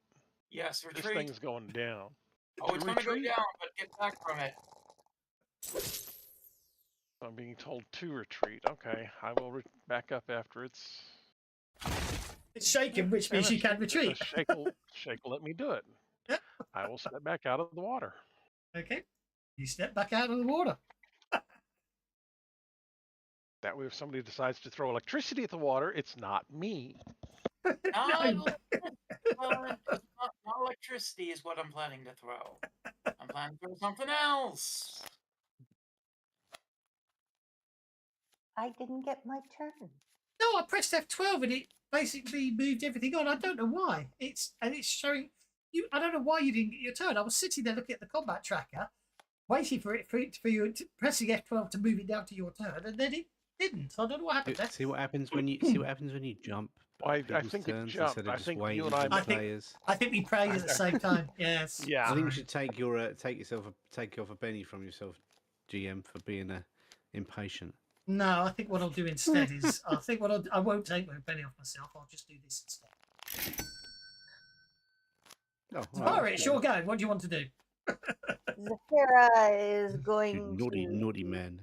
Yes, retreat. This thing's going down. Oh, it's going to go down, but get back from it. I'm being told to retreat. Okay, I will back up after it's shaken, which means you can retreat. Shake will let me do it. Yep. I will step back out of the water. Okay. You step back out of the water. That way, if somebody decides to throw electricity at the water, it's not me. Not electricity is what I'm planning to throw. I'm planning to throw something else. I didn't get my turn. No, I pressed F12 and it basically moved everything on. I don't know why. It's showing you. I don't know why you didn't get your turn. I was sitting there looking at the combat tracker, waiting for you pressing F12 to move it down to your turn, and then it didn't. So I don't know what happened. See what happens when you jump. I think it jumped. I think you and I think we prayed at the same time. Yes. Yeah. I think you should take off a penny from yourself, GM, for being impatient. No, I think what I'll do instead is I won't take my penny off myself. I'll just do this instead. Alright, it's your go. What do you want to do? Zafira is going naughty man.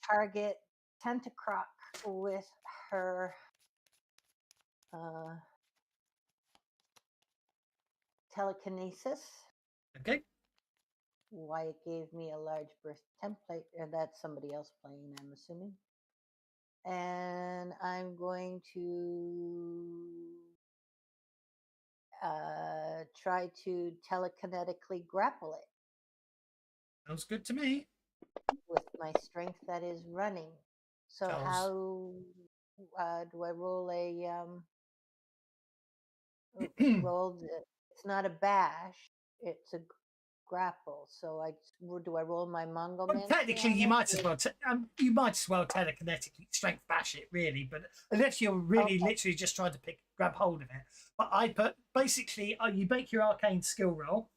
Target Tentacroc with her telekinesis. Okay. Wyatt gave me a large burst template, and that's somebody else playing, I'm assuming. And I'm going to try to telekinetically grapple it. Sounds good to me. With my strength that is running. So how do I roll a it's not a bash, it's a grapple. So do I roll my Mongo? Well, technically, you might as well telekinetically strength bash it, really. But unless you're really literally just trying to grab hold of it. But I put basically you make your arcane skill roll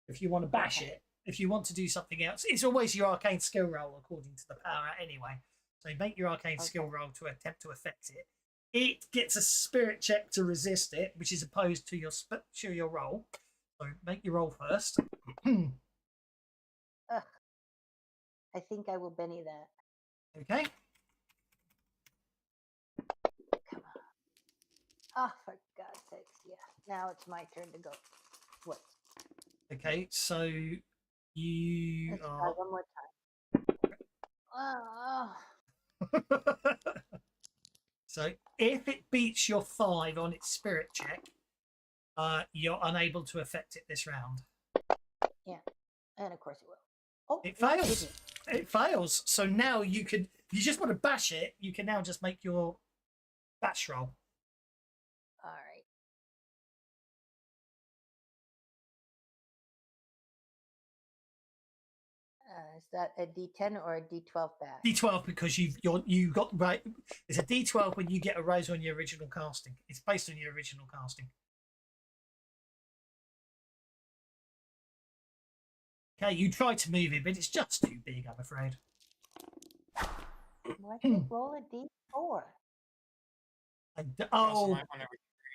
if you want to bash it. If you want to do something else, it's always your arcane skill roll according to the power anyway. So you make your arcane skill roll to attempt to affect it. It gets a spirit check to resist it, which is opposed to your roll. So make your roll first. I think I will Benny that. Okay. Come on. Oh, for God's sakes, yeah. Now it's my turn to go. What? Okay, so you Let's try are. one more time. Oh. So if it beats your 5 on its spirit check, you're unable to affect it this round. Yeah, and of course it will. Oh, It no, fails. didn't. It fails. So now you can. If you just want to bash it, you can now just make your bash roll. All right. Is that a D10 or a D12 bash? D12 because you got right. It's a D12 when you get a raise on your original casting. It's based on your original casting. Okay, you try to move it, but it's just too big, I'm afraid. Why should I roll a D4? Oh,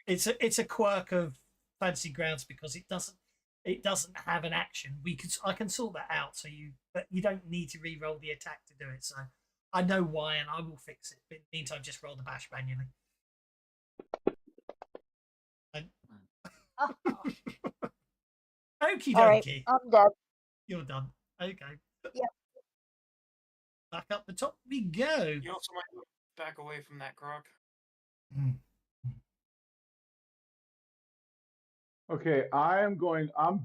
it's a quirk of Fantasy Grounds because it doesn't have an action. I can sort that out. But you don't need to re-roll the attack to do it. So I know why, and I will fix it. But in the meantime, just roll the bash manually. And... Okie dokie. All right, I'm done. You're done. Okay. Yep. Back up the top we go. You also might back away from that croc. Okay, I'm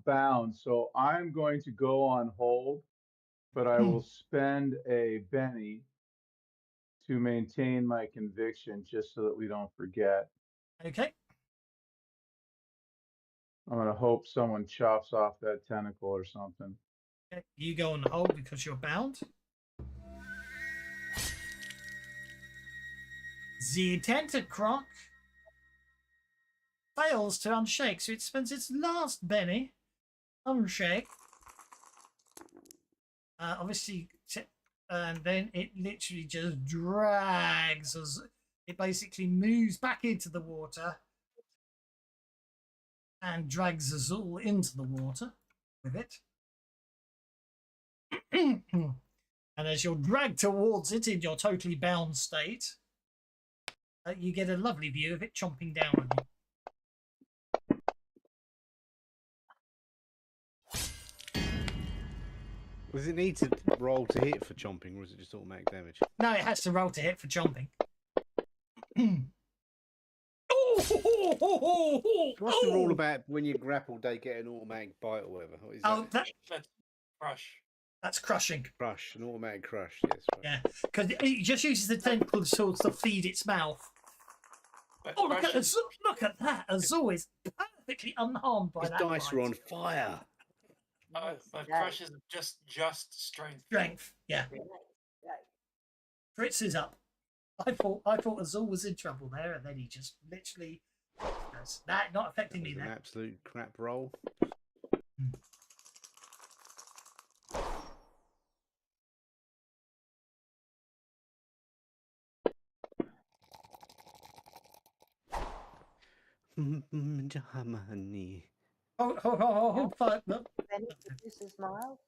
bound, so I'm going to go on hold, but I will spend a Benny to maintain my conviction just so that we don't forget. Okay. I'm going to hope someone chops off that tentacle or something. Okay. You go on hold because you're bound. The Tentacroc fails to unshake, so it spends its last Benny unshake. Obviously, and then it literally just drags us. It basically moves back into the water and drags us all into the water with it. And as you're dragged towards it in your totally bound state, you get a lovely view of it chomping down on you. Does it need to roll to hit for chomping, or is it just automatic damage? No, it has to roll to hit for chomping. What's the rule about when you grapple, they get an automatic bite or whatever? What is That's crush. That's crushing. Crush, an automatic crush, yes. Right. Yeah, because it just uses the tentacle swords to feed its mouth. But Look at Azul! Look at that! Azul is perfectly unharmed by His that. dice are bite. on fire. But crush is just strength. Strength, yeah. Fritz is up. I thought Azul was in trouble there, and then he just literally goes, "Nah, not affecting me An then." absolute crap roll. Jamani. Oh, fuck. Look. Benny produces mild.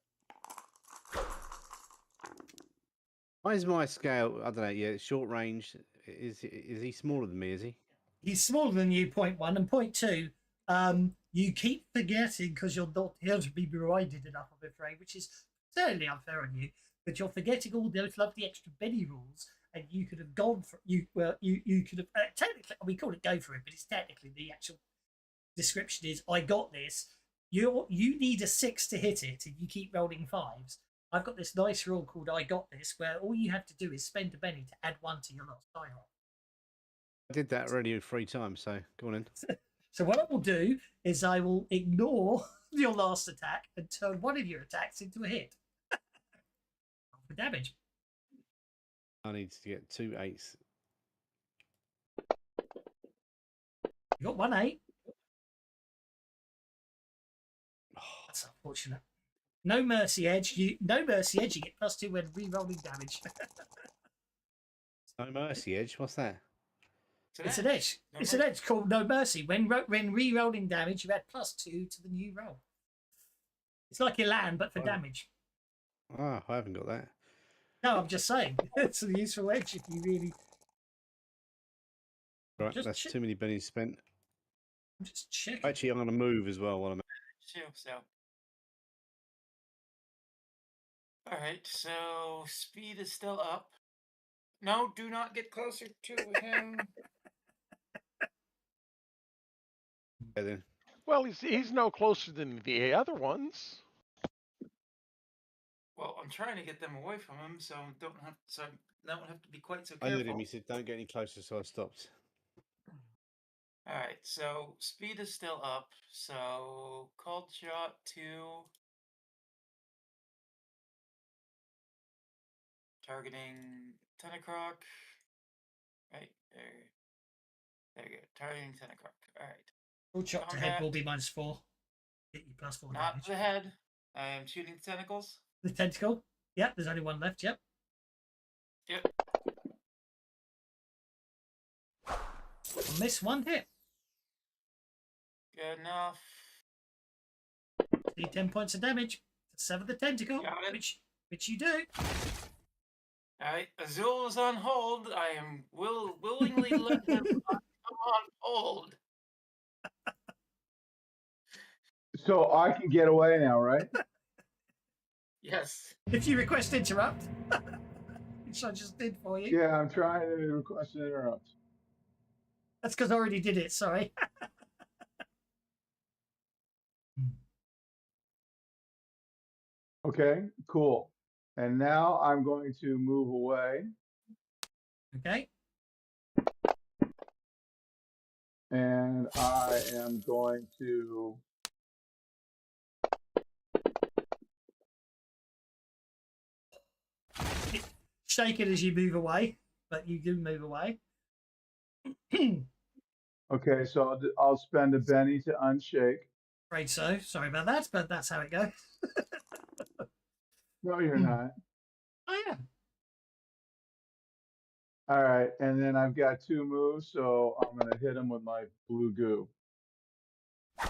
Why is my scale? I don't know. Yeah, short range. Is he smaller than me? Is he? He's smaller than you, point 1. And point 2, you keep forgetting because you're not here to be berated enough, I'm afraid, which is certainly unfair on you. But you're forgetting all those lovely extra Benny rules, and you could have gone for you could have technically, we call it go for it, but it's technically the actual description is I got this. You need a 6 to hit it, and you keep rolling 5s. I've got this nice rule called I got this, where all you have to do is spend a Benny to add 1 to your last die roll. I did that already 3 times. So go on in. So what I will do is I will ignore your last attack and turn one of your attacks into a hit for damage. I need to get 2 8s. You got 1 8. That's unfortunate. No mercy edge. You get +2 when re-rolling damage. No mercy edge. What's that? It's an edge. It's an edge called no mercy. When re-rolling damage, you add +2 to the new roll. It's like your land, but for damage. Ah, I haven't got that. No, I'm just saying it's a useful edge if you really. Right, Just that's check- too many bennies spent. I'm just checking. Actually, I'm going to move as well while I'm. So. All right. So speed is still up. No, do not get closer to him. Okay, then. Well, he's no closer than the other ones. Well, I'm trying to get them away from him, so I don't have to be quite so I careful. knew him. He said, "Don't get any closer," so I stopped. All right, so speed is still up. So cold shot 2, targeting Naquk. Right there you go. Targeting Naquk. All right. Full shot to head will be -4. Get you +4 Not damage. the head. I am shooting the tentacles. The tentacle. Yep, there's only one left. Yep. Yep. On this one hit. Good enough. Need 10 points of damage to sever the tentacle, Got it. which you do. All right, Azul is on hold. I am willingly let him come on hold. So I can get away now, right? Yes. If you request interrupt, which I just did for you. Yeah, I'm trying to request an interrupt. That's because I already did it. Sorry. Okay, cool. And now I'm going to move away, Okay. and I am going to. Shake it as you move away, but you do move away. Okay, so I'll spend a Benny to unshake. Afraid so. Sorry about that, but that's how it goes. No, you're not. Oh yeah. All right, and then I've got 2 moves, so I'm going to hit him with my blue goo. Is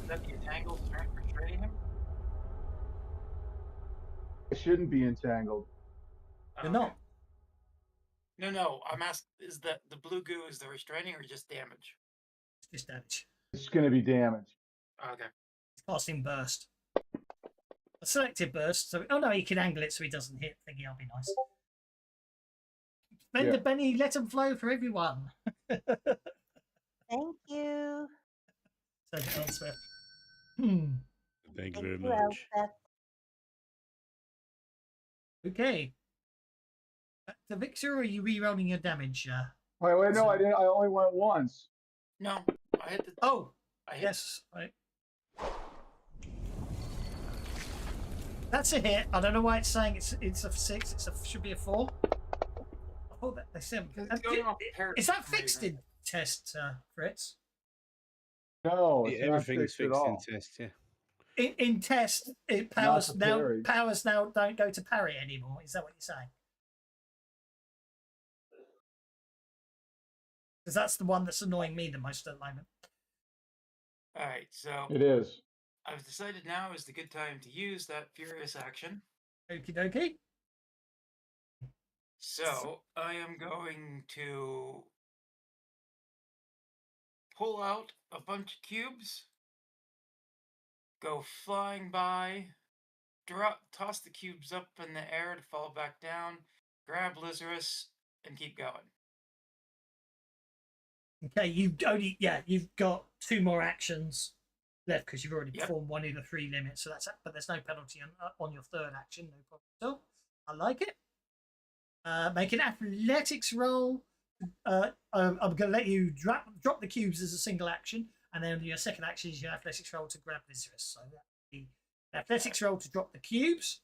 that the entangled strength frustrating him? I shouldn't be entangled. You're not. No. I'm asking: is that the blue goo is the restraining or just damage? It's just damage. It's going to be damage. Okay. It's casting burst. A selective burst. So oh no, he can angle it so he doesn't hit thingy. I'll be nice. Spend the Benny, let them flow for everyone. Thank you. So Elspeth. Thank you very Thank you, much. Elspeth. Okay. Back to Victor, or are you re-rolling your damage? Wait, no, I didn't. I only went once. No, I hit the. Oh, I hit. yes. That's a hit. I don't know why it's saying it's a 6. Should be a 4. I thought that they said. It's going off Is that fixed in test, Fritz? No, Yeah, it's not everything's fixed at fixed in all. test. Yeah. In test, it Not powers to now. parry. Powers now don't go to parry anymore. Is that what you're saying? Because that's the one that's annoying me the most at the moment. All right, so It is. I've decided now is the good time to use that furious action. Okie dokie. So I am going to pull out a bunch of cubes, go flying by, toss the cubes up in the air to fall back down, grab Lazarus, and keep going. Okay, you've got 2 more actions left because you've already performed one of the 3 limits. So but there's no penalty on your 3rd action. No problem at all. I like it. Make an athletics roll. I'm going to let you drop the cubes as a single action, and then your 2nd action is your athletics roll to grab Lazarus. So the athletics roll to drop the cubes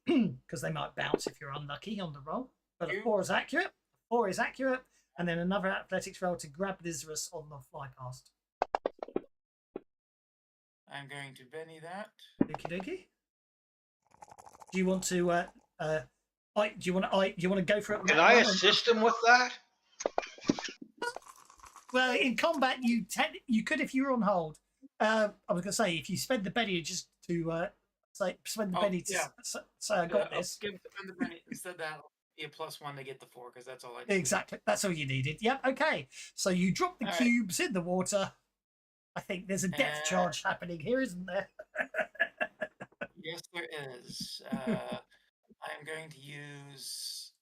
because they might bounce if you're unlucky on the roll. But a 4 is accurate. 4 is accurate. And then another athletics roll to grab Lazarus on the fly past. I'm going to Benny that. Okie dokie. Do you want to? Do you want to go for it? Can I assist him with that? Well, in combat, you could if you were on hold. I was going to say if you spend the Benny just to spend the Oh, penny to yeah. say I got I'll this. spend the penny instead. That'll be a +1 to get the 4 because that's all I need. Exactly. That's all you needed. Yep. Okay. So you drop the All right. cubes in the water. I think there's a depth And- charge happening here, isn't there? Yes, there is. I am going to use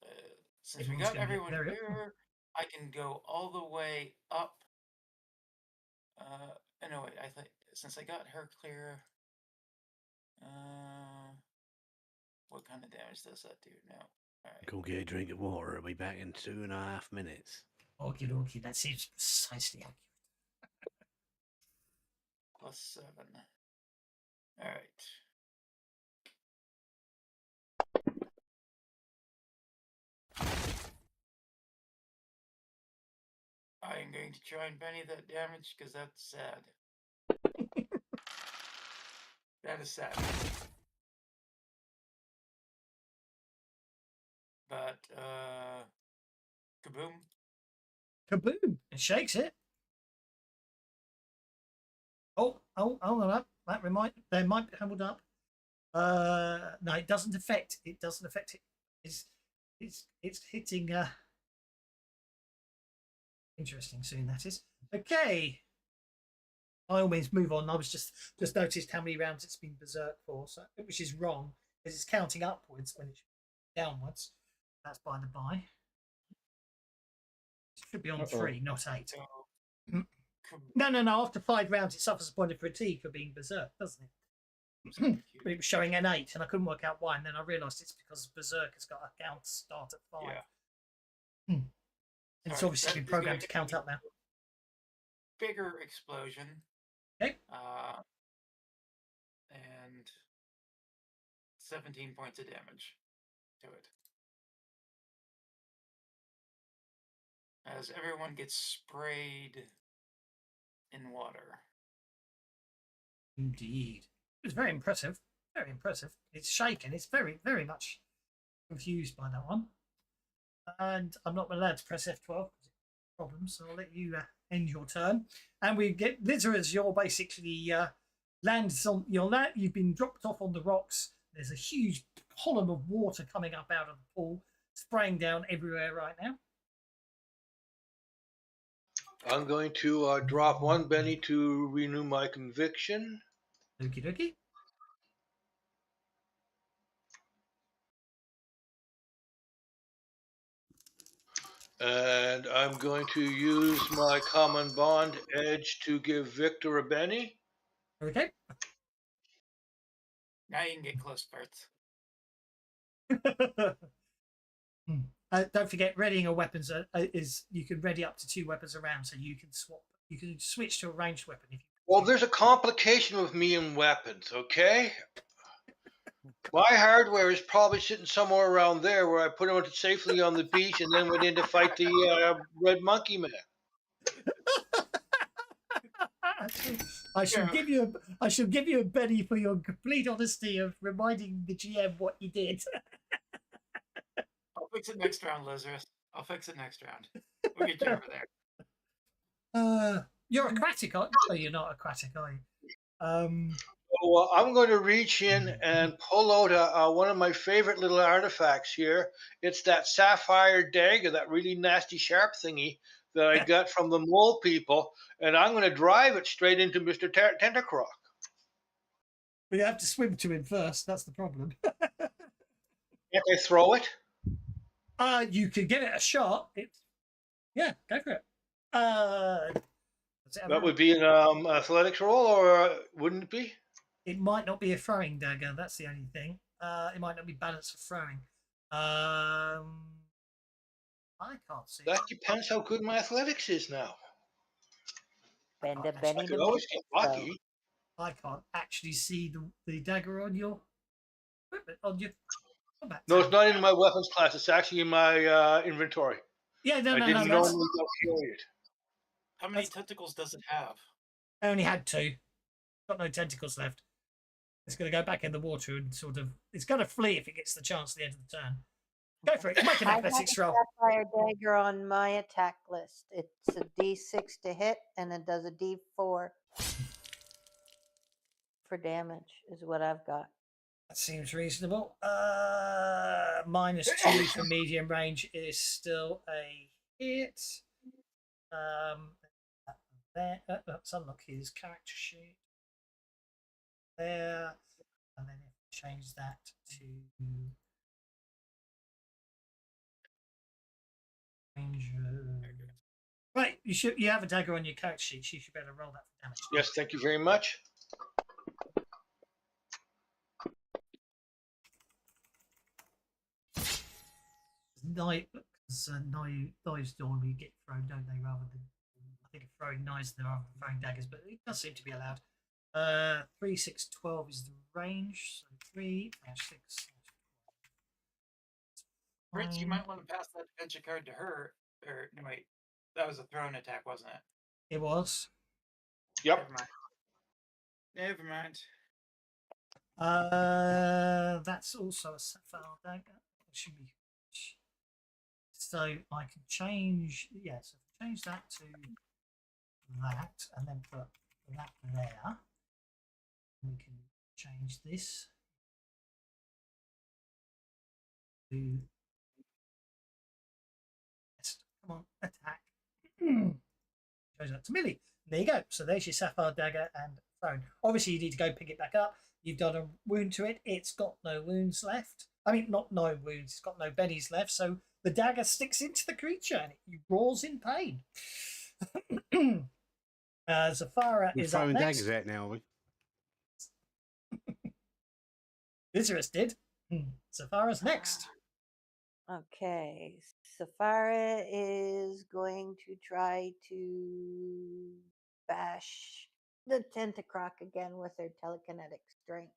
since we Everyone's got gonna get everyone very- here. I can go all the way up. No, wait, I think since I got her clear. What kind of damage does that do? No. All right. Go get a drink of water. I'll be back in 2.5 minutes. Okie dokie. That seems precisely accurate. +7. All right. I am going to try and penny that damage because that's sad. That is sad. But kaboom. Kaboom! It shakes it. Oh, hold on up. They might be held up. No, it doesn't affect. It doesn't affect it. It's hitting. Interesting. Soon that is. Okay. I always move on. I was just noticed how many rounds it's been berserk for, so which is wrong because it's counting upwards when it's downwards. That's by the by. It should be on 3, not 8. So, No. After 5 rounds, it suffers a point of fatigue for being berserk, doesn't it? But it was showing an 8, and I couldn't work out why. And then I realised it's because berserk has got a count start at 5. Yeah. And it's Sorry, obviously that been is gonna programmed to be count up now. Bigger explosion. Okay. And 17 points of damage to it. As everyone gets sprayed in water. Indeed. It was very impressive. Very impressive. It's shaken. It's very, very much confused by that one. And I'm not allowed to press F12 because it's a problem, so I'll let you end your turn. And we get Litter as you're basically landed on your land. You've been dropped off on the rocks. There's a huge column of water coming up out of the pool, spraying down everywhere right now. I'm going to drop 1 Benny to renew my conviction. Okie dokie. And I'm going to use my common bond edge to give Victor a Benny. Okay. Now you can get close parts. Don't forget, readying a weapons is you can ready up to 2 weapons around, so you can swap. You can switch to a ranged weapon if you. Well, there's a complication with me and weapons, okay? My hardware is probably sitting somewhere around there where I put it safely on the beach and then went in to fight the red monkey man. I should give you a Benny for your complete honesty of reminding the GM what you did. I'll fix it next round, Lazarus. I'll fix it next round. We'll get you over there. You're aquatic, aren't you? Oh, you're not aquatic, are you? Well, I'm going to reach in and pull out one of my favorite little artifacts here. It's that sapphire dagger, that really nasty sharp thingy that I got from the mole people, and I'm going to drive it straight into Mr. Tentacroc. But you have to swim to him first. That's the problem. Can't I throw it? You could give it a shot. Yeah, go for it. That would be an athletics roll, or wouldn't it be? It might not be a throwing dagger. That's the only thing. It might not be balanced for throwing. I can't see. That depends how good my athletics is now. Spend a I Benny I to could always miss get it, though. lucky. I can't actually see the dagger on your equipment on your combat. No, it's tab. not in my weapons class. It's actually in my inventory. Yeah, I no. didn't That's, normally carry it. How many tentacles does it have? I only had 2. Got no tentacles left. It's going to go back in the water and sort of. It's going to flee if it gets the chance at the end of the turn. Go for it. Make an I have a athletics roll. sapphire dagger on my attack list. It's a D6 to hit, and it does a D4 for damage, is what I've got. That seems reasonable. -2 for medium range is still a hit. There. Let's unlock his character sheet. There, and then change that to ranger. Right, you have a dagger on your character sheet. So you should better roll that for damage. Yes, thank you very much. Knives normally get thrown, don't they? Rather than, I think, throwing knives than throwing daggers, but it does seem to be allowed. 3, 6, 12 is the range. So 3 - 6. Fritz, you might want to pass that adventure card to her. Or no, wait, that was a thrown attack, wasn't it? It was. Yep. Never mind. That's also a sapphire dagger. It should be. So I can change. Yeah, so change that to that, and then put that there. We can change this to. Come on, attack. Goes up to Millie. There you go. So there's your sapphire dagger and phone. Obviously, you need to go pick it back up. You've done a wound to it. It's got no wounds left. I mean, not no wounds. It's got no bennies left. So the dagger sticks into the creature and it roars in pain. Zafara We're is up throwing next. daggers out now, are we? Viserys did. Zafara's next. Okay, Safara is going to try to bash the Tentacroc again with her telekinetic strength.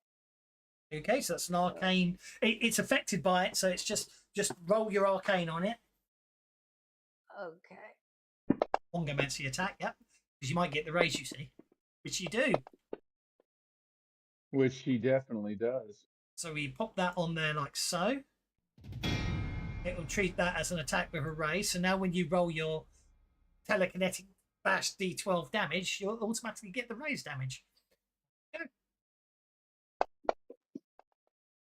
Okay, so that's an arcane. It's affected by it, so it's just roll your arcane on it. Okay. Ongomancy attack, yep. Because you might get the raise, you see. Which you do. Which he definitely does. So we pop that on there like so. It will treat that as an attack with a raise. So now when you roll your telekinetic bash d12 damage, you'll automatically get the raise damage. Go.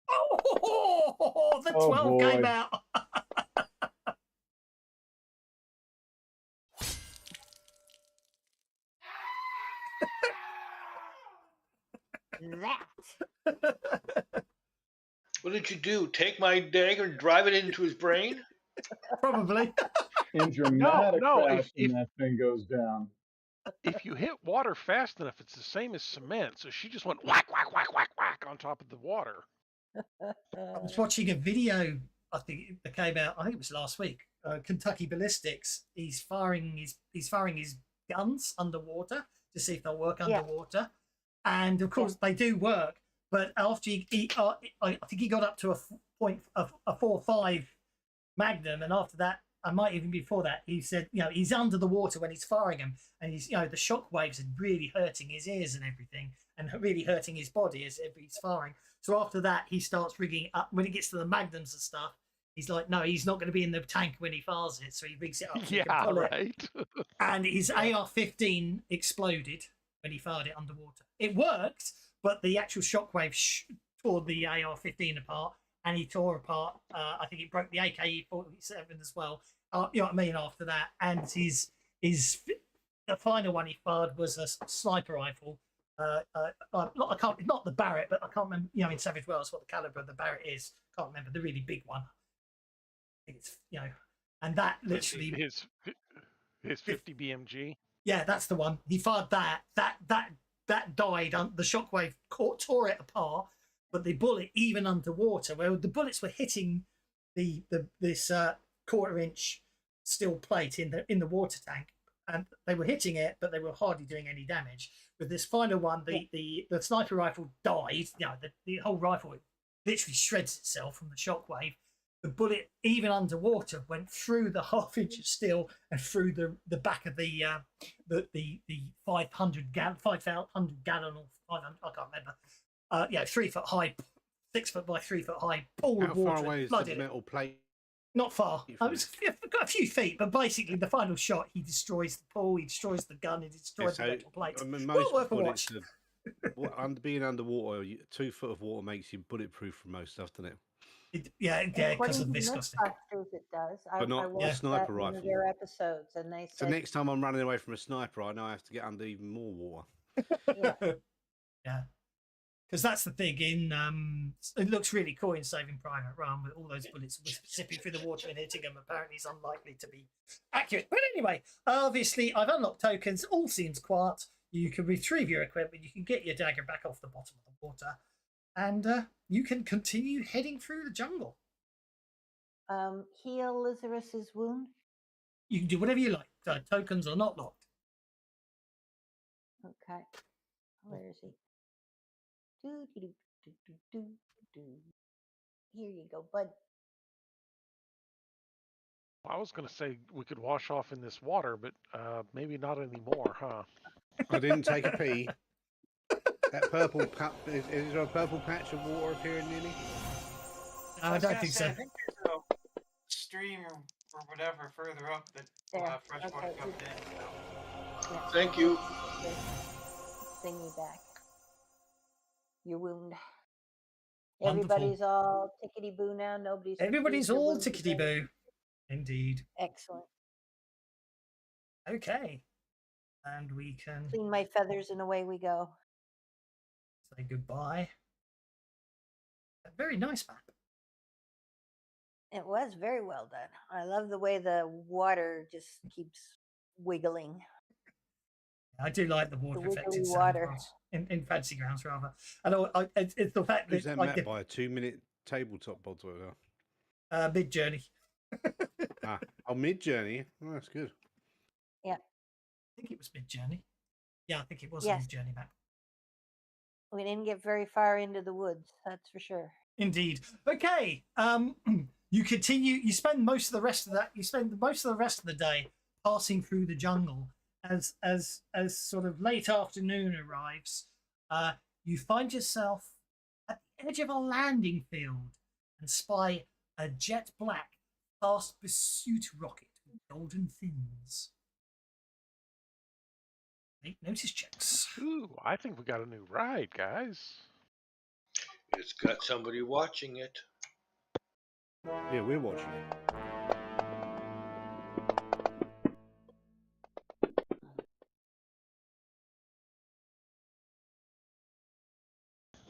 Oh, the 12 came out. That. What did you do? Take my dagger and drive it into his brain? Probably. In dramatic No, fashion, that thing goes down. If you hit water fast enough, it's the same as cement. So she just went whack, whack, whack, whack, whack on top of the water. I was watching a video, I think that came out, I think it was last week. Kentucky Ballistics. He's firing his guns underwater to see if they'll work underwater. And of course they do work. But after I think he got up to a 4.5 Magnum, and after that, I might even before that, he said, he's under the water when he's firing them, and he's, the shock waves are really hurting his ears and everything, and really hurting his body as if he's firing. So after that, he starts rigging up. When it gets to the Magnums and stuff, he's like, no, he's not going to be in the tank when he fires it, so he rigs it up. So he can pull it. And his AR-15 exploded when he fired it underwater. It worked. But the actual shockwave tore the AR-15 apart, and he tore apart. I think it broke the AK-47 as well. You know what I mean? After that, and the final one he fired was a sniper rifle. Not the Barrett, but I can't remember. In Savage Worlds, what the caliber of the Barrett is. Can't remember the really big one. I think it's and that literally his 50 BMG. Yeah, that's the one. He fired that. That died. The shockwave tore it apart, but the bullet, even underwater, where the bullets were hitting this 1/4-inch steel plate in the water tank, and they were hitting it, but they were hardly doing any damage. With this final one, the sniper rifle died. The whole rifle literally shreds itself from the shockwave. The bullet, even underwater, went through the 1/2 inch of steel and through the back of the 500 gallon or 500, I can't remember. 3 foot high, 6 foot by 3 foot high pool of water. How far away is the metal plate? Not far. It's got a few feet, but basically the final shot, he destroys the pool, he destroys the gun, he destroys the metal plate. I mean, most worth a watch. Being underwater, 2 foot of water makes you bulletproof from most stuff, doesn't it? Yeah, because According of to viscosity. Mythbusters, it does. I not a watched sniper that in one of rifle. their episodes, and they So said, next time I'm running away from a sniper, I know I have to get under even more water. yeah. Yeah. Because that's the thing in it looks really cool in Saving Private Ryan with all those bullets zipping through the water and hitting them. Apparently it's unlikely to be accurate. But anyway, obviously I've unlocked tokens, all seems quiet. You can retrieve your equipment, you can get your dagger back off the bottom of the water, and you can continue heading through the jungle. Heal Lazarus's wound. You can do whatever you like. Tokens are not locked. Okay. Where is he? Do, do, do, do, do, do, do. Here you go, bud. I was going to say we could wash off in this water, but maybe not anymore, huh? I didn't take a pee. That purple is there a purple patch of water appearing near me? I was don't gonna think say, so. I think there's a stream or whatever further up that will There, have fresh water okay, coming in. So. Yeah. Thank you. This thingy back. Your wound. Wonderful. Everybody's all tickety boo now. Everybody's all tickety boo. Indeed. Excellent. Okay. And we can Clean my feathers and away we go. say goodbye. A very nice map. It was very well done. I love the way the water just keeps wiggling. I do like the water The effect wiggly in water. in Fantasy Grounds rather. And it's the fact Who's that that like map by a 2-minute tabletop mod? Mid Journey. Mid Journey. Oh, that's good. Yeah. I think it was Mid Journey. Yeah, I think it was a Yes. Mid Journey map. We didn't get very far into the woods, that's for sure. Indeed. Okay. You continue. You spend most of the rest of that. You spend most of the rest of the day passing through the jungle. As sort of late afternoon arrives, you find yourself at the edge of a landing field and spy a jet black fast pursuit rocket with golden fins. Make notice checks. Ooh, I think we got a new ride, guys. It's got somebody watching it. Yeah, we're watching it.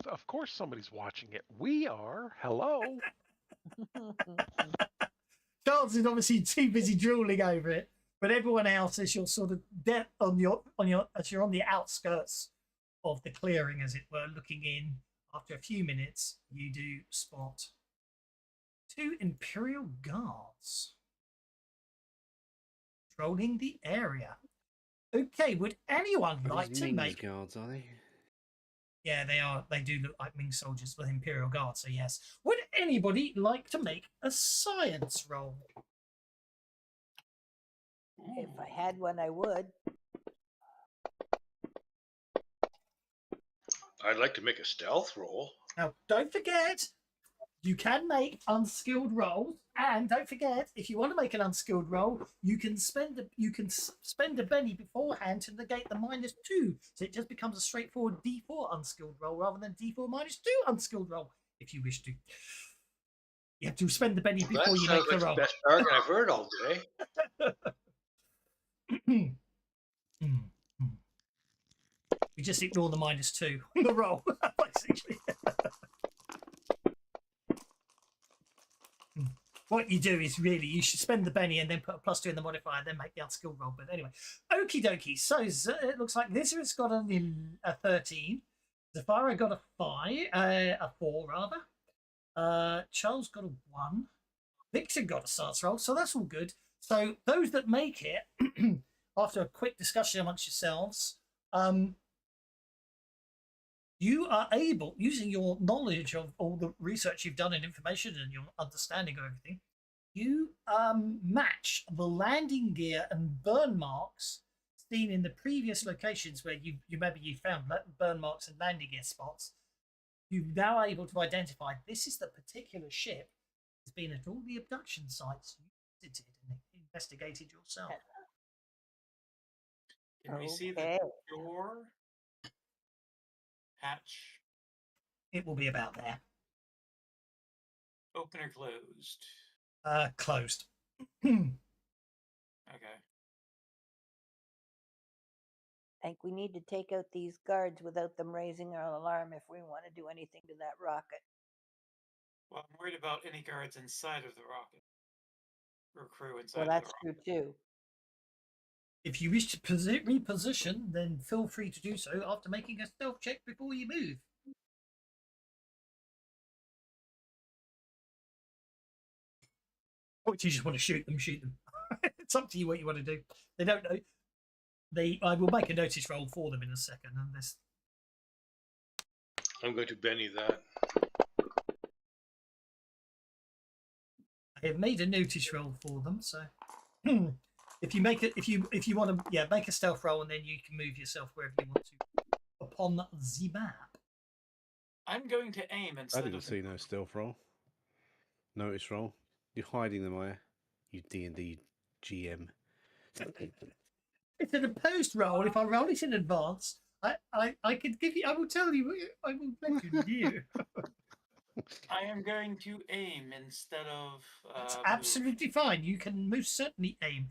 Of course somebody's watching it. We are. Hello. Charles is obviously too busy drooling over it, but everyone else, as you're sort of as you're on the outskirts of the clearing, as it were, looking in. After a few minutes, you do spot 2 Imperial guards patrolling the area. Okay, would anyone like to Ming's make? guards, are they? Yeah, they are. They do look like Ming soldiers with Imperial Guard, so yes. Would anybody like to make a science roll? If I had one, I would. I'd like to make a stealth roll. Now, don't forget, you can make unskilled rolls, and don't forget, if you want to make an unskilled roll, you can spend a penny beforehand to negate the -2, so it just becomes a straightforward D4 unskilled roll rather than D4 -2 unskilled roll. If you wish to, you have to spend the penny before you make the roll. That's the best bargain I've heard all day. You just ignore the -2 on the roll, basically. What you do is really, you should spend the penny and then put a +2 in the modifier and then make the unskilled roll. But anyway, okie dokie. So it looks like Lizard's got a 13. Zafira got a 4 rather. Charles got a 1. Vixen got a science roll, so that's all good. So those that make it, after a quick discussion amongst yourselves, you are able, using your knowledge of all the research you've done and information and your understanding of everything, you match the landing gear and burn marks seen in the previous locations where you found burn marks and landing gear spots. You're now able to identify this is the particular ship that's been at all the abduction sites you visited and investigated yourself. Can we see the Okay. door? Hatch It will be about there. open or closed? Closed. Okay. I think we need to take out these guards without them raising an alarm if we want to do anything to that rocket. Well, I'm worried about any guards inside of the rocket. Or crew inside Well, of that's the rocket. true too. If you wish to reposition, then feel free to do so after making a stealth check before you move. Or if you just want to shoot them, shoot them. It's up to you what you want to do. They don't know. I will make a notice roll for them in a second. Unless I'm going to Benny that. I have made a notice roll for them, so if you make it, if you want to, yeah, make a stealth roll, and then you can move yourself wherever you want to upon the map. I'm going to aim instead I didn't of see no stealth roll. Notice roll. You're hiding them, are you? You D&D GM. It's an opposed roll. If I roll it in advance, I could give you. I will tell you. I will let you know. I am going to aim instead of. It's move. absolutely fine. You can most certainly aim.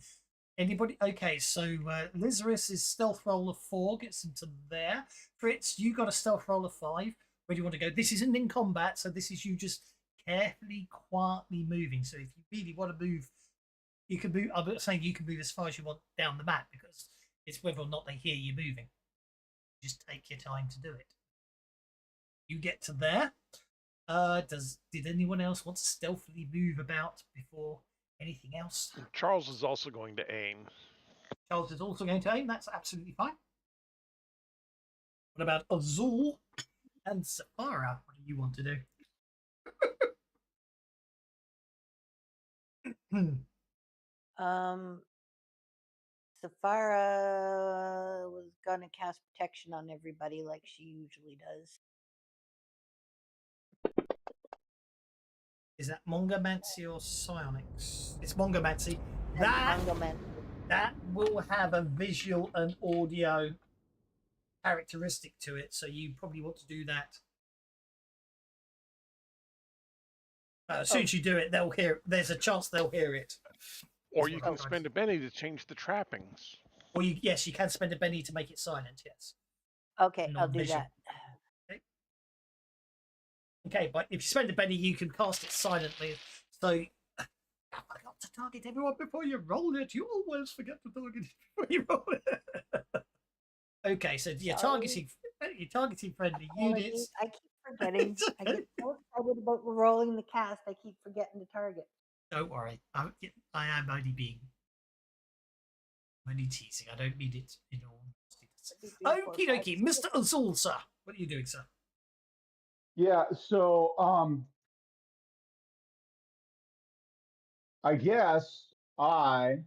Anybody? Okay, so Lazarus's stealth roll of 4 gets into there. Fritz, you got a stealth roll of 5. Where do you want to go? This isn't in combat, so this is you just carefully, quietly moving. So if you really want to move, you can move. I'm not saying you can move as far as you want down the map because it's whether or not they hear you moving. Just take your time to do it. You get to there. Did anyone else want to stealthily move about before anything else? Charles is also going to aim. Charles is also going to aim. That's absolutely fine. What about Azul and Safara? What do you want to do? Safara was gonna cast protection on everybody like she usually does. Is that Mongomancy or Psionics? It's Mongomancy. And That Mongoman. that will have a visual and audio characteristic to it, so you probably want to do that. As soon as you do it, they'll hear. There's a chance they'll hear it. Or That's you what can I'm trying spend a penny to change the trappings. Or yes, you can spend a penny to make it silent. Yes. Okay, I'll do Non-visual. that. Okay, but if you spend a penny, you can cast it silently. So I forgot to target everyone before you roll it. You always forget to target it before you roll it. Okay, so you're targeting friendly units. I keep forgetting. I get so excited about rolling the cast. I keep forgetting to target. Don't worry, I am only teasing. I don't mean it in all honesty. Okie dokie, Mr. Azul, sir. What are you doing, sir? Yeah, so I guess I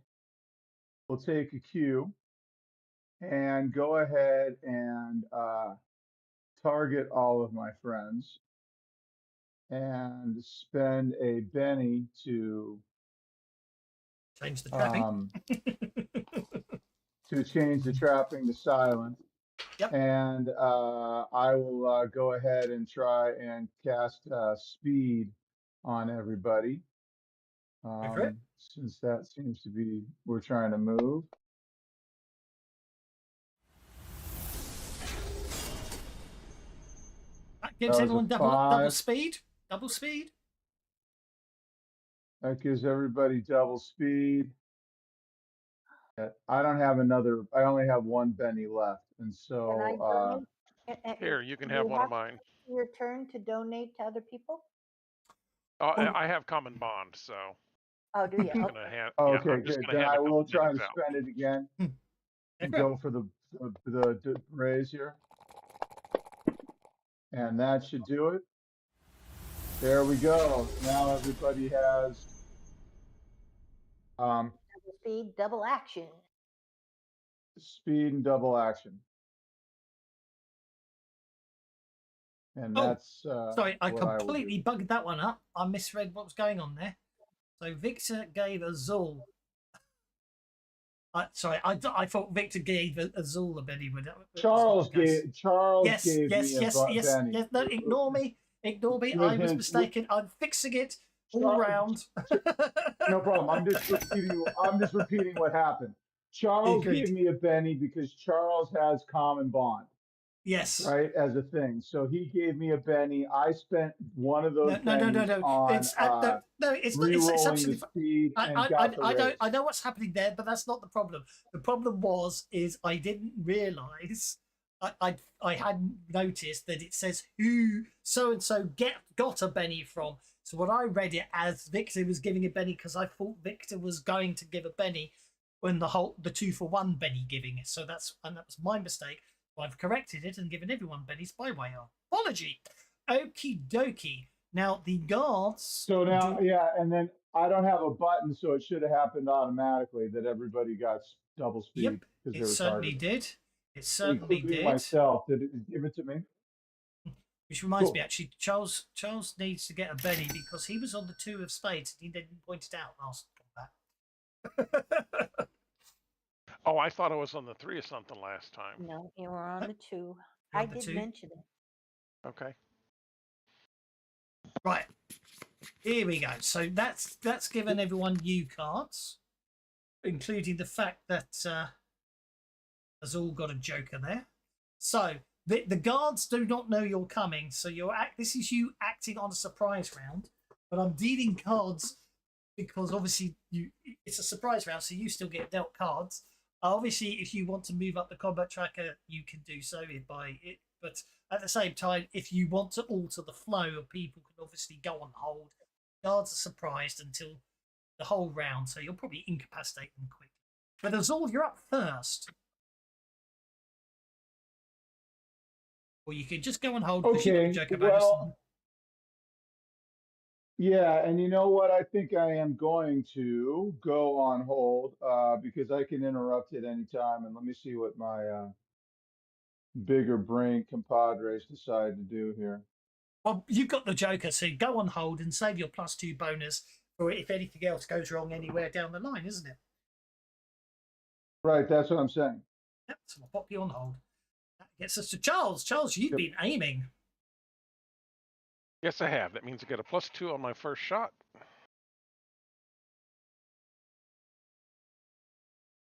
will take a cue and go ahead and target all of my friends and spend a Benny to Change the trapping. To change the trapping to silent. Yep. And I will go ahead and try and cast speed on everybody. Go for it. Since that seems to be, we're trying to move. That gives That was a everyone double 5. speed. Double speed. That gives everybody double speed. I don't have another, I only have one Benny left. And Can I so, donate? Here, you can Do have you one of mine. Your turn to donate to other people. Oh, I have common bond, so Oh, do you? I'm Okay. gonna hand. okay, yeah, I'm just good. gonna Then hand I a couple will try to minutes out. spend it again and Okay. go for the raise here. And that should do it. There we go. Now everybody has Double speed, double action. speed and double action. And Oh, that's Sorry, I what completely bugged that one up. I misread what was going on there. So Victor gave Azul Sorry, I thought Victor gave Azul a Benny. Charles gave Yes, me yes, a yes, yes, Benny. yes. No, ignore me. Ignore me. I was mistaken. I'm fixing it all round. No problem. I'm just repeating what happened. Charles Agreed. gave me a Benny because Charles has common bond, Yes. right, as a thing. So he gave me a Benny. I spent one of those No. bennies on It's no, it's not. It's re-rolling the absolutely. speed and got the raise. I know what's happening there, but that's not the problem. The problem is I didn't realise. I hadn't noticed that it says who so and so got a Benny from. So when I read it as Victor was giving a Benny, because I thought Victor was going to give a Benny when the 2-for-1 Benny giving it. So that was my mistake. I've corrected it and given everyone Bennies by way of apology. Okie dokie. Now the guards. So now, and then I don't have a button, so it should have happened automatically that everybody got double speed. Yep, it certainly did. It certainly did. Myself, did it give it to me? Which reminds me, actually, Charles needs to get a Benny because he was on the 2 of spades and he didn't point it out last combat. Oh, I thought I was on the 3 of something last time. No, you were on the 2. I did mention it. Okay. Right. Here we go. So that's given everyone new cards, including the fact that has all got a joker there. So the guards do not know you're coming. So this is you acting on a surprise round, but I'm dealing cards because obviously it's a surprise round, so you still get dealt cards. Obviously, if you want to move up the combat tracker, you can do so by it. But at the same time, if you want to alter the flow, people can obviously go on hold. Guards are surprised until the whole round, so you'll probably incapacitate them quickly. But Azul, you're up first. Or you could just go on hold. Okay, well, yeah, and you know what? I think I am going to go on hold because I can interrupt at any time. And let me see what my bigger brain compadres decide to do here. Well, you've got the joker, so go on hold and save your +2 bonus for if anything else goes wrong anywhere down the line, isn't it? Right, that's what I'm saying. Yep, so I'll pop you on hold. That gets us to Charles. Charles, you've been aiming. Yes, I have. That means I get a +2 on my first shot.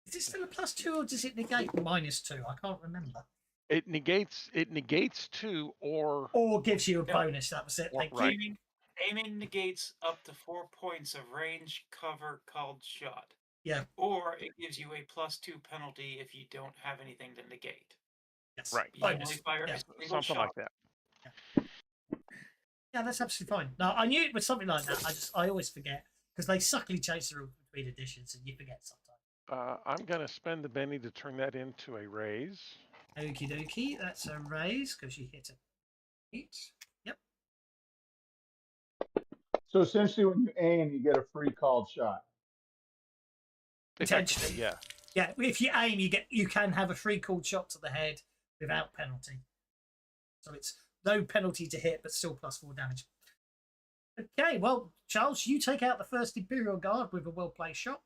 Is it still a +2 or does it negate -2? I can't remember. It negates 2 or gives you a bonus. That was it. Thank you. Aiming negates up to 4 points of range, cover, called shot. Yeah. Or it gives you a +2 penalty if you don't have anything to negate. Yes. Right. Bonus. Something like that. Yeah, that's absolutely fine. No, I knew it was something like that. I always forget because they subtly change the rules between editions, and you forget sometimes. I'm gonna spend the Benny to turn that into a raise. Okie dokie, that's a raise because you hit a 8. Yep. So essentially, when you aim, you get a free called shot. Potentially, yeah. Yeah, if you aim, you can have a free called shot to the head without penalty. So it's no penalty to hit, but still +4 damage. Okay, well, Charles, you take out the first Imperial Guard with a well-placed shot.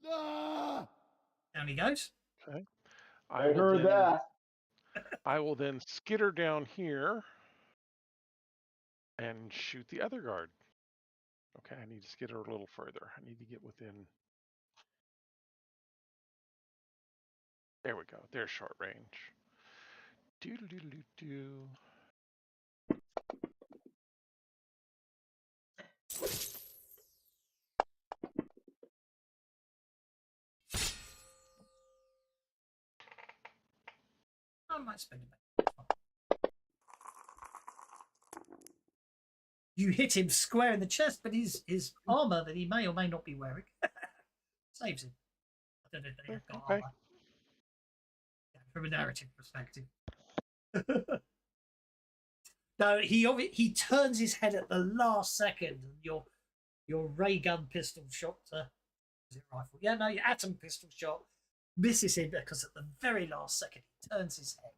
Ah! Down he goes. Okay. I heard that. I will then skitter down here and shoot the other guard. Okay, I need to skitter a little further. I need to get within. There we go. There's short range. Do-do-do-do-do. I might spend a bit. You hit him square in the chest, but his armor that he may or may not be wearing saves him. I don't know if they have got armor. Yeah, from a narrative perspective. No, he turns his head at the last second, and your ray gun pistol shot, is it rifle? Yeah, no, your atom pistol shot misses him because at the very last second he turns his head.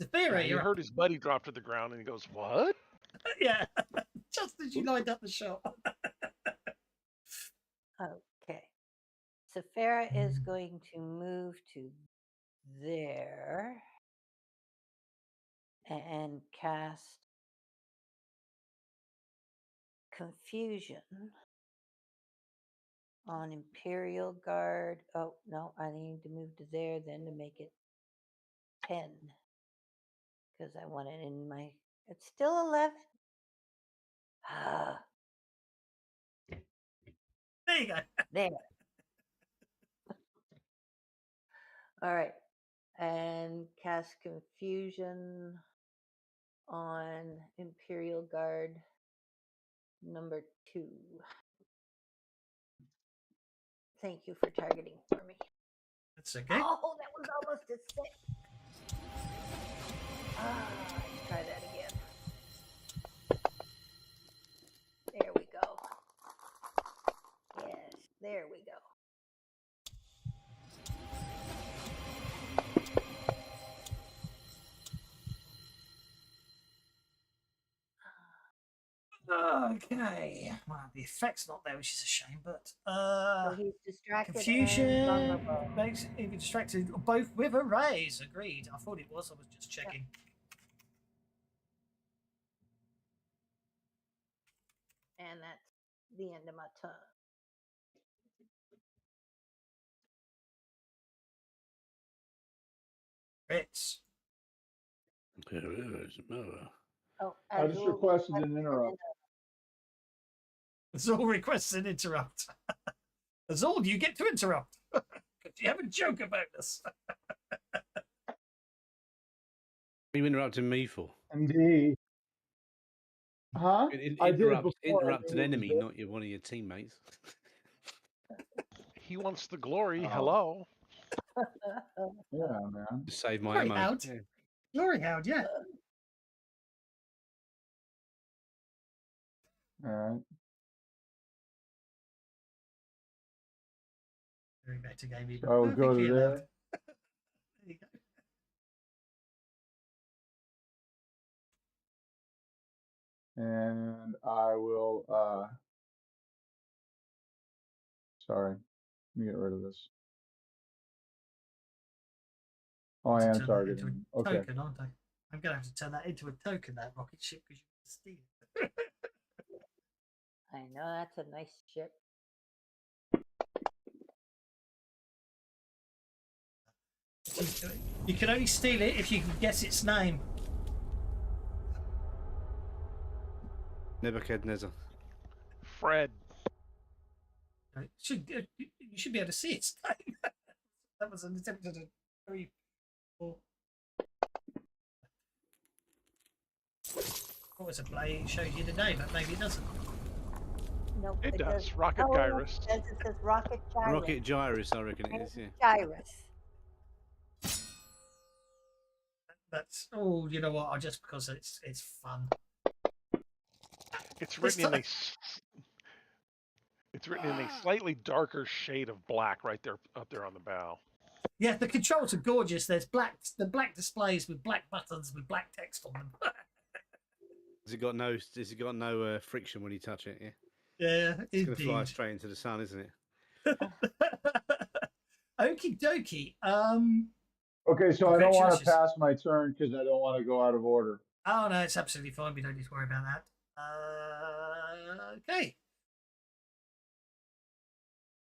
Zafira, you heard his buddy drop to the ground, and he goes, "What?" Yeah, just as you lined up the shot. Okay. Safara is going to move to there and cast confusion on Imperial Guard. Oh, no, I need to move to there then to make it 10. Because I want it in my. It's still 11. Ah, There you go. there. All right. And cast confusion on Imperial Guard number 2. Thank you for targeting for me. That's okay. Oh, that was almost a 6. Let's try that again. There we go. Yes, there we go. Okay. Well, the effect's not there, which is a shame, but So he's distracted and confusion vulnerable. makes him be distracted. Both with a raise. Agreed. I thought it was. I was just checking. And that's the end of my turn. It's Oh, I just Azul requested an requested interrupt. Azul requests an interrupt. Azul, you get to interrupt. Because you have a joke about this. What are you interrupting me for? Indeed. Huh? I did it before. Interrupt an I enemy, did. not one of your teammates. He wants the glory. Oh. Hello. Yeah, man. Just save my Glory ammo. Hound. Yeah. Glory Hound, yeah. All right. Very better game. So I will go to there. There you go. And I will sorry, let me get rid of this. Oh, I am Turn that into targeting. a Okay. token, aren't I? I'm going to have to turn that into a token, that rocket ship, because you can steal it. I know that's a nice ship. You can only steal it if you can guess its name. Nebuchadnezzar. Fred. You should be able to see its name. That was an attempt at a very poor. Oh, it's a play. It shows you the name, but maybe it doesn't. Nope, It does. Rocket Oh, Gyrus. It says Rocket Gyrus. Rocket Gyrus, I reckon it is, yeah. Gyrus. That's you know what? Just because it's fun. It's written in a. It's written in a slightly darker shade of black right there, up there on the bow. Yeah, the controls are gorgeous. There's the black displays with black buttons with black text on them. Has it got no friction when you touch it? Yeah. Yeah, It's going to fly indeed. straight into the sun, isn't it? Okie dokie. Okay, so I don't want to Congratulations. pass my turn because I don't want to go out of order. Oh no, it's absolutely fine. We don't need to worry about that. Okay.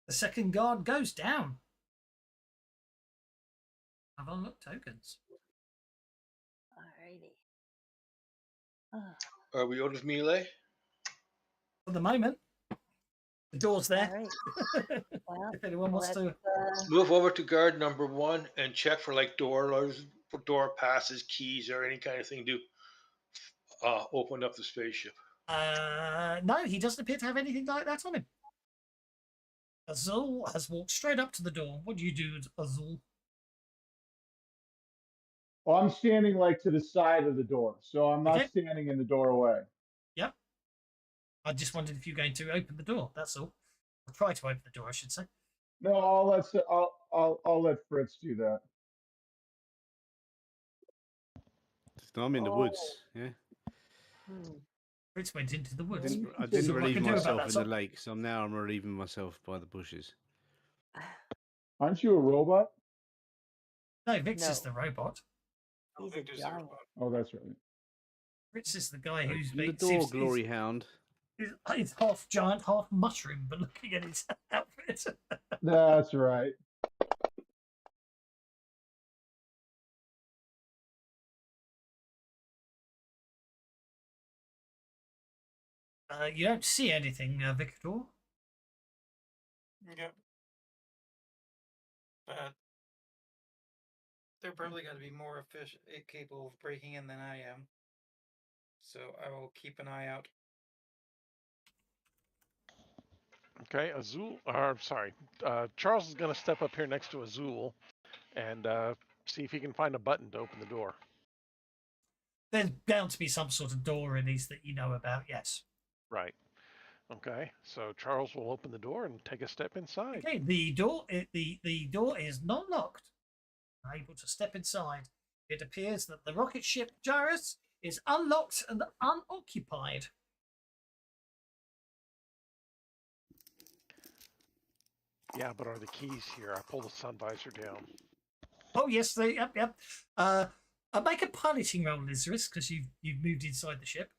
The second guard goes down. I've unlocked tokens. Alrighty. Are we out of melee? For the moment, the door's there. All right. Well, If anyone wants to. Move over to guard number 1 and check for like door passes, keys, or any kind of thing to open up the spaceship. No, he doesn't appear to have anything like that on him. Azul has walked straight up to the door. What do you do, Azul? Well, I'm standing like to the side of the door, so I'm not standing in the doorway. Yep. I just wondered if you're going to open the door. That's all. Or try to open the door, I should say. No, I'll let Fritz do that. I'm in the woods. Yeah. Fritz went into the woods. I didn't So what relieve can do about myself that, in so- the lake, so I'm relieving myself by the bushes. Aren't you a robot? No, Vix No. is the robot. Oh, He's a Victor's the giant. robot. Oh, that's right. Vix is the guy who's Open the been door, glory hound. He's half giant, half mushroom, but looking at his outfit. That's right. You don't see anything, Victor. Yep. But they're probably going to be more efficient, capable of breaking in than I am. So I will keep an eye out. Okay, Azul, or sorry, Charles is going to step up here next to Azul and see if he can find a button to open the door. There's bound to be some sort of door in these that you know about, yes. Right. Okay, so Charles will open the door and take a step inside. Okay, the door is not locked. You're able to step inside. It appears that the rocket ship Gyrus is unlocked and unoccupied. Yeah, but are the keys here? I pull the sun visor down. Oh yes, yep. Make a piloting roll, Lazarus, because you've moved inside the ship.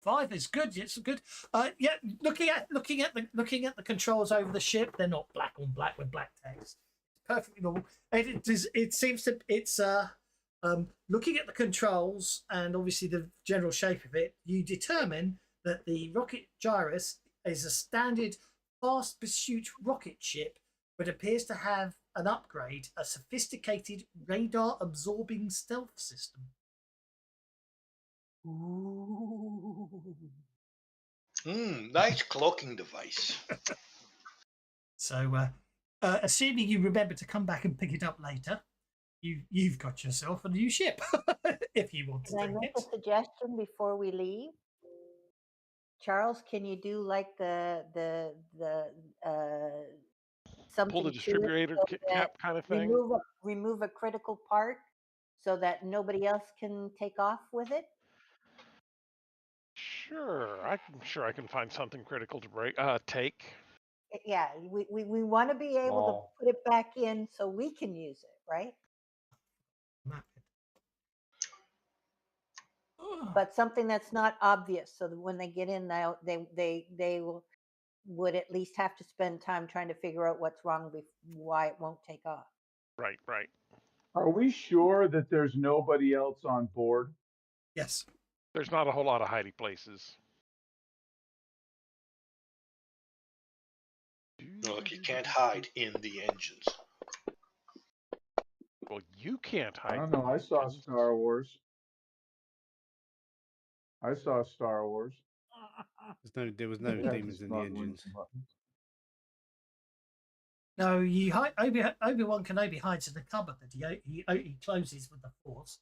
5 is good. It's good. Yeah, looking at the controls over the ship, they're not black on black with black text. Perfectly normal. It seems to looking at the controls and obviously the general shape of it, you determine that the rocket Gyrus is a standard fast pursuit rocket ship, but appears to have an upgrade, a sophisticated radar absorbing stealth system. Nice cloaking device. So, assuming you remember to come back and pick it up later, you've got yourself a new ship if you want to Can I take make it. a suggestion before we leave? Charles, can you do like the something Pull the to it distributor so cap that kind of thing. remove a critical part so that nobody else can take off with it? Sure, I'm sure I can find something critical to take. Yeah, we want to be able to put it back in so we can use it, right? Map it. Oh. But something that's not obvious, so that when they get in, they would at least have to spend time trying to figure out what's wrong, why it won't take off. Right. Are we sure that there's nobody else on board? Yes. There's not a whole lot of hiding places. Look, you can't hide in the engines. Well, you can't hide. I don't know. I saw engines. Star Wars. I saw Star Wars. There was no demons in the engines. No, Obi-Wan Kenobi hides in the cupboard that he closes with the Force,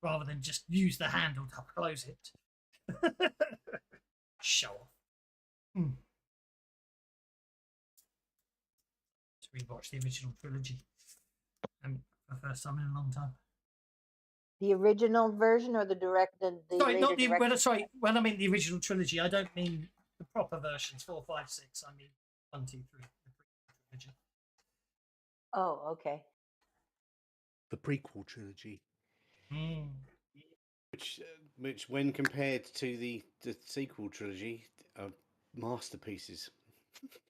rather than just use the handle to close it. Show off. To rewatch the original trilogy, for the first time in a long time. The original version or the direct? Sorry, not the direct... sorry. When I mean the original trilogy, I don't mean the proper versions 4, 5, 6. I mean 1, 2, 3. The trilogy. Oh, okay. The prequel trilogy, which when compared to the sequel trilogy, are masterpieces.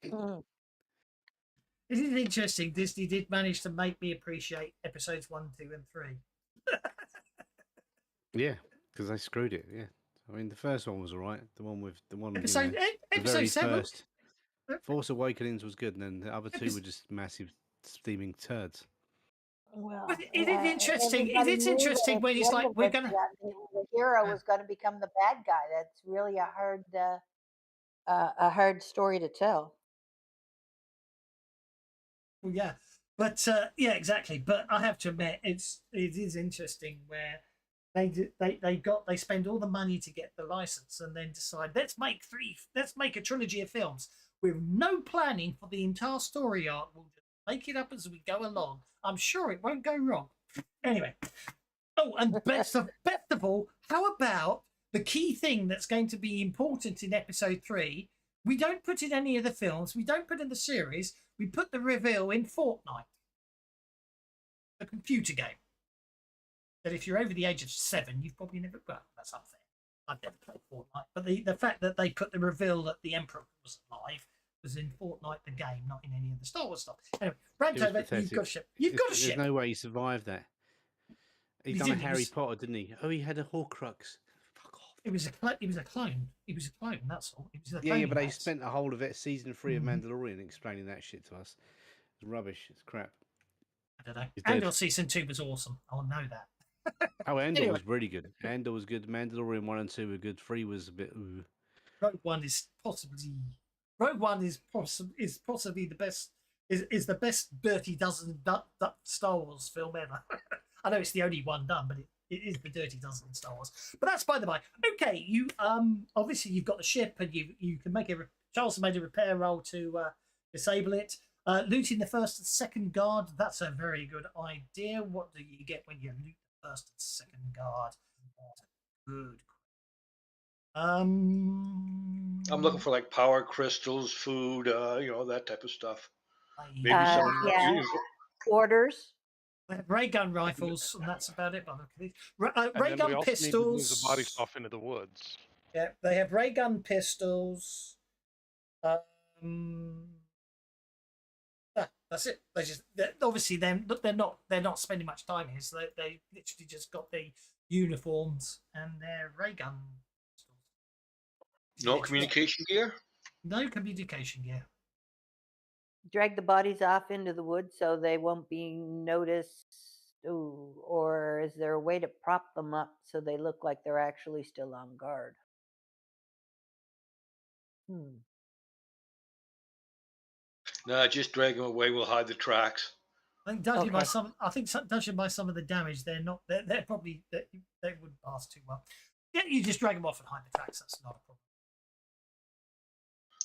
It is interesting. Disney did manage to make me appreciate episodes 1, 2, and 3. Yeah, because they screwed it. Yeah, I mean the first one was alright. The one Episode the very 7. first Force Awakens was good, and then the other two were just massive steaming turds. Well, but it is interesting. It is interesting when it's like we're gonna. The hero was going to become the bad guy. That's really a hard story to tell. Well, yeah, but yeah, exactly. But I have to admit, it is interesting where they spend all the money to get the license and then decide let's make a trilogy of films with no planning for the entire story arc. We'll just make it up as we go along. I'm sure it won't go wrong. Anyway. Oh, and best of all, how about the key thing that's going to be important in episode 3, we don't put in any of the films, we don't put in the series, we put the reveal in Fortnite, the computer game. That if you're over the age of 7, you've probably never, well, that's unfair. I've never played Fortnite. But the fact that they put the reveal that the Emperor was alive was in Fortnite the game, not in any of the Star Wars stuff. Anyway, rant over, you've got a ship. You've got a ship. There's no way he survived that. He done a Harry Potter, didn't he? Oh, he had a Horcrux. Fuck off. It was a clone. He was a clone. That's all. It was a Yeah, but they spent the whole of it, season 3 of Mandalorian, explaining that shit to us. It's rubbish. It's crap. I don't know. Andor season 2 was awesome. I'll know that. Oh, Andor was really good. Andor was good. Mandalorian 1 and 2 were good. 3 was a bit. Ooh. Rogue One is possibly the best. Is the best Dirty Dozen Star Wars film ever. I know it's the only one done, but it is the Dirty Dozen in Star Wars. But that's by the by. Okay, you obviously you've got the ship, and you can make Charles made a repair roll to disable it. Looting the first and second guard. That's a very good idea. What do you get when you loot the first and second guard? Good. I'm looking for like power crystals, food, that type of stuff. Maybe yeah. Orders. They have ray gun rifles, and that's about it. Ray and gun we also pistols. need to move the body stuff into the woods. Yeah, they have ray gun pistols. That's it. Obviously they're not spending much time here, so they literally just got the uniforms and their ray gun pistols. No communication gear? No communication gear. Drag the bodies off into the woods so they won't be noticed. Ooh, or is there a way to prop them up so they look like they're actually still on guard? No, just drag them away. We'll hide the tracks. I think judging by some of the damage, they're probably they wouldn't pass too well. Yeah, you just drag them off and hide the tracks. That's not a problem.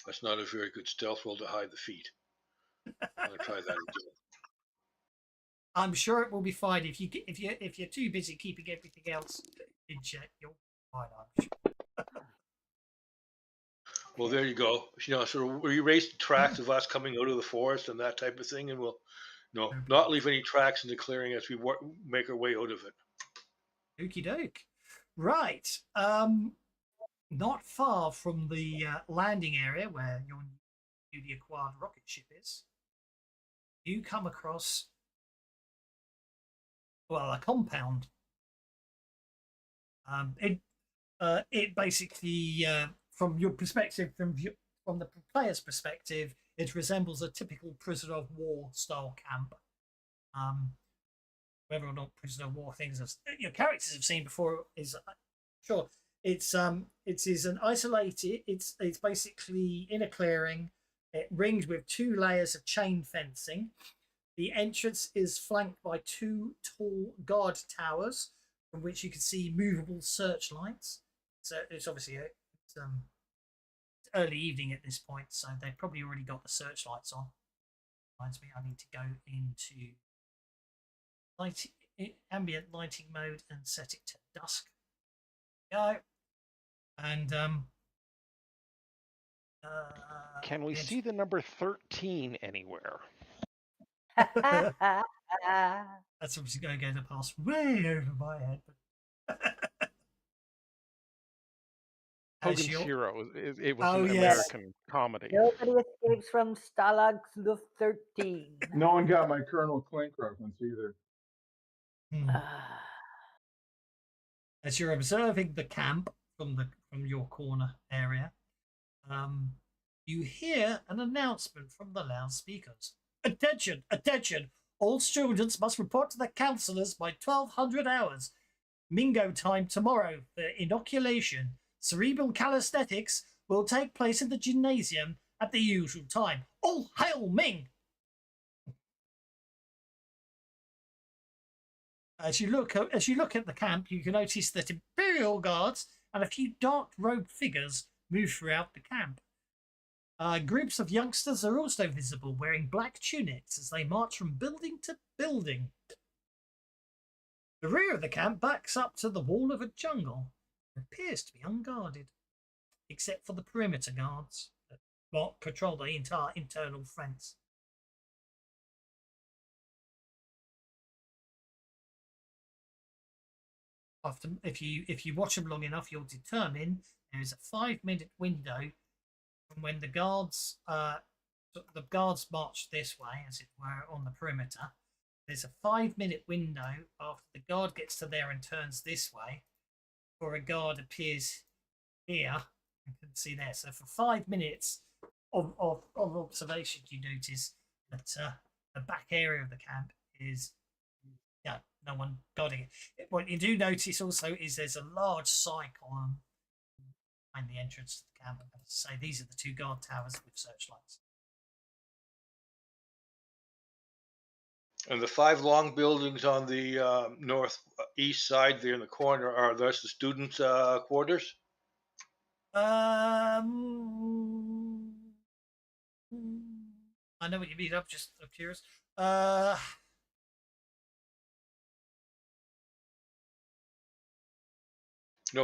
That's not a very good stealth roll to hide the feet. I'll try that again. I'm sure it will be fine if you're too busy keeping everything else in check. You'll be fine, I'm sure. Well, there you go. So we erase the tracks of us coming out of the forest and that type of thing, and we'll not leave any tracks in the clearing as we make our way out of it. Okie doke. Right. Not far from the landing area where your newly acquired rocket ship is, you come across a compound. It basically, from your perspective, from the player's perspective, it resembles a typical prisoner of war style camp. Whether or not prisoner of war things your characters have seen before is sure. It is an isolated. It's basically in a clearing. It ringed with 2 layers of chain fencing. The entrance is flanked by 2 tall guard towers, from which you can see movable searchlights. So it's obviously it's early evening at this point, so they've probably already got the searchlights on. Reminds me, I need to go into ambient lighting mode and set it to dusk. Go. And can we see the number 13 anywhere? That's obviously going to pass way over my head. Hogan's Hero. It was an yes. American comedy. Nobody escapes from Stalag Luft 13. No one got my Colonel Clink reference either. As you're observing the camp from your corner area, you hear an announcement from the loudspeakers. Attention! Attention! All students must report to the counselors by 1200 hours. Mingo time tomorrow for inoculation. Cerebral calisthenics will take place in the gymnasium at the usual time. All hail Ming! As you look at the camp, you can notice that Imperial guards and a few dark-robed figures move throughout the camp. Groups of youngsters are also visible, wearing black tunics as they march from building to building. The rear of the camp backs up to the wall of a jungle. appears to be unguarded, except for the perimeter guards that patrol the entire internal fence. After, if you watch them long enough, you'll determine there is a 5-minute window from when the guards march this way, as it were, on the perimeter. There's a 5-minute window after the guard gets to there and turns this way, or a guard appears here. You can see there. So for 5 minutes of observation, you notice that the back area of the camp is no one guarding it. What you do notice also is there's a large cycle behind the entrance to the camp. As I say, these are the 2 guard towers with searchlights. And the 5 long buildings on the northeast side there in the corner, are those the students' quarters? I know what you mean. I'm curious.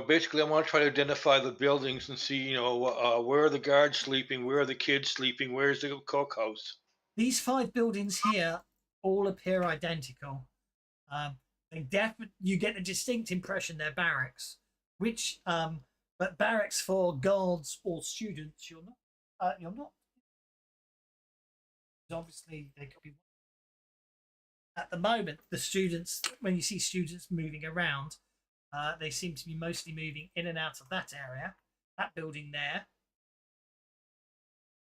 Basically, I want to try to identify the buildings and see, where are the guards sleeping, where are the kids sleeping, where's the cookhouse. These 5 buildings here all appear identical. You get a distinct impression they're barracks, but barracks for guards or students. You're not. Obviously, they could be. At the moment, the students, when you see students moving around, they seem to be mostly moving in and out of that area, that building there,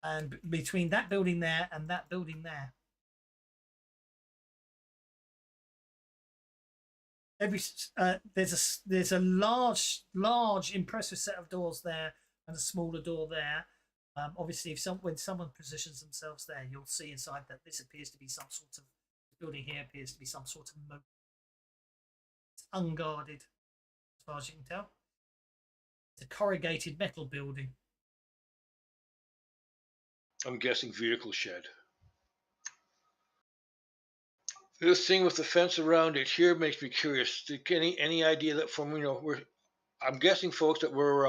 and between that building there and that building there. There's a large impressive set of doors there and a smaller door there. Obviously, when someone positions themselves there, you'll see inside that this appears to be some sort of building. Here appears to be some sort of moat. It's unguarded, as far as you can tell. It's a corrugated metal building. I'm guessing vehicle shed. This thing with the fence around it here makes me curious. Any idea that I'm guessing, folks, that we're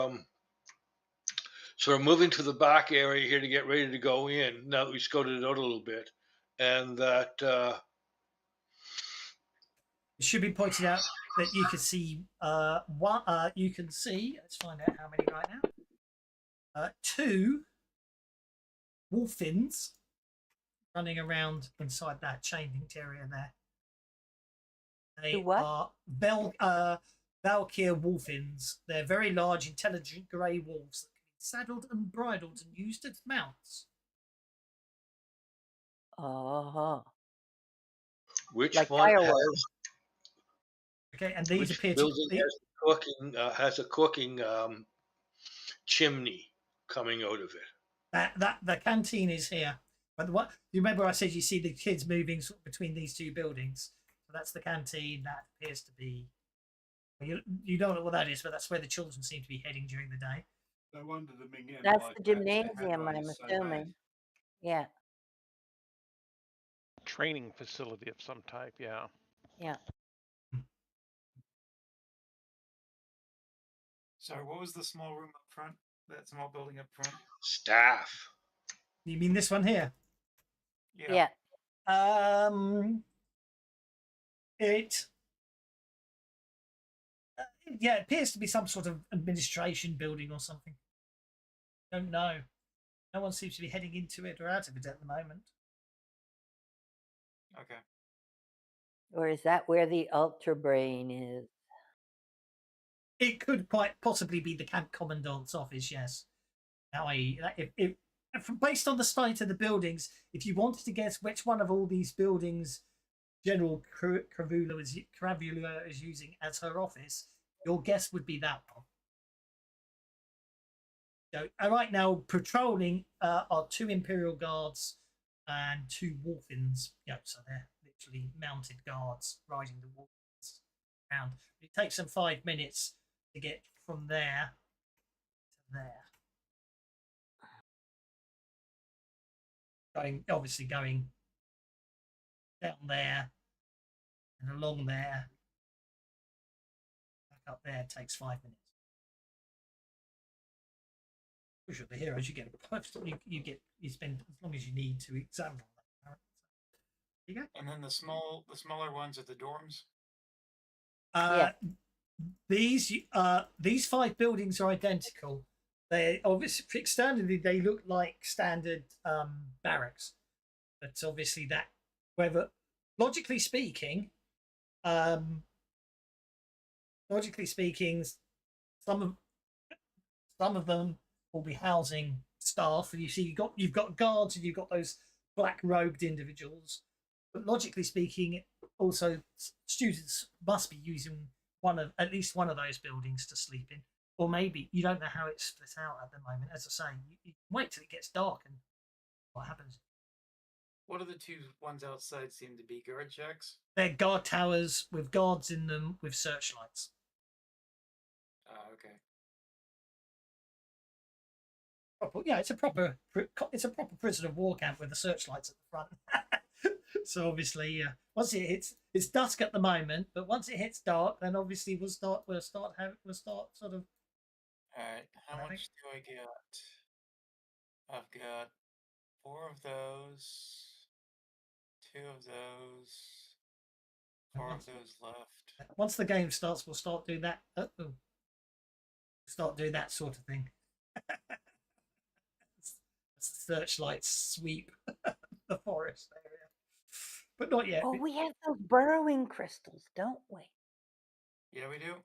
sort of moving to the back area here to get ready to go in now that we scouted it out a little bit, and that it should be pointed out that you can see you can see. Let's find out how many right now. 2 wolfins running around inside that chain linked area there. They are Valkyr wolfins. They're very large, intelligent grey wolves that can be saddled and bridled and used as mounts. which Like one fireworks. Okay, and these which appear building to has a cooking chimney coming out of it? the canteen is here. But what you remember, I said you see the kids moving sort of between these 2 buildings. So that's the canteen. That appears to be. You don't know what that is, but that's where the children seem to be heading during the day. No wonder the Ming Empire That's the collapsed, their gymnasium, I'm headlines so bad. assuming. Yeah, Training facility of some type, yeah. yeah. Sorry, what was the small room up front? That small building up front? Staff. You mean this one here? Yeah. It appears to be some sort of administration building or something. Don't know. No one seems to be heading into it or out of it at the moment. Okay. Or is that where the Ultra Brain is? It could quite possibly be the camp commandant's office, yes. Now, based on the state of the buildings, if you wanted to guess which one of all these buildings General Cravula is using as her office, your guess would be that one. So, right now, patrolling are 2 Imperial guards and 2 wolfins. So they're literally mounted guards riding the wolfins around. It takes them 5 minutes to get from there to there. Obviously going down there and along there, back up there takes 5 minutes. push of the heroes, you get you spend as long as you need to examine all that. There you go. And then the smaller ones are the dorms. Uh, these 5 buildings are identical. They obviously externally they look like standard barracks, but obviously that whether logically speaking, some of them will be housing staff. And you see, you've got guards and you've got those black robed individuals. But logically speaking, also students must be using at least one of those buildings to sleep in, or maybe you don't know how it's split out at the moment. As I say, you wait till it gets dark and what happens. What are the 2 ones outside seem to be guard checks? They're guard towers with guards in them with searchlights. Okay. Yeah, it's a proper prisoner of war camp with the searchlights at the front. So obviously, once it hits, it's dusk at the moment, but once it hits dark, then obviously we'll start sort of. All right. How much do I get? I've got 4 of those, 2 of those, 4 of those left. Once the game starts, we'll start doing that. Start doing that sort of thing. Searchlights sweep the forest area, but not yet. Oh, we have those burrowing crystals, don't we? Yeah, we do.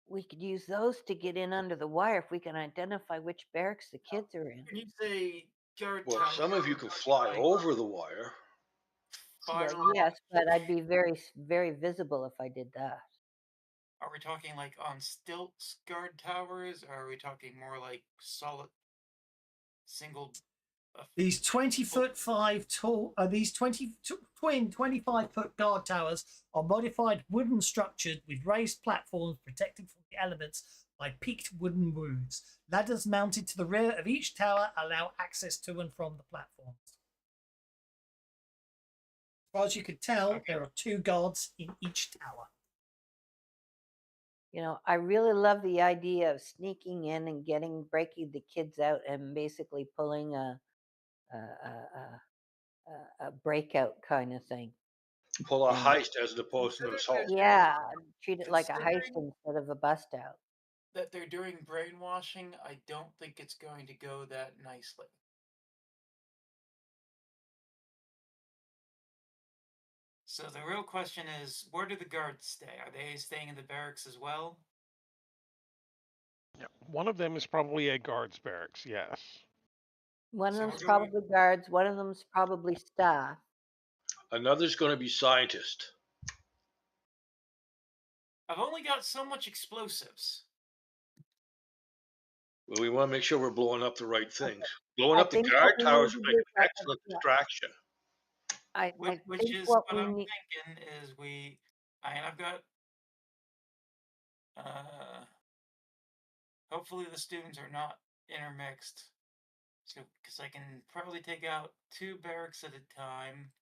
We could use those to get in under the wire if we can identify which barracks the kids are in. When you say guard Well, tower, some of you can fly over the wire. Well, yes, but I'd be very, very visible if I did that. Are we talking like on stilts guard towers, or are we talking more like solid single? These 20-foot-5 tall, these 25-foot guard towers are modified wooden structures with raised platforms protected from the elements by peaked wooden roofs. Ladders mounted to the rear of each tower allow access to and from the platforms. As far as you could tell, there are 2 guards in each tower. You know, I really love the idea of sneaking in and breaking the kids out and basically pulling a breakout kind of thing. Pull a heist as opposed to an assault. Yeah, treat it like a heist instead of a bust out. That they're doing brainwashing, I don't think it's going to go that nicely. So the real question is, where do the guards stay? Are they staying in the barracks as well? Yeah, one of them is probably a guard's barracks. Yes. One of So them's we're going- probably guards. One of them's probably staff. Another's going to be scientist. I've only got so much explosives. Well, we want to make sure we're blowing up the right things. Blowing I up the think guard what we towers need would to make do an is excellent yeah. distraction. Which think is what what we I'm need. thinking is I've got hopefully the students are not intermixed. So, because I can probably take out 2 barracks at a time.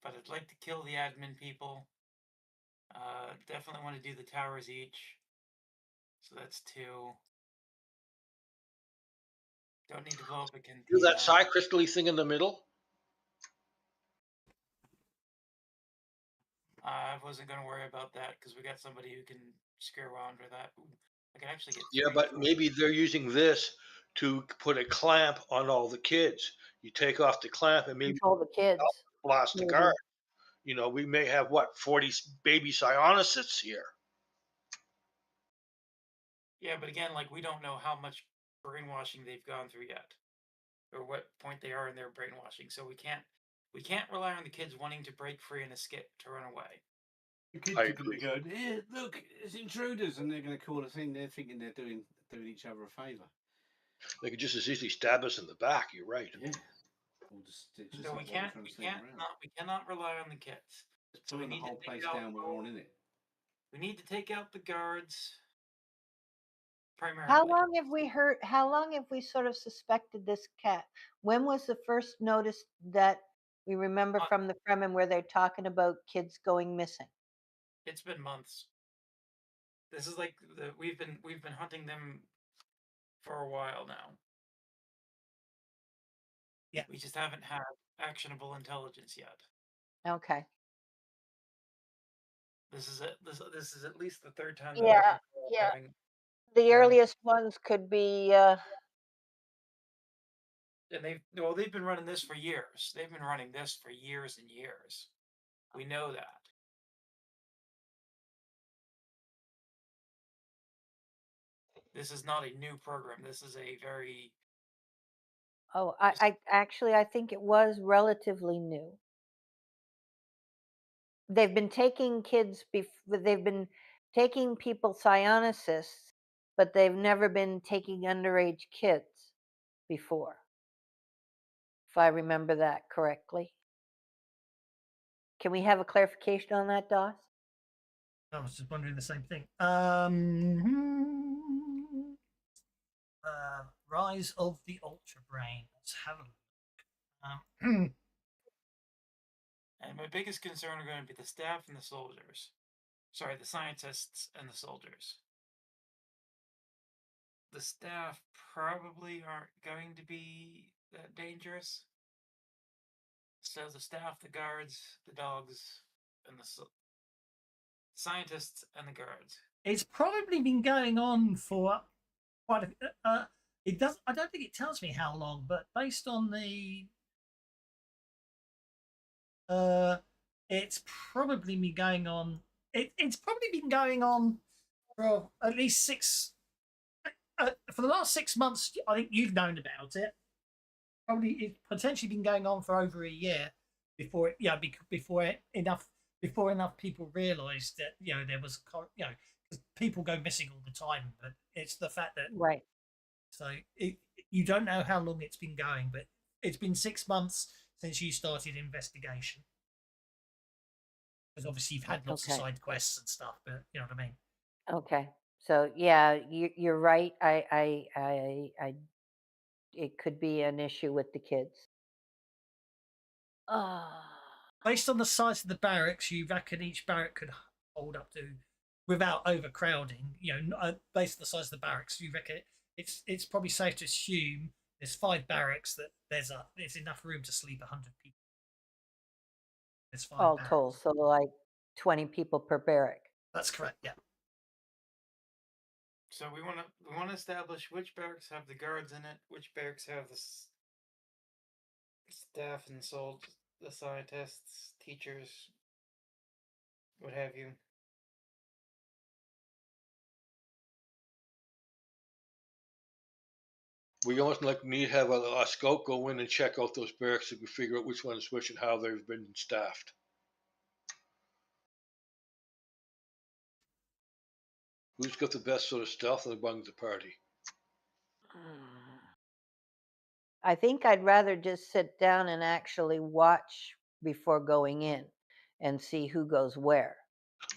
But I'd like to kill the admin people. Definitely want to do the towers each. So that's 2. Don't need to blow up a canteen. Do that psi crystal-y thing in the middle. I wasn't going to worry about that because we got somebody who can screw around for that. Ooh, I can actually get. Yeah, but maybe they're using this to put a clamp on all the kids. You take off the clamp and maybe Control the kids. blast the Maybe. guard. You know, we may have 40 baby psionists here. Yeah, but again, like we don't know how much brainwashing they've gone through yet, or what point they are in their brainwashing. So we can't rely on the kids wanting to break free and escape to run away. The kids I are going to agree. be going, "Eh, look, it's intruders," and they're going to call us in. They're thinking they're doing each other a favour. They could just as easily stab us in the back. You're right. Yeah. Or just So like we cannot rely on the kids. Just So we pulling the need to whole take place out down with everyone in it. We need to take out the guards. Primarily. How long have we sort of suspected this cat? When was the first notice that we remember from the Fremen where they're talking about kids going missing? It's been months. This is like we've been hunting them for a while now. Yeah. We just haven't had actionable intelligence yet. Okay. This is at least the third time that Yeah, I've yeah. having, The earliest ones could be. and they've been running this for years. They've been running this for years and years. We know that. This is not a new program. This is a very Oh, I actually I think it was relatively new. They've been taking kids. They've been taking people psionicysts, but they've never been taking underage kids before, if I remember that correctly. Can we have a clarification on that, Doss? I was just wondering the same thing. Rise of the Ultra Brain. Let's have a look. And my biggest concern are going to be the staff and the soldiers. Sorry, the scientists and the soldiers. The staff probably aren't going to be that dangerous. So the staff, the guards, the dogs, and the scientists and the guards. It's probably been going on for quite a. It does. I don't think it tells me how long, but based on the. It's probably been going on. It's probably been going on for at least 6. For the last 6 months, I think you've known about it. Probably it's potentially been going on for over a year before enough people realised that there was because people go missing all the time, but it's the fact that Right. So you don't know how long it's been going, but it's been 6 months since you started investigation. Because obviously you've had lots of side quests and stuff, but you know what I mean. Okay. So yeah, you're right. It could be an issue with the kids. Based on the size of the barracks, you reckon each barrack could hold up to, without overcrowding. Based on the size of the barracks, you reckon it's probably safe to assume there's 5 barracks that there's enough room to sleep 100 people. There's 5 All barracks. told, so like 20 people per barrack. That's correct. Yeah. So we want to establish which barracks have the guards in it, which barracks have the staff and soldiers, the scientists, teachers, what have you. We almost need to have a scope go in and check out those barracks so we figure out which one's which and how they've been staffed. Who's got the best sort of stealth among the party? I think I'd rather just sit down and actually watch before going in and see who goes where.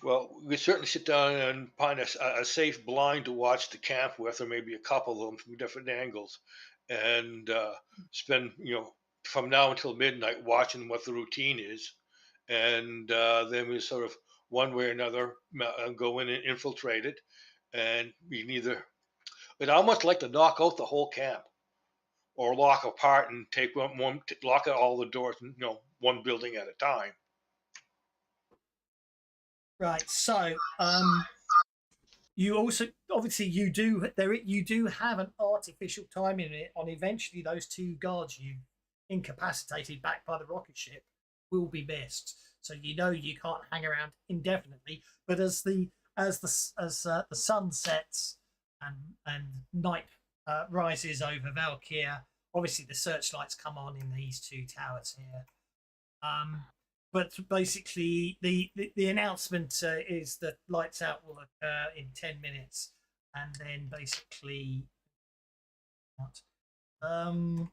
Well, we certainly sit down and find a safe blind to watch the camp with, or maybe a couple of them from different angles, and spend from now until midnight watching what the routine is, and then we sort of one way or another go in and infiltrate it, and we'd almost like to knock out the whole camp, or lock apart and take lock out all the doors, one building at a time. Right. So, you also obviously you do have an artificial time limit on eventually those 2 guards you incapacitated back by the rocket ship will be missed. So you can't hang around indefinitely. But as the sun sets and night rises over Valkyr, obviously the searchlights come on in these 2 towers here. But basically, the announcement is that lights out will occur in 10 minutes, and then basically, So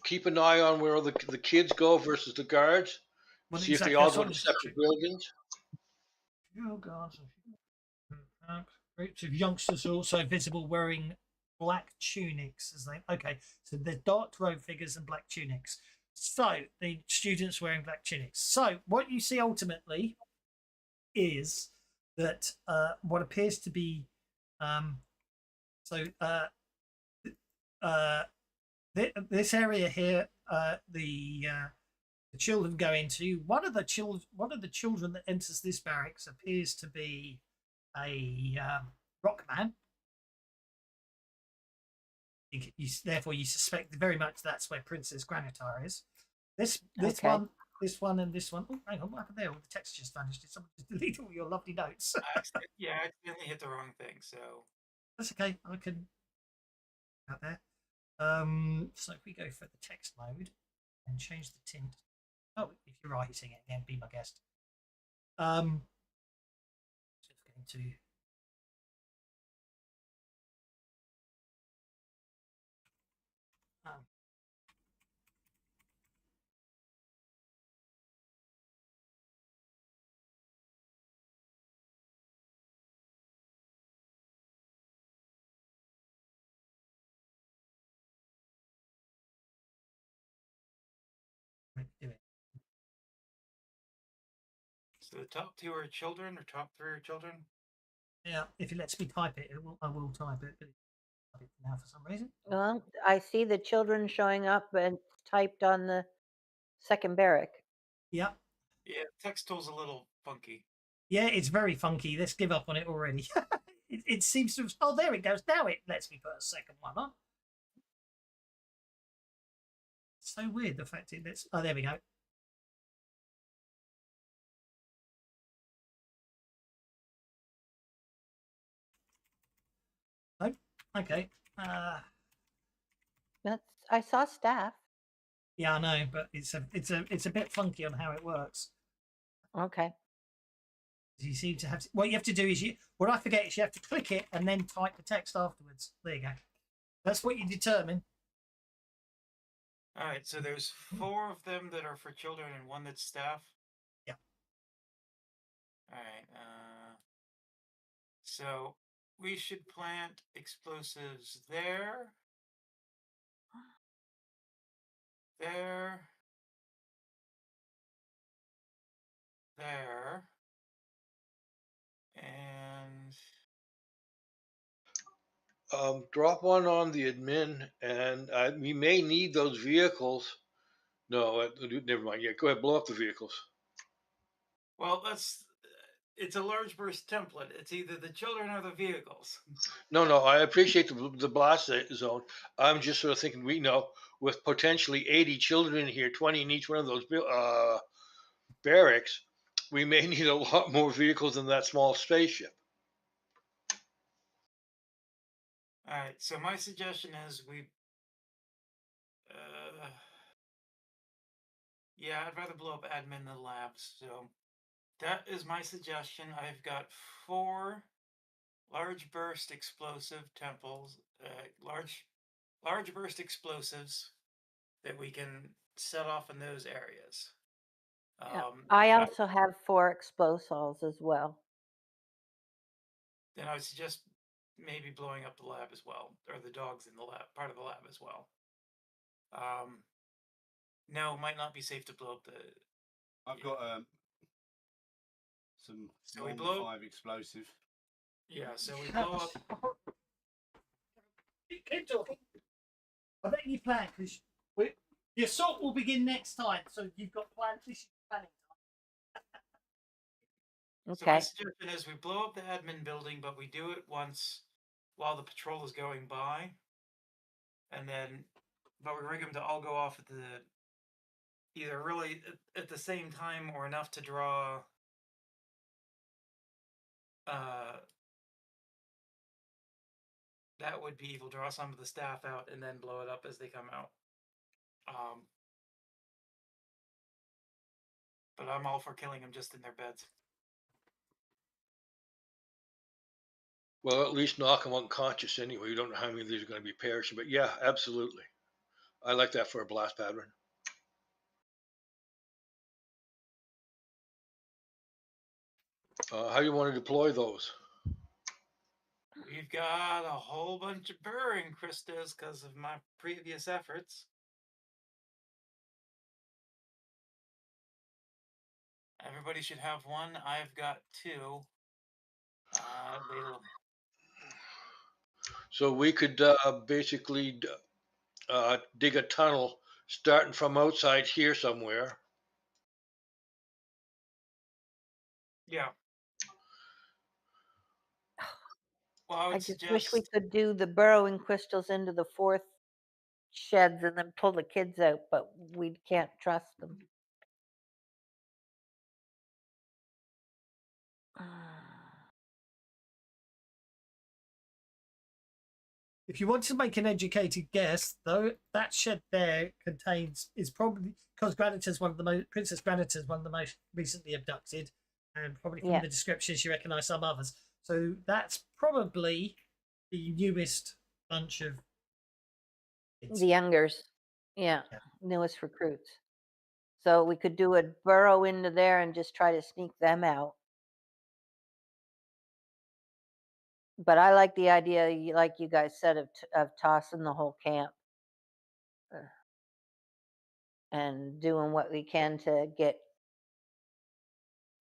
keep an eye on where the kids go versus the guards. See if they all go to separate buildings. Groups of youngsters are also visible wearing black tunics. So there's dark robe figures and black tunics. So the students wearing black tunics. So what you see ultimately is that what appears to be so this area here, the children go into. One of the children that enters this barracks appears to be a rock man. Therefore, you suspect very much that's where Princess Granitar is. This Okay. one, this one, and this one. Oh, hang on, what happened there? All the text just vanished. Did someone just delete all your lovely notes? I accidentally hit the wrong thing. So That's okay. I can out there. So if we go for the text mode and change the tint. Oh, if you're writing it again, be my guest. Just going to. Do it. So the top two are children, or top three are children. Yeah, if it lets me type it, I will type it. But type it now for some reason. Well, I see the children showing up and typed on the second barrack. Yeah, Yeah, text tool's a little funky. yeah, it's very funky. Let's give up on it already. It seems to have. Oh, there it goes. Now it lets me put a second one on. It's so weird the fact it lets. Oh, there we go. Oh, okay. I saw staff. Yeah, I know, but it's a bit funky on how it works. Okay. You seem to have what you have to do is what I forget is you have to click it and then type the text afterwards. There you go. That's what you determine. All right, so there's 4 of them that are for children and 1 that's staff. Yeah. All right. So we should plant explosives there, there, there, and Drop one on the admin, and we may need those vehicles. No, never mind. Yeah, go ahead, blow up the vehicles. well, it's a large burst template. It's either the children or the vehicles. No, I appreciate the blast zone. I'm just sort of thinking, with potentially 80 children here, 20 in each one of those barracks, we may need a lot more vehicles than that small spaceship. All right, so my suggestion is yeah, I'd rather blow up admin than labs. So that is my suggestion. I've got 4 large burst explosive temples, large burst explosives that we can set off in those areas. I also have 4 explosives as well. Then I would suggest maybe blowing up the lab as well, or the dogs in the lab, part of the lab as well. No, might not be safe to blow up the. I've got some So we normal blow- 5 explosive. Yeah, so we blow up. Keep talking. I bet you plan because the assault will begin next time. So you've got plans. This is planning time. So my Okay. suggestion is we blow up the admin building, but we do it once while the patrol is going by, and then, but we rig them to all go off at either really at the same time or enough to draw. That would be we'll draw some of the staff out and then blow it up as they come out. But I'm all for killing them just in their beds. Well, at least knock them unconscious anyway. You don't know how many of these are going to be perishing, but yeah, absolutely. I like that for a blast pattern. How do you want to deploy those? We've got a whole bunch of burrowing Christas because of my previous efforts. Everybody should have one. I've got 2. They'll So we could basically dig a tunnel starting from outside here somewhere. yeah. Well, I I would just wish we suggest could do the burrowing crystals into the 4th sheds and then pull the kids out, but we can't trust them. If you want to make an educated guess, though, that shed there is probably because Granita's one of the most Princess Granita's one of the most recently abducted, and probably from Yeah. the descriptions you recognise some others. So that's probably the newest bunch of kids. The youngers, yeah, Yeah. newest recruits. So we could do a burrow into there and just try to sneak them out. But I like the idea, like you guys said, of tossing the whole camp and doing what we can to get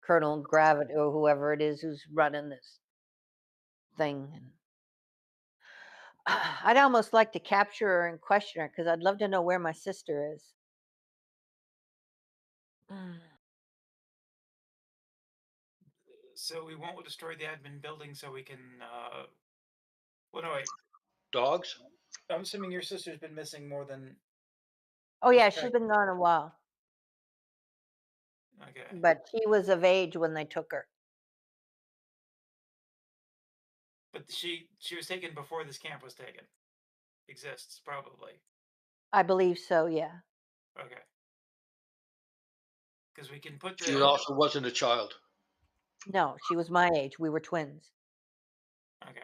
Colonel Gravity or whoever it is who's running this thing. And I'd almost like to capture her and question her because I'd love to know where my sister is. so. We won't destroy the admin building, so we can. Well, no, wait. Dogs? I'm assuming your sister's been missing more than. Oh yeah, Okay. she's been gone a while, Okay. but she was of age when they took her. But she was taken before this camp was taken. Exists probably. I believe so. Yeah. Okay. Because we can put She the. also wasn't a child. No, she was my age. We were twins. Okay.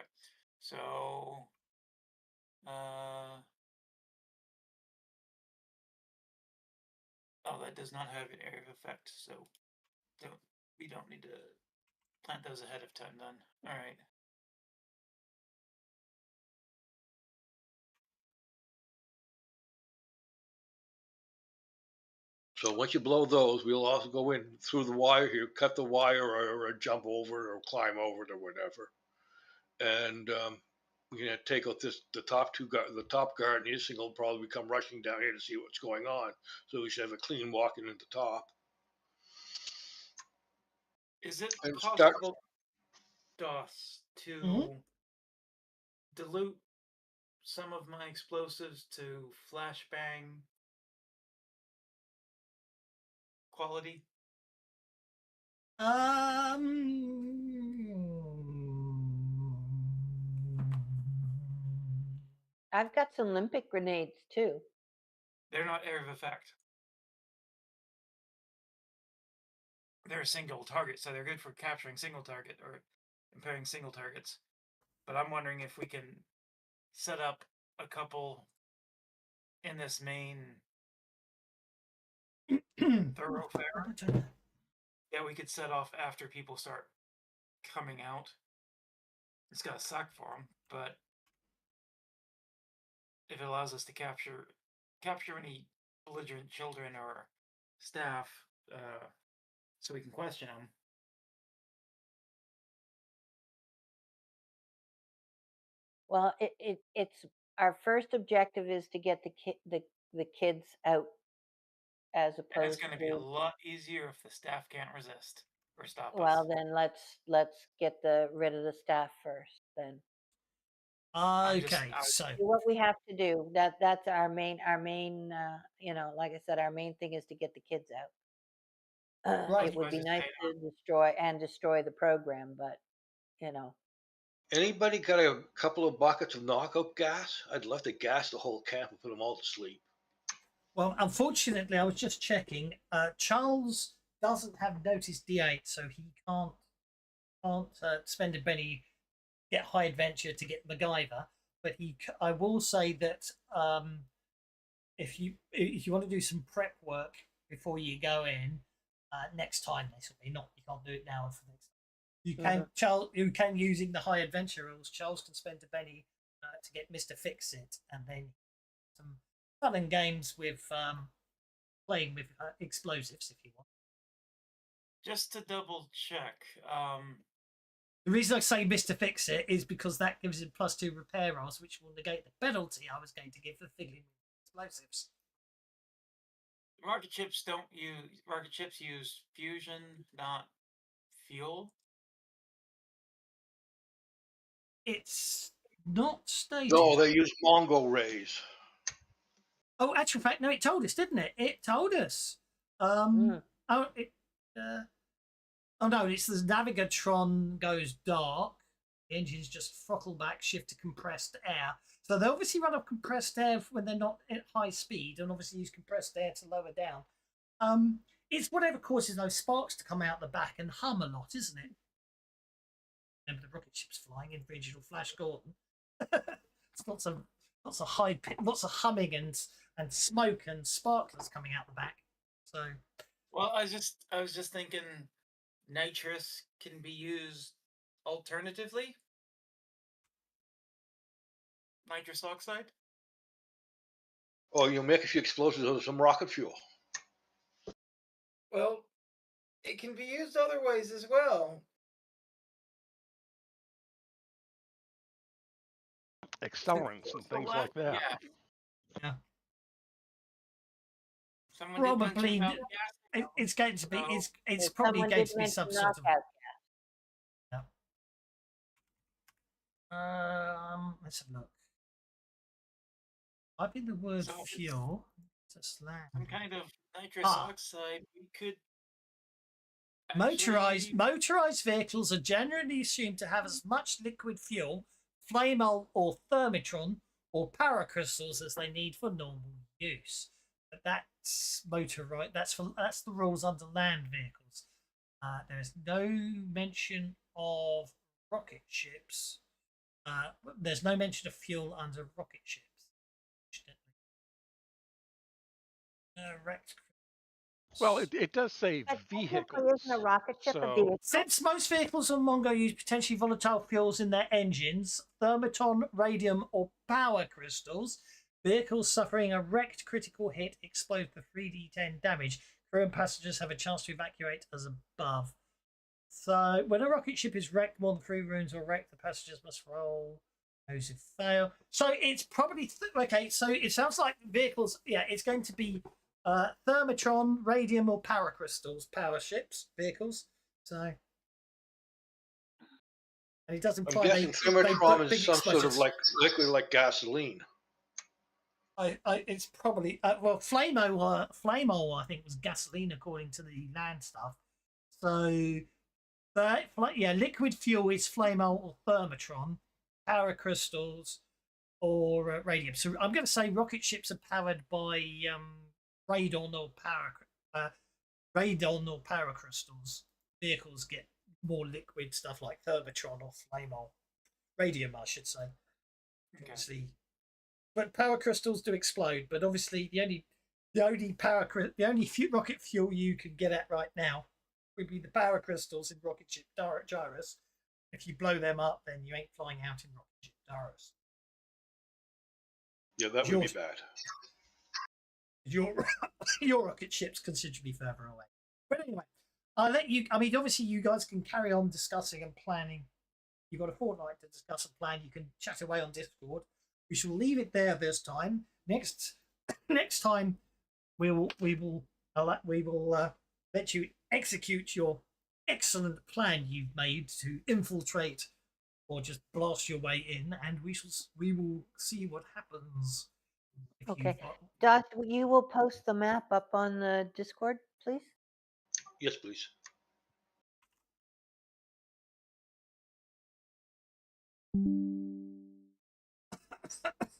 So. Oh, that does not have an area of effect, so we don't need to plant those ahead of time then. All right. So once you blow those, we'll also go in through the wire here, cut the wire, or jump over it, or climb over it, or whatever. And we're gonna take out the top guard, and his thing will probably come rushing down here to see what's going on. So we should have a clean walking at the top. Is it And possible, DOS, to Mhm. dilute some of my explosives to flashbang quality? I've got some limpet grenades too. They're not area of effect. They're a single target, so they're good for capturing single target or impairing single targets. But I'm wondering if we can set up a couple in this main thoroughfare. Yeah, we could set off after people start coming out. It's gonna suck for them, but if it allows us to capture any belligerent children or staff, so we can question them. Well, it's our first objective is to get the kids out, as And it's opposed going to be a to. lot easier if the staff can't resist or stop Well, us. then let's get rid of the staff first. Then Okay, so do what we have to do. That's our main. Like I said, our main thing is to get the kids out. Right. It would be Otherwise, nice it's to destroy the program, but anybody got a couple of buckets of knockout gas? I'd love to gas the whole camp and put them all to sleep. Well, unfortunately, I was just checking. Charles doesn't have notice D8, so he can't spend a penny, get high adventure to get MacGyver. But I will say that if you want to do some prep work before you go in next time, basically, not you can't do it now for next. You can Charles. You can using the high adventure rules. Charles can spend a penny to get Mr. Fix It, and then some fun and games with playing with explosives if you want. just to double check. The reason I say Mr. Fix It is because that gives him +2 repair rolls, which will negate the penalty I was going to give for fiddling with explosives. Rocket ships use fusion, not fuel. It's not stated. No, they use Mongo rays. Oh, actual fact, no, it told us, didn't it? It told us. Mm. Oh, no, it's the Navigatron goes dark. The engines just throttle back, shift to compressed air. So they obviously run off compressed air when they're not at high speed, and obviously use compressed air to lower down. It's whatever causes those sparks to come out the back and hum a lot, isn't it? Remember the rocket ships flying in original Flash Gordon? It's lots of high pitch, lots of humming and smoke and sparklers coming out the back. So, well, I was just thinking, nitrous can be used alternatively. Nitrous oxide. Oh, you'll make a few explosives out of some rocket fuel. Well, it can be used other ways as well. Accelerants and things like that. Yeah. Someone probably it's going to be it's probably going to be some sort of. Let's have a look. I've been the word fuel. Just land. Some kind of nitrous oxide. We could. Motorized vehicles are generally assumed to have as much liquid fuel, flammable or thermitron, or paracrystals as they need for normal use. But that's motorized. That's the rules under land vehicles. There is no mention of rocket ships. There's no mention of fuel under rocket ships. Well, it does say vehicles. Isn't a rocket ship a So, vehicle? Since most vehicles on Mongo use potentially volatile fuels in their engines, thermiton, radium, or power crystals, vehicles suffering a wrecked critical hit explode for 3d10 damage. Crew and passengers have a chance to evacuate as above. So when a rocket ship is wrecked, more than 3 rooms are wrecked, the passengers must roll. Those who fail. So it's probably okay. So it sounds like vehicles. Yeah, it's going to be thermitron, radium, or power crystals, power ships, vehicles. So, and it doesn't imply I'm guessing thermitron is some sort of like liquid, like gasoline. It's probably well, flamo, I think was gasoline according to the land stuff. So, yeah, liquid fuel is flamo or thermitron, power crystals, or radium. So I'm going to say rocket ships are powered by radon or power crystals. Vehicles get more liquid stuff like thermitron or flamo, radium, I should say. Okay. Obviously, but power crystals do explode. But obviously, the only rocket fuel you can get at right now would be the power crystals in rocket ship Gyrus. If you blow them up, then you ain't flying out in rocket ship Gyrus. Yeah, that would be bad. Your rocket ship's considerably further away. But anyway, I'll let you. I mean, obviously, you guys can carry on discussing and planning. You've got a fortnight to discuss and plan. You can chat away on Discord. We shall leave it there this time. Next time, we will let you execute your excellent plan you've made to infiltrate or just blast your way in, and we will see what happens. Okay, Dot, you will post the map up on the Discord, please. Yes, please.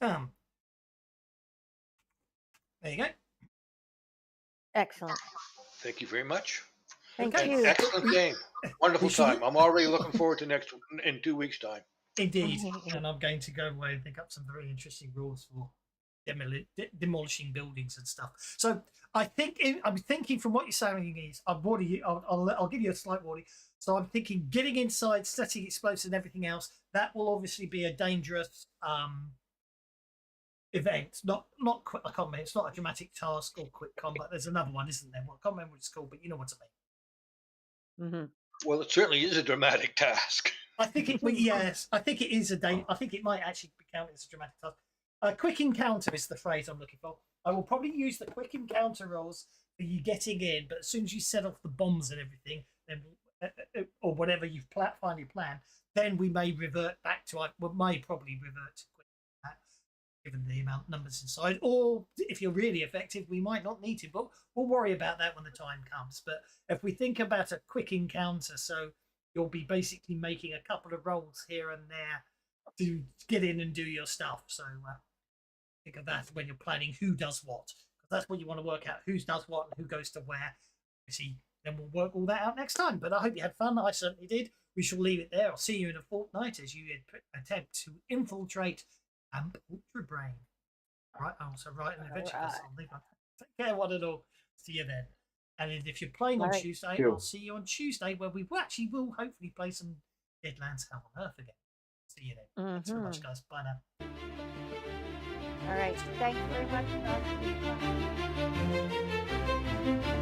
There you go. Excellent. Thank you very much. Thank you. Excellent game. Wonderful time. I'm already looking forward to in 2 weeks' time. Indeed. And I'm going to go away and pick up some very interesting rules for demolishing buildings and stuff. So I'm thinking from what you're saying is I'll give you a slight warning. So I'm thinking getting inside, setting explosives and everything else, that will obviously be a dangerous event. Not quick. I can't remember. It's not a dramatic task or quick combat. There's another one, isn't there? Well, I can't remember what it's called, but you know what I mean. Well, it certainly is a dramatic task. I think it. Yes, I think it is a day. I think it might actually be counted as a dramatic task. A quick encounter is the phrase I'm looking for. I will probably use the quick encounter rolls for you getting in, but as soon as you set off the bombs and everything, then or whatever you've finally planned, then we may revert back to. We may probably revert to quick combat, given the amount of numbers inside. Or if you're really effective, we might not need to, but we'll worry about that when the time comes. But if we think about a quick encounter, so you'll be basically making a couple of rolls here and there to get in and do your stuff. So think of that when you're planning who does what. Because that's what you want to work out, who does what and who goes to where. See, then we'll work all that out next time. But I hope you had fun. I certainly did. We shall leave it there. I'll see you in a fortnight as you attempt to infiltrate Camp Ultra Brain. Right, I'll also write an adventure. Take care, one and all. See you then. And if you're playing on Tuesday, I'll see you on Tuesday, where we will hopefully play some Deadlands Hell on Earth again. See you then. Thanks very much, guys. Bye now. All right. Thanks very much.